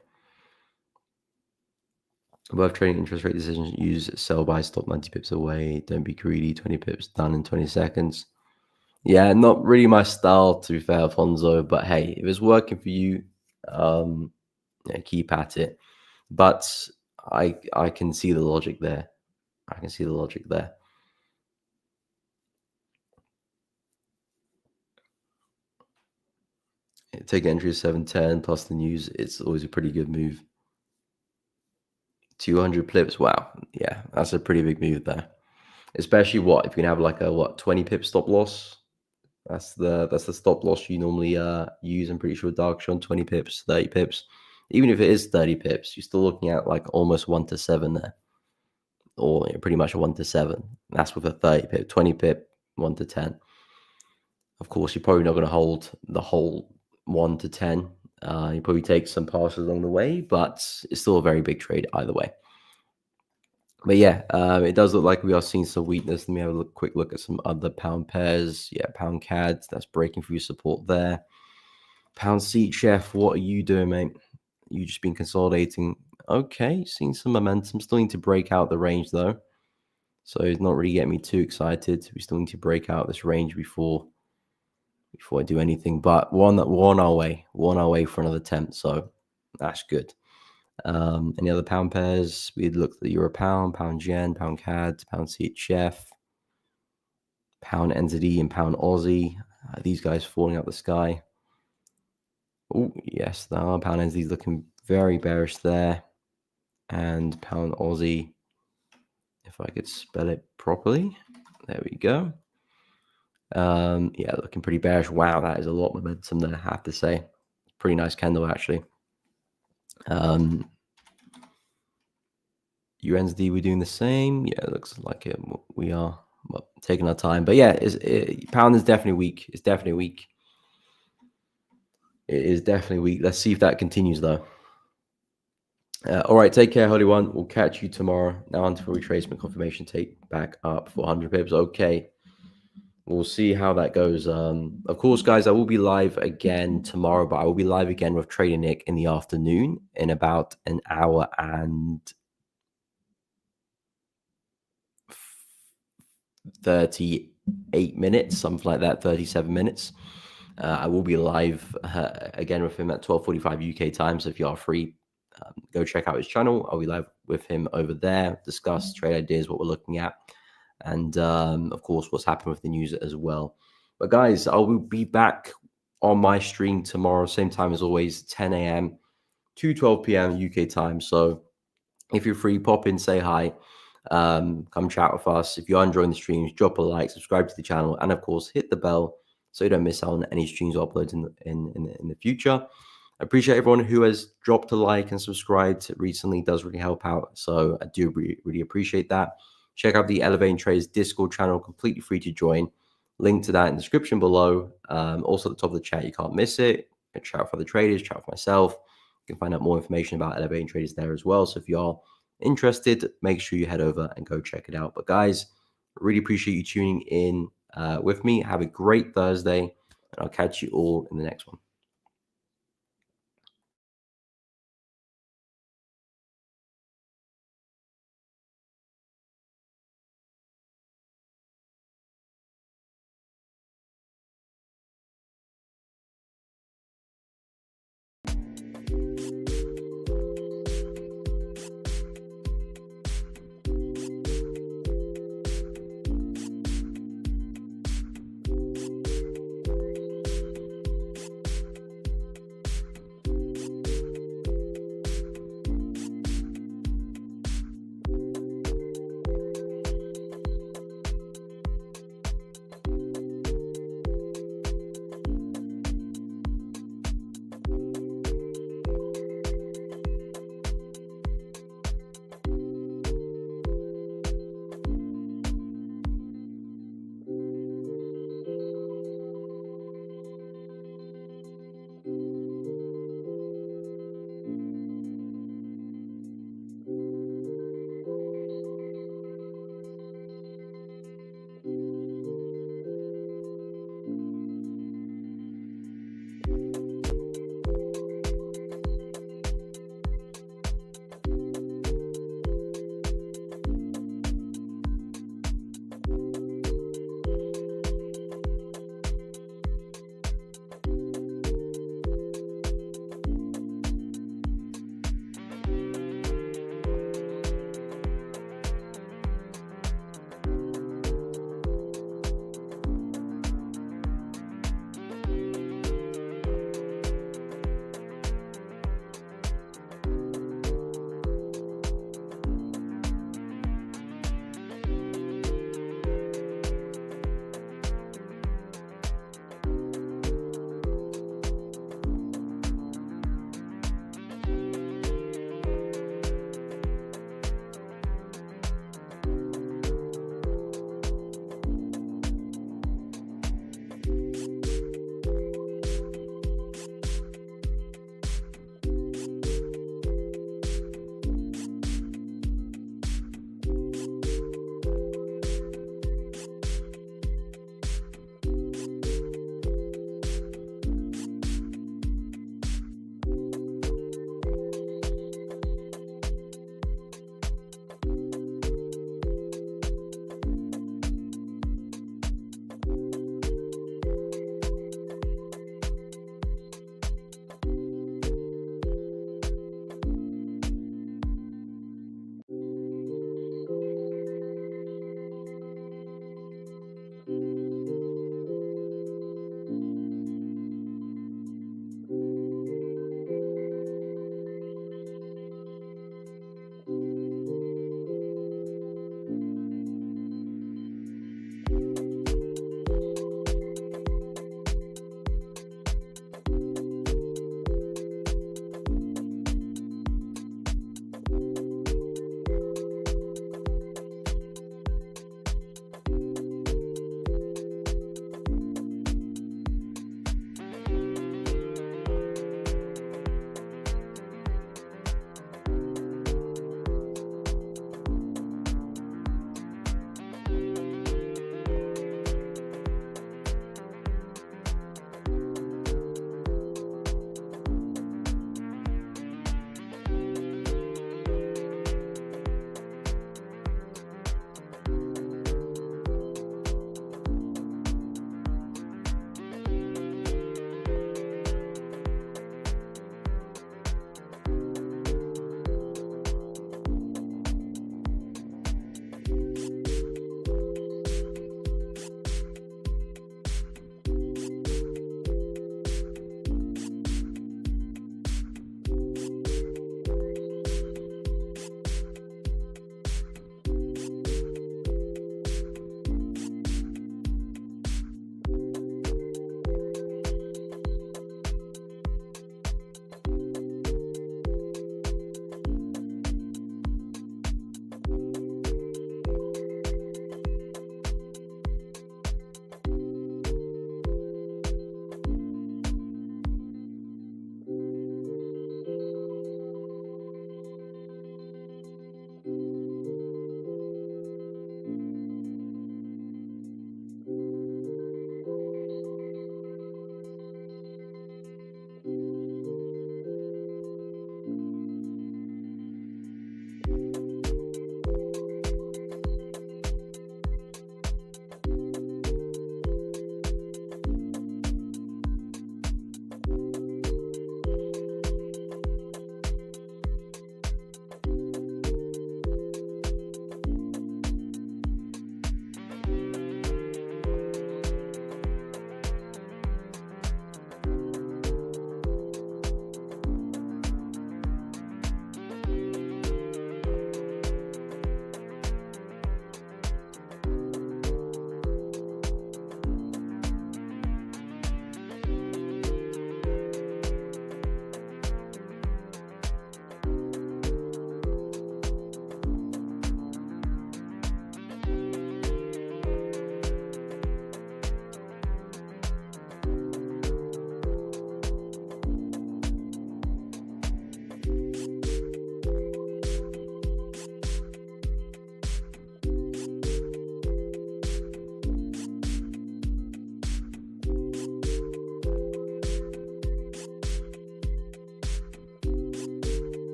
Above trading interest rate decisions, use sell by stop 90 pips away. Don't be greedy. 20 pips done in 20 seconds. Yeah, not really my style, to be fair, Alfonso. But hey, if it's working for you, yeah, keep at it. But I can see the logic there. I can see the logic there. Take entry of 710 plus the news. It's always a pretty good move. 200 pips. Wow. Yeah, that's a pretty big move there. Especially if you can have like a 20 pip stop loss. That's the stop loss you normally use. I'm pretty sure Dark Sean 20 pips, 30 pips. Even if it is 30 pips, you're still looking at like almost 1 to 7 there. Or pretty much a 1 to 7. That's with a 30 pip, 20 pip, 1 to 10. Of course, you're probably not going to hold the whole 1 to 10. You probably take some passes along the way, but it's still a very big trade either way. But yeah, it does look like we are seeing some weakness. Let me have a quick look at some other pound pairs. Yeah, pound CAD, that's breaking through support there. Pound seat chef, what are you doing, mate? You just been consolidating. Okay, seeing some momentum. Still need to break out the range though. So it's not really getting me too excited. We still need to break out this range before I do anything. But one our way for another attempt. So that's good. Any other pound pairs? We looked at the Euro pound, pound yen, pound CAD, pound CHF, pound NZD, and pound Aussie. These guys falling out the sky. Oh, yes, the pound NZD is looking very bearish there. And pound Aussie, if I could spell it properly. There we go. Yeah, looking pretty bearish. Wow, that is a lot of momentum there, I have to say. Pretty nice candle, actually. UNSD, we're doing the same. Yeah, it looks like it. We are taking our time. But yeah, pound is definitely weak. It's definitely weak. It is definitely weak. Let's see if that continues, though. All right, take care, Holy One. We'll catch you tomorrow. Now on to retracement confirmation. Take back up 400 pips. Okay. We'll see how that goes. Of course, guys, I will be live again tomorrow, but I will be live again with Trader Nick in the afternoon in about an hour and 38 minutes, something like that, 37 minutes. I will be live again with him at 12:45 UK time. So if you are free, go check out his channel. I'll be live with him over there, discuss trade ideas, what we're looking at, and of course, what's happened with the news as well. But guys, I will be back on my stream tomorrow, same time as always, 10 a.m. to 12 p.m. UK time. So if you're free, pop in, say hi, come chat with us. If you are enjoying the streams, drop a like, subscribe to the channel, and of course, hit the bell so you don't miss out on any streams or uploads in the future. I appreciate everyone who has dropped a like and subscribed recently. It does really help out. So I do really appreciate that. Check out the Elevating Traders Discord channel, completely free to join. Link to that in the description below. Also at the top of the chat, you can't miss it. Chat with other traders, chat with myself. You can find out more information about Elevating Traders there as well. So if you are interested, make sure you head over and go check it out. But guys, really appreciate you tuning in with me. Have a great Thursday, and I'll catch you all in the next one.